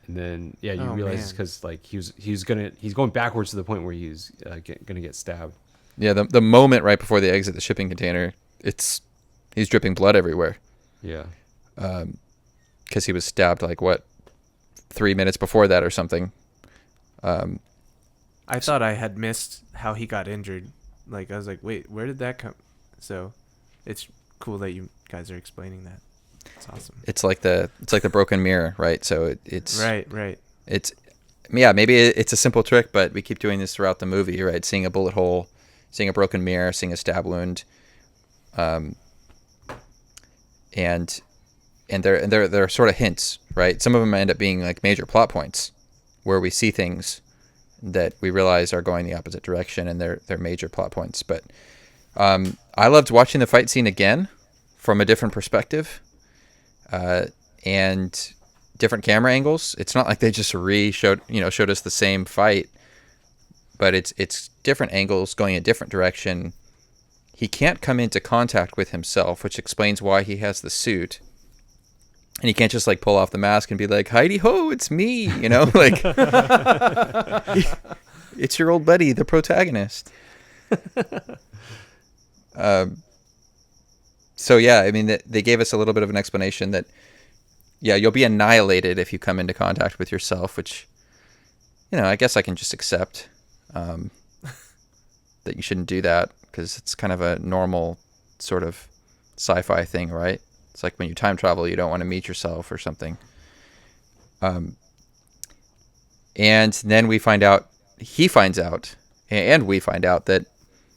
And then you realize it's because like he's going backwards to the point where he's gonna get stabbed. Yeah, the moment right before they exit the shipping container, he's dripping blood everywhere. Yeah, because he was stabbed like 3 minutes before that or something. I thought I had missed how he got injured. Like I was like, wait, where did that come? So it's cool that you guys are explaining that. It's awesome. It's like the broken mirror, right? So it's right. It's maybe it's a simple trick, but we keep doing this throughout the movie, right? Seeing a bullet hole, seeing a broken mirror, seeing a stab wound, and they're sort of hints, right? Some of them end up being like major plot points where we see things that we realize are going the opposite direction, and they're major plot points. But I loved watching the fight scene again from a different perspective and different camera angles. It's not like they just showed us the same fight, but it's different angles going a different direction. He can't come into contact with himself, which explains why he has the suit. And he can't just like pull off the mask and be like, "Heidi ho, it's me," like it's your old buddy, the protagonist. So yeah, I mean, they gave us a little bit of an explanation that, yeah, you'll be annihilated if you come into contact with yourself, which, I guess I can just accept that you shouldn't do that because it's kind of a normal sort of sci-fi thing, right? It's like when you time travel, you don't want to meet yourself or something. And then he finds out, and we find out that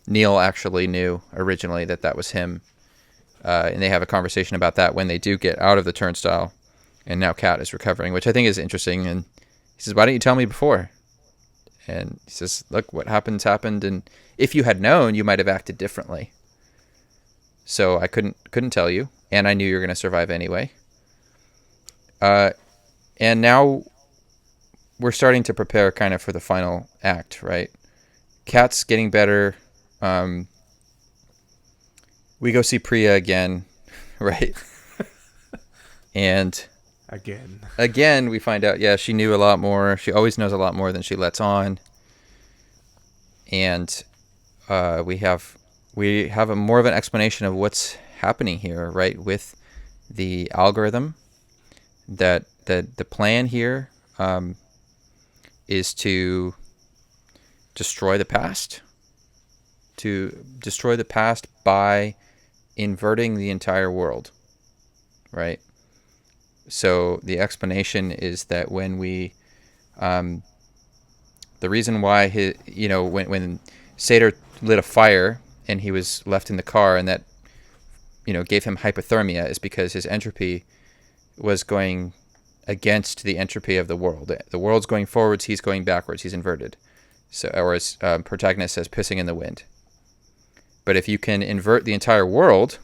Neil actually knew originally that was him. And they have a conversation about that when they do get out of the turnstile. And now Kat is recovering, which I think is interesting. And he says, "Why didn't you tell me before?" And he says, "Look, what happened. And if you had known, you might have acted differently. So I couldn't tell you. And I knew you were going to survive anyway." And now we're starting to prepare kind of for the final act, right? Kat's getting better. We go see Priya again, right? And again, we find out, yeah, she knew a lot more. She always knows a lot more than she lets on. And we have more of an explanation of what's happening here, right? With the algorithm, that the plan here is to destroy the past. To destroy the past by inverting the entire world, right? So the explanation is that when we, the reason why when Sator lit a fire and he was left in the car and that, gave him hypothermia is because his entropy was going against the entropy of the world. The world's going forwards, he's going backwards, he's inverted. So, or as protagonist says, pissing in the wind. But if you can invert the entire world,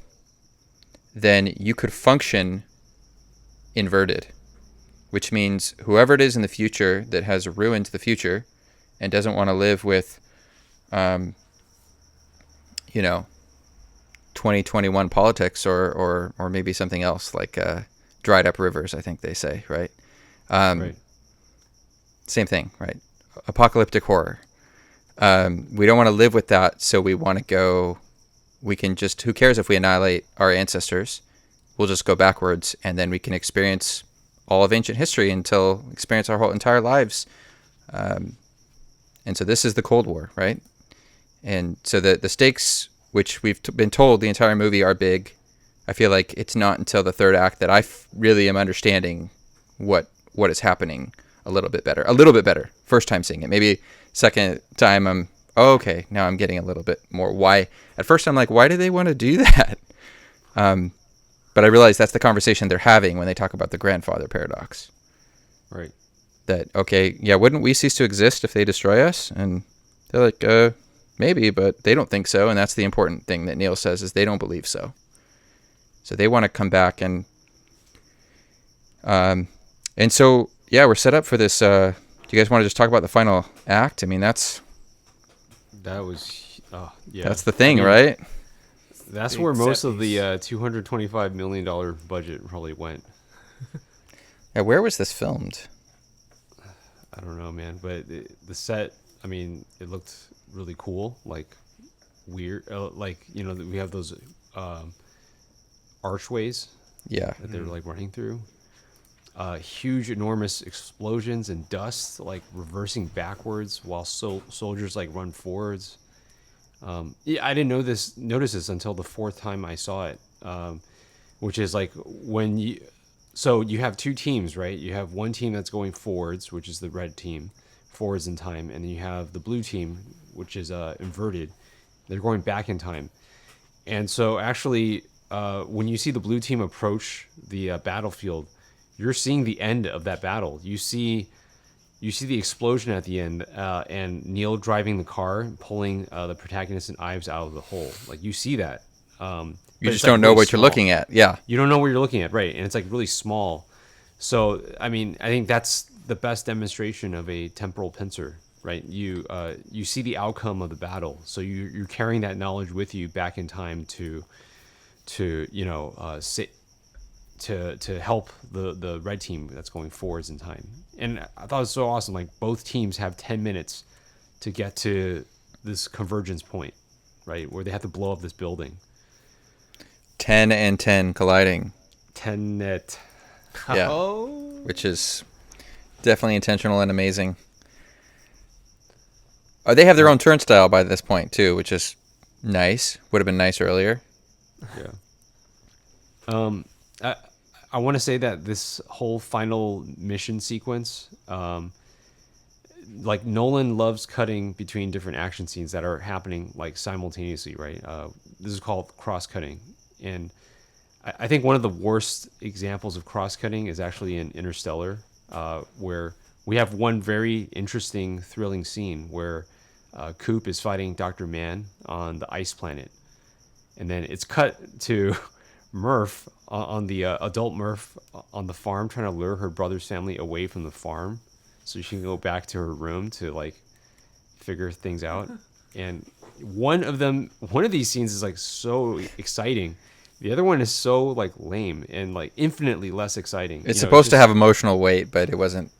then you could function inverted, which means whoever it is in the future that has ruined the future and doesn't want to live with, 2021 politics or maybe something else like dried up rivers, I think they say, right? Right. Same thing, right? Apocalyptic horror. We don't want to live with that, so we want to go. We can just, who cares if we annihilate our ancestors? We'll just go backwards, and then we can experience all of ancient history experience our whole entire lives. And so this is the Cold War, right? And so the stakes, which we've been told the entire movie are big. I feel like it's not until the third act that I really am understanding what is happening a little bit better. First time seeing it. Maybe second time okay, now I'm getting a little bit more why. At first I'm like, why do they want to do that? But I realize that's the conversation they're having when they talk about the grandfather paradox. Right. That, okay, yeah, wouldn't we cease to exist if they destroy us? And they're like, maybe, but they don't think so. And that's the important thing that Neil says, is they don't believe so. So they want to come back and so, yeah, we're set up for this. Do you guys want to just talk about the final act? I mean, that's the thing, right? That's where most of the $225 million budget probably went. Yeah, where was this filmed? I don't know, man. But the set, I mean, it looked really cool. Like, weird. We have those archways. Yeah. That they're, like, running through. Huge, enormous explosions and dust, like, reversing backwards while soldiers, like, run forwards. Yeah, I didn't notice this until the fourth time I saw it, which is like so you have two teams, right? You have one team that's going forwards, which is the red team, forwards in time, and then you have the blue team, which is inverted. They're going back in time. And so actually, when you see the blue team approach the battlefield, you're seeing the end of that battle. You see the explosion at the end, and Neil driving the car, pulling the protagonist and Ives out of the hole. Like, you see that. You just don't know what you're looking at. Yeah. You don't know what you're looking at, right? And it's like really small. So, I mean, I think that's the best demonstration of a temporal pincer, right? You see the outcome of the battle. So you're carrying that knowledge with you back in time to help the red team that's going forwards in time. And I thought it was so awesome. Like, both teams have 10 minutes to get to this convergence point, right? Where they have to blow up this building. 10 and 10 colliding. Tenet. Yeah. Oh. Which is definitely intentional and amazing. They have their own turnstile by this point too, which is nice. Would have been nice earlier. Yeah. I want to say that this whole final mission sequence, like, Nolan loves cutting between different action scenes that are happening, like, simultaneously, right? This is called cross-cutting. And I think one of the worst examples of cross-cutting is actually in Interstellar, where we have one very interesting, thrilling scene where Coop is fighting Dr. Mann on the ice planet. And then it's cut to Murph on the adult Murph on the farm, trying to lure her brother's family away from the farm so she can go back to her room to, like, figure things out. And one of these scenes is, like, so exciting. The other one is so, like, lame and, like, infinitely less exciting. It's supposed to have emotional weight, but it wasn't.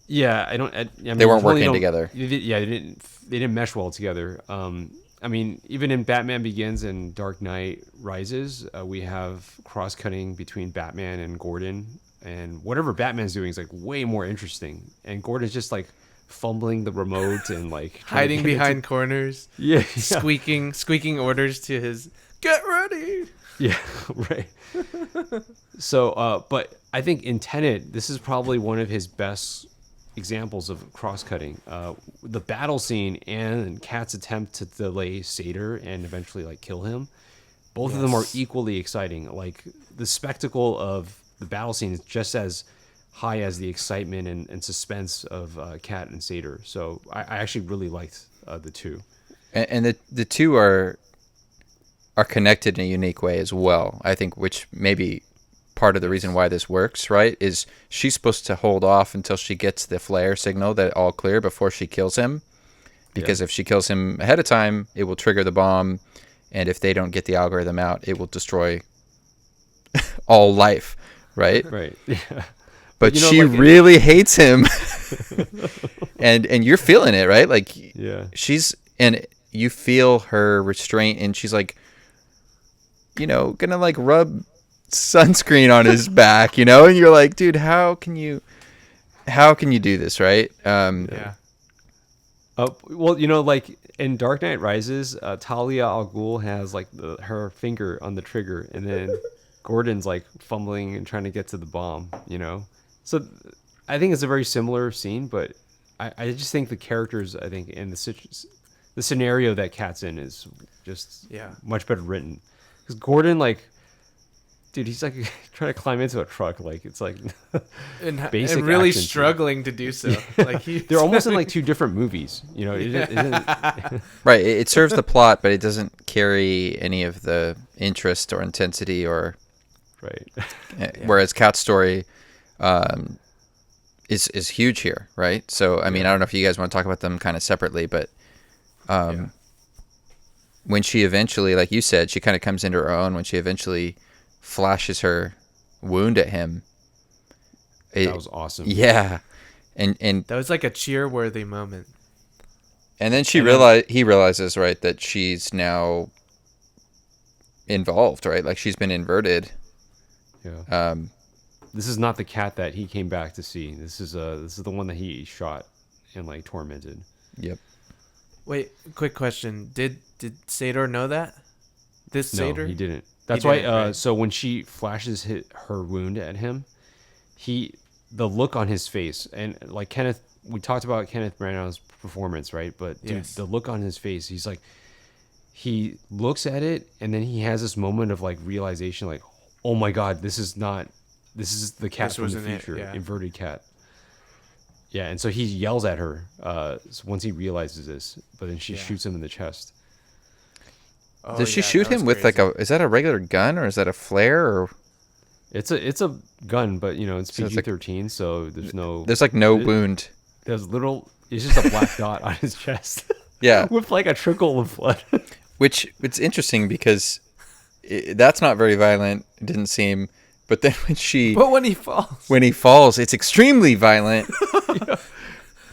Yeah, I mean, they weren't working together. They didn't mesh well together. I mean, even in Batman Begins and Dark Knight Rises, we have cross-cutting between Batman and Gordon, and whatever Batman's doing is, like, way more interesting. And Gordon's just, like, fumbling the remote and, like, hiding behind corners. Yeah. Squeaking orders to his "get ready." Yeah, right. So, but I think in Tenet, this is probably one of his best examples of cross-cutting. The battle scene and Kat's attempt to delay Sator and eventually, like, kill him, both of them are equally exciting. Like, the spectacle of the battle scene is just as high as the excitement and suspense of Kat and Sator. So I actually really liked the two. And the two are connected in a unique way as well, I think, which may be part of the reason why this works, right? Is she's supposed to hold off until she gets the flare signal that all clear before she kills him. Because if she kills him ahead of time, it will trigger the bomb. And if they don't get the algorithm out, it will destroy all life, right? Right. Yeah. But you know, she like, really hates him. and you're feeling it, right? Like and you feel her restraint, and she's like, gonna like rub sunscreen on his back, and you're like, dude, how can you do this, right? Well, like in Dark Knight Rises, Talia al Ghul has like her finger on the trigger, and then Gordon's like fumbling and trying to get to the bomb, So I think it's a very similar scene, but I just think the characters, I think, in the scenario that Kat's in is just much better written. Because Gordon, like, dude, he's like trying to climb into a truck, like it's like basic and really action struggling to do so. Like they're almost in like two different movies, It isn't... Right. It serves the plot, but it doesn't carry any of the interest or intensity or. Right. Whereas Kat's story is huge here, right? So I mean, I don't know if you guys want to talk about them kind of separately, but when she eventually, like you said, she kind of comes into her own when she eventually flashes her wound at him. That was awesome. Yeah. And that was like a cheer-worthy moment. And then he realizes, right, that she's now involved, right? Like she's been inverted. Yeah. This is not the Kat that he came back to see. This is the one that he shot and like tormented. Yep. Wait, quick question. Did Sator know that? Sator? No, he didn't. That's why. Right? So when she flashes her wound at him, the look on his face, and like Kenneth, we talked about Kenneth Branagh's performance, right? But dude, the look on his face, he's like, he looks at it, and then he has this moment of like realization, like, oh my god, this is the Kat from the future, inverted Kat. Yeah, and so he yells at her once he realizes this, but then she shoots him in the chest. Oh, does she shoot him with crazy. Is that a regular gun or is that a flare or? It's a gun, but it's PG-13, so there's like no wound. There's it's just a black dot on his chest. Yeah, with like a trickle of blood. Which it's interesting because that's not very violent. It didn't seem. But then when he falls, it's extremely violent.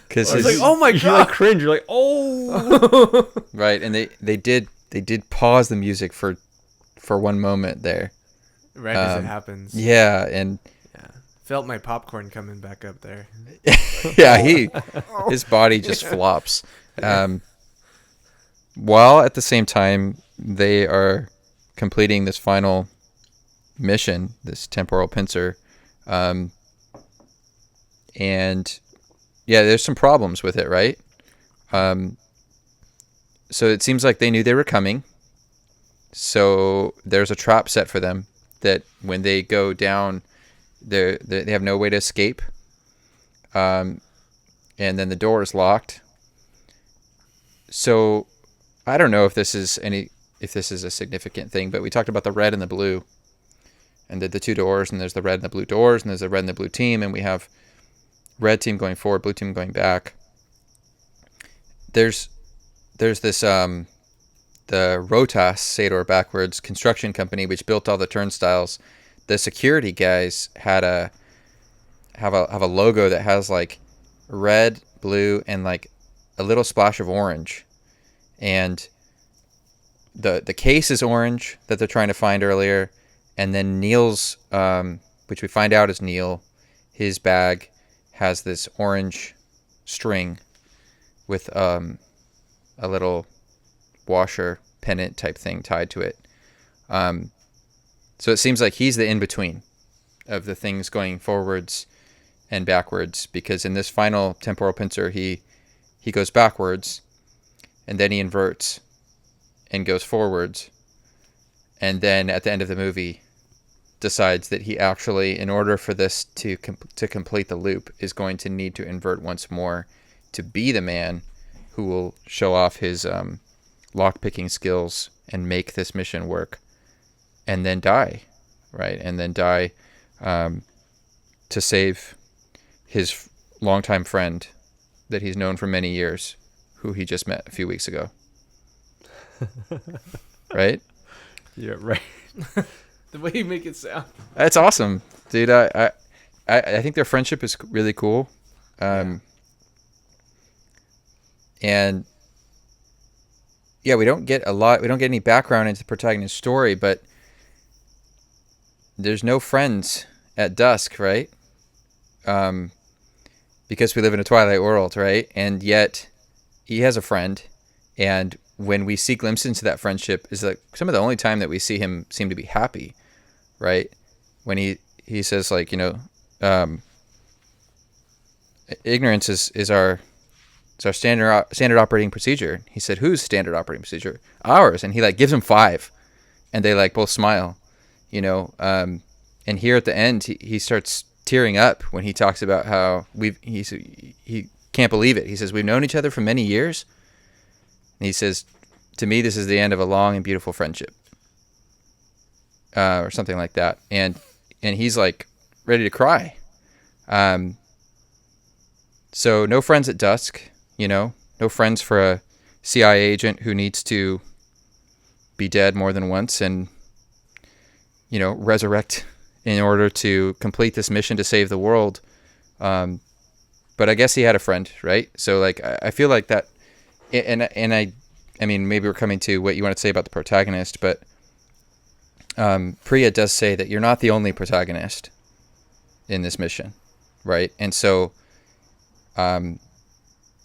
Because it's like, oh my god, you like cringe. You're like, oh. Right, and they did pause the music for one moment there. Right as it happens. Yeah, and felt my popcorn coming back up there. Yeah, his body just flops. While at the same time they are completing this final mission, this temporal pincer, and there's some problems with it, right? So it seems like they knew they were coming, so there's a trap set for them that when they go down, they have no way to escape, and then the door is locked. So I don't know if this is a significant thing, but we talked about the red and the blue. And the two doors, and there's the red and the blue doors, and there's the red and the blue team, and we have red team going forward, blue team going back. There's this the Rotas Sator backwards construction company which built all the turnstiles. The security guys have a logo that has like red, blue, and like a little splash of orange, and the case is orange that they're trying to find earlier. And then Neil's, which we find out is Neil, his bag has this orange string with a little washer pennant type thing tied to it. So it seems like he's the in-between of the things going forwards and backwards, because in this final temporal pincer, he goes backwards, and then he inverts and goes forwards. And then at the end of the movie, decides that he actually, in order for this to complete the loop, is going to need to invert once more to be the man who will show off his lock-picking skills and make this mission work, and then die, right? And then die to save his longtime friend that he's known for many years, who he just met a few weeks ago. Right? Yeah, right. The way you make it sound. That's awesome, dude. I think their friendship is really cool. And yeah, we don't get any background into the protagonist's story, but there's no friends at dusk, right? Because we live in a Twilight world, right? And yet he has a friend, and when we see glimpses into that friendship is like some of the only time that we see him seem to be happy, right? When he says, like, ignorance is our standard operating procedure. He said, whose standard operating procedure? Ours. And he like gives him 5, and they like both smile, and here at the end he starts tearing up when he talks about how he can't believe it. He says, we've known each other for many years. And he says, to me, this is the end of a long and beautiful friendship, or something like that. And he's like ready to cry. So no friends at dusk, no friends for a CIA agent who needs to be dead more than once and, resurrect in order to complete this mission to save the world. But I guess he had a friend, right? So like, I feel like that, and I mean, maybe we're coming to what you want to say about the protagonist, but Priya does say that you're not the only protagonist in this mission, right? And so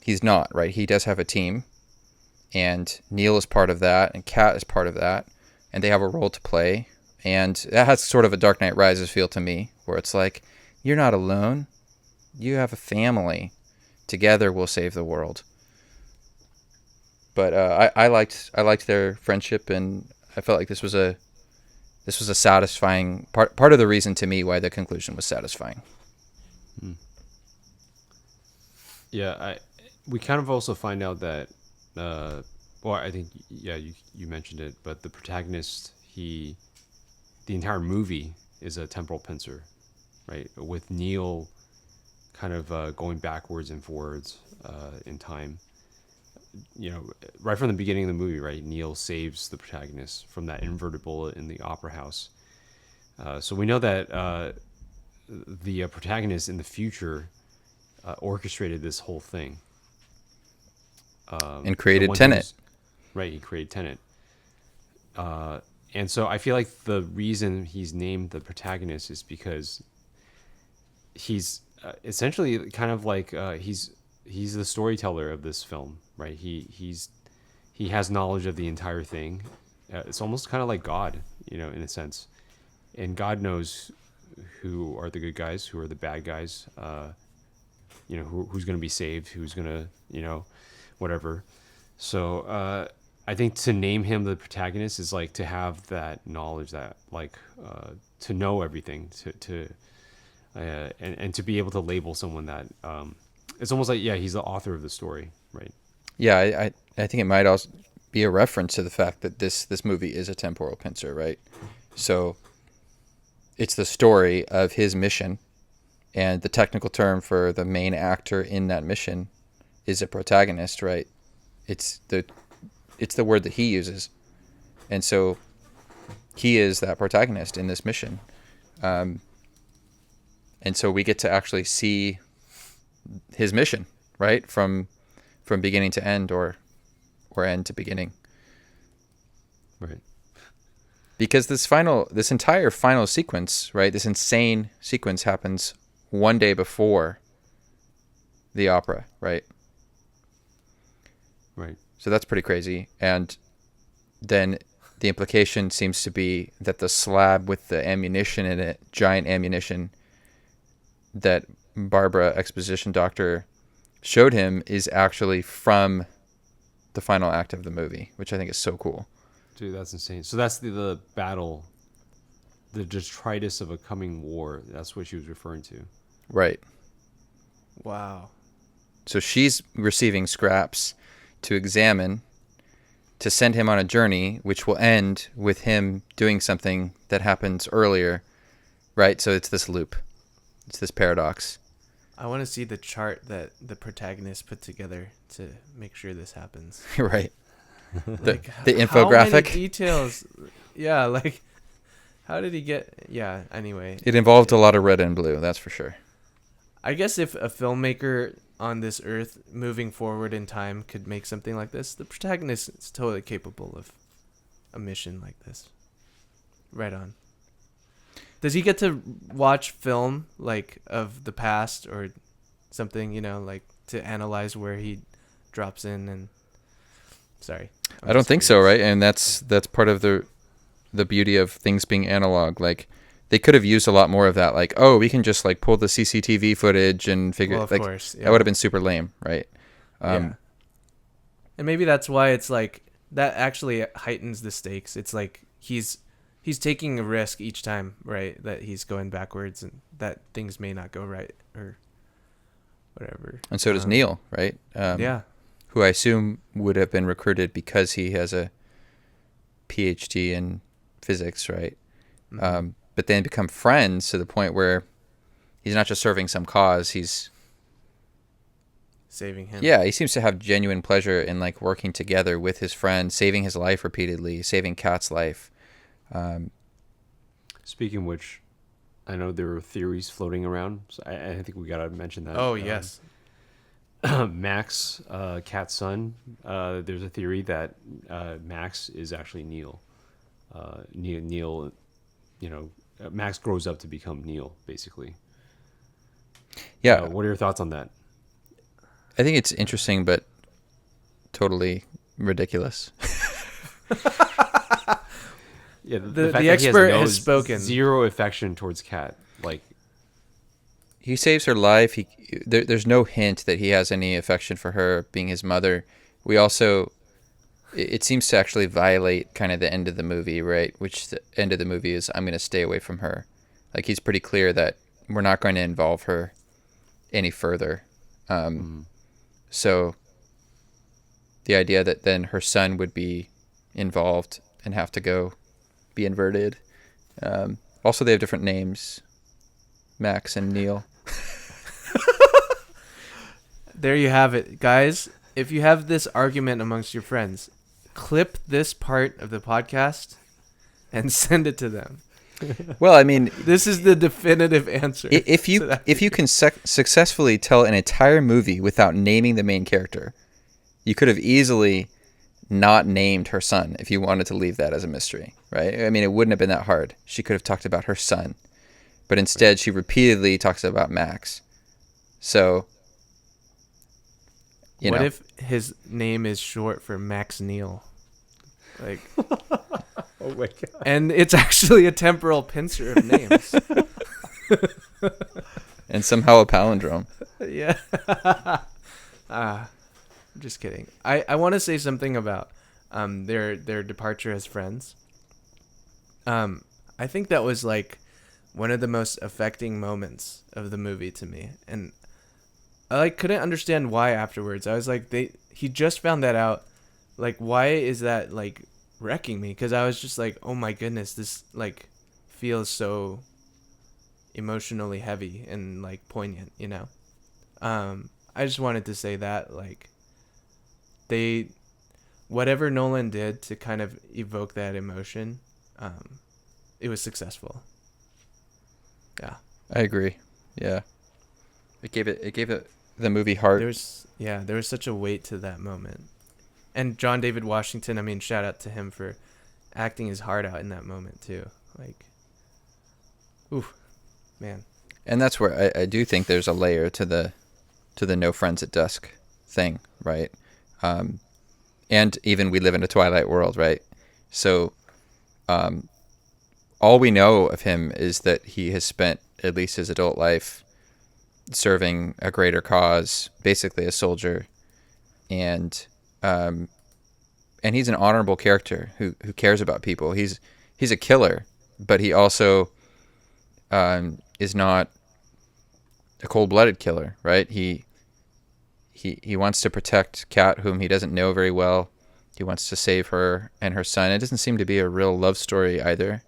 he's not, right? He does have a team, and Neil is part of that, and Kat is part of that, and they have a role to play. And that has sort of a Dark Knight Rises feel to me, where it's like, you're not alone. You have a family. Together we'll save the world. But I liked their friendship, and I felt like this was a satisfying part of the reason to me why the conclusion was satisfying. Yeah, we kind of also find out that, I think, you mentioned it, but the protagonist, the entire movie is a temporal pincer, right? With Neil kind of going backwards and forwards in time. Right from the beginning of the movie, right? Neil saves the protagonist from that inverted bullet in the opera house. So we know that the protagonist in the future orchestrated this whole thing. And created Tenet. Right, he created Tenet. And so I feel like the reason he's named the protagonist is because he's essentially kind of like he's the storyteller of this film, right? He has knowledge of the entire thing. It's almost kind of like God, in a sense. And God knows who are the good guys, who are the bad guys, who's going to be saved, who's going to, whatever. So I think to name him the protagonist is like to have that knowledge, that like to know everything, and to be able to label someone that it's almost like, he's the author of the story, right? Yeah, I think it might also be a reference to the fact that this movie is a temporal pincer, right? So it's the story of his mission, and the technical term for the main actor in that mission is a protagonist, right? It's the word that he uses, and so he is that protagonist in this mission, and so we get to actually see his mission, right, from beginning to end, or end to beginning, right? Because this entire final sequence, right, this insane sequence happens one day before the opera, right? Right. So that's pretty crazy. And then the implication seems to be that the slab with the ammunition in it, giant ammunition that Barbara, exposition doctor, showed him, is actually from the final act of the movie, which I think is so cool. Dude, that's insane. So that's the battle the detritus of a coming war. That's what she was referring to. Right. Wow. So she's receiving scraps to examine, to send him on a journey, which will end with him doing something that happens earlier, right? So it's this loop. It's this paradox. I want to see the chart that the protagonist put together to make sure this happens. Right. Like, The how many infographic. details? Yeah, like, how did he get? Yeah, anyway. It involved a lot of red and blue, that's for sure. I guess if a filmmaker on this earth moving forward in time could make something like this, the protagonist is totally capable of a mission like this. Right on. Does he get to watch film like of the past or something, you know, like to analyze where he drops in and sorry. I don't think so, right? And that's part of the beauty of things being analog. Like they could have used a lot more of that. Like, oh, we can just like pull the CCTV footage and figure. Well, of like course, yeah. that would have been super lame, right? Yeah. And maybe that's why it's like that actually heightens the stakes. It's like he's taking a risk each time, right? That he's going backwards and that things may not go right or whatever. And so does Neil, right? Yeah. Who I assume would have been recruited because he has a PhD in physics, right? Mm-hmm. But then become friends to the point where he's not just serving some cause, he's Saving him. yeah, he seems to have genuine pleasure in like working together with his friend, saving his life repeatedly, saving Kat's life. Speaking of which, I know there were theories floating around. So I think we gotta mention that. Oh, yes. Max, Kat's son. There's a theory that Max is actually Neil. Neil, you know, Max grows up to become Neil, basically. Yeah, What are your thoughts on that? I think it's interesting, but totally ridiculous. Yeah, The fact that he expert no has spoken. Zero affection towards Kat. Like, He saves her life. There's no hint that he has any affection for her being his mother. We also, it seems to actually violate kind of the end of the movie, right? Which the end of the movie is, I'm going to stay away from her. Like he's pretty clear that we're not going to involve her any further. So the idea that then her son would be involved and have to go be inverted. Also, they have different names, Max and Neil. There you have it, guys. If you have this argument amongst your friends, clip this part of the podcast and send it to them. Well, I mean, This is the definitive answer. if you can successfully tell an entire movie without naming the main character, you could have easily not named her son if you wanted to leave that as a mystery, right? I mean, it wouldn't have been that hard. She could have talked about her son, but instead she repeatedly talks about Max. So, you What know, if his name is short for Max Neil? Like, oh my god! and it's actually a temporal pincer of names. and somehow a palindrome. Yeah. I'm just kidding. I want to say something about their departure as friends. I think that was like one of the most affecting moments of the movie to me, and I like couldn't understand why afterwards. I was like, he just found that out. Like, why is that like wrecking me? Because I was just like, oh my goodness, this like feels so emotionally heavy and like poignant, you know. I just wanted to say that like whatever Nolan did to kind of evoke that emotion, it was successful. Yeah. I agree. Yeah. It gave it the movie heart. There was such a weight to that moment. And John David Washington, I mean, shout out to him for acting his heart out in that moment too. Like, ooh, man. And that's where I do think there's a layer to the No Friends at Dusk thing, right? And even we live in a Twilight world, right? So all we know of him is that he has spent at least his adult life serving a greater cause, basically a soldier, and he's an honorable character who cares about people. He's a killer, but he also is not a cold-blooded killer, right? He wants to protect Kat, whom he doesn't know very well. He wants to save her and her son. It doesn't seem to be a real love story either.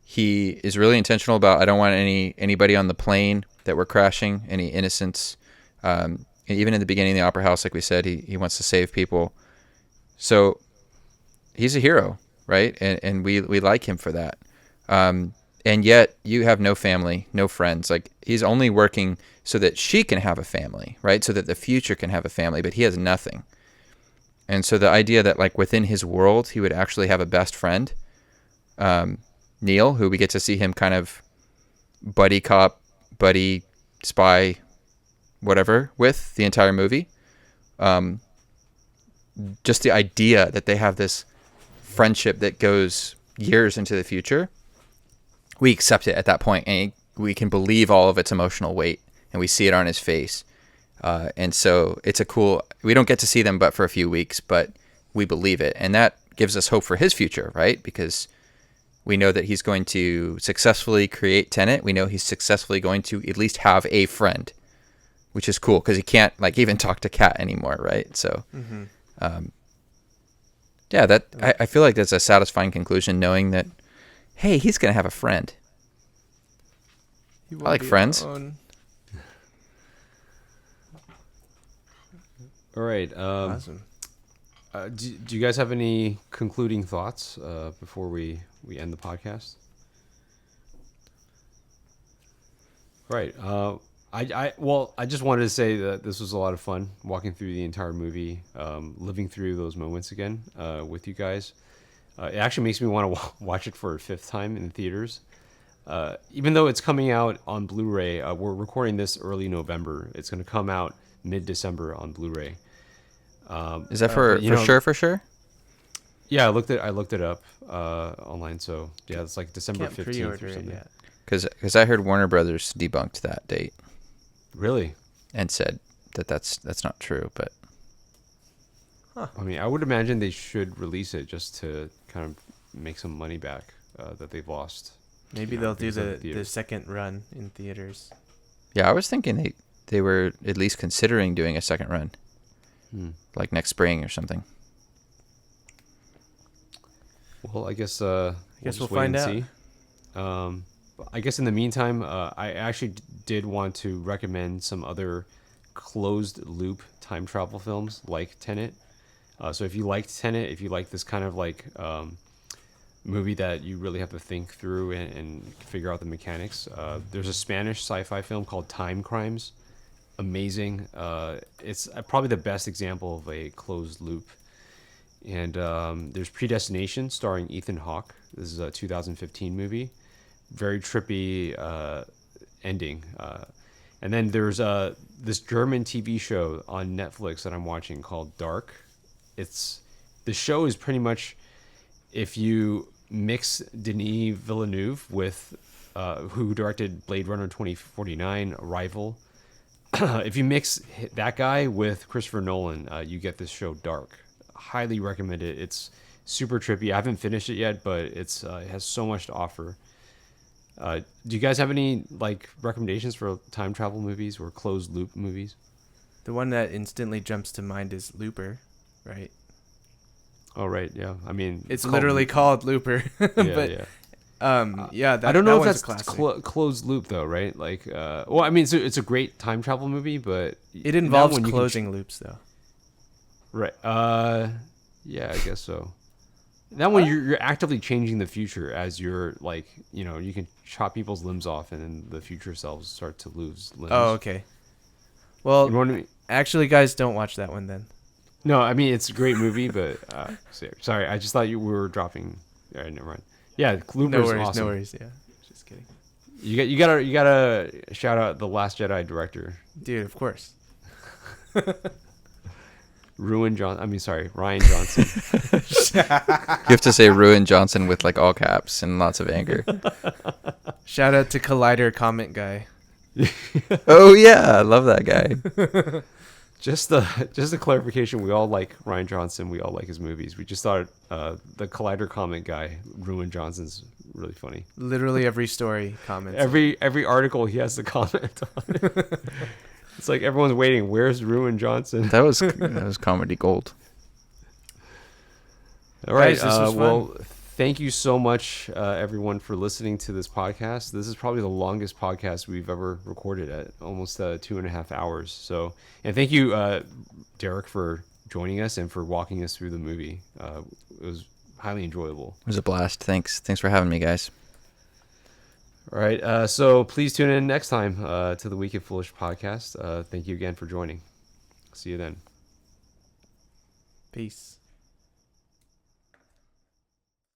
He is really intentional about, I don't want anybody on the plane that we're crashing, any innocents. Even in the beginning of the opera house, like we said, he wants to save people. So he's a hero, right? And we like him for that. And yet you have no family, no friends. Like, he's only working so that she can have a family, right? So that the future can have a family, but he has nothing. And so the idea that, like, within his world, he would actually have a best friend, Neil, who we get to see him kind of buddy cop, buddy spy, whatever, with the entire movie. Just the idea that they have this friendship that goes years into the future, we accept it at that point, and we can believe all of its emotional weight, and we see it on his face. And so it's a cool, we don't get to see them but for a few weeks, but we believe it. And that gives us hope for his future, right? Because we know that he's going to successfully create Tenet. We know he's successfully going to at least have a friend, which is cool because he can't, like, even talk to Kat anymore, right? So, yeah, that I feel like that's a satisfying conclusion, knowing that, hey, he's going to have a friend. I like friends. All right. Awesome. Do you guys have any concluding thoughts before we end the podcast? Right. I just wanted to say that this was a lot of fun walking through the entire movie, living through those moments again with you guys. It actually makes me want to watch it for a fifth time in the theaters. Even though it's coming out on Blu-ray, we're recording this early November. It's going to come out mid-December on Blu-ray. Is that for sure? Yeah, I looked it up online. So yeah, it's like December 15th or something. Because I heard Warner Brothers debunked that date. Really? And said that that's not true. But I mean, I would imagine they should release it just to kind of make some money back that they've lost. Maybe they'll do the second run in theaters. Yeah, I was thinking they were at least considering doing a second run. Like next spring or something. Well, I guess we'll find out. See. I guess in the meantime, I actually did want to recommend some other closed loop time travel films like Tenet. So if you liked Tenet, if you like this kind of like movie that you really have to think through and figure out the mechanics, there's a Spanish sci-fi film called Time Crimes. Amazing. It's probably the best example of a closed loop. And there's Predestination starring Ethan Hawke. This is a 2015 movie. Very trippy ending. And then there's this German TV show on Netflix that I'm watching called Dark. The show is pretty much, if you mix Denis Villeneuve with who directed Blade Runner 2049, Arrival. If you mix that guy with Christopher Nolan, you get this show Dark. Highly recommend it. It's super trippy. I haven't finished it yet, but it has so much to offer. Do you guys have any like recommendations for time travel movies or closed loop movies? The one that instantly jumps to mind is Looper, right? Oh, right. Yeah. I mean, it's literally called Looper. But, yeah. That, I don't know if that's that's closed loop though, right? Like, well, I mean, it's a great time travel movie, but it involves closing loops though. Right. Yeah, I guess so. That one, you're actively changing the future as you're like, you can chop people's limbs off, and then the future selves start to lose limbs. Oh, okay. Well, actually, guys, don't watch that one then. No, I mean it's a great movie, but sorry, I just thought we were dropping. All right, never mind. Yeah, Looper's awesome. No worries. Yeah, just kidding. You gotta shout out the Last Jedi director, dude. Of course. Ryan Johnson. You have to say Ruin Johnson with like all caps and lots of anger. Shout out to Collider comment guy. Oh yeah, I love that guy. Just a clarification. We all like Ryan Johnson. We all like his movies. We just thought the Collider comment guy, Ruin Johnson's really funny. Literally every story comments. Every article he has to comment on it. It's like everyone's waiting. Where's Ruin Johnson? That was comedy gold. All right. Guys, this was fun. Well, thank you so much, everyone, for listening to this podcast. This is probably the longest podcast we've ever recorded at almost 2.5 hours. So, and thank you, Derek, for joining us and for walking us through the movie. It was highly enjoyable. It was a blast. Thanks for having me, guys. All right. So please tune in next time to the Week of Foolish podcast. Thank you again for joining. See you then. Peace.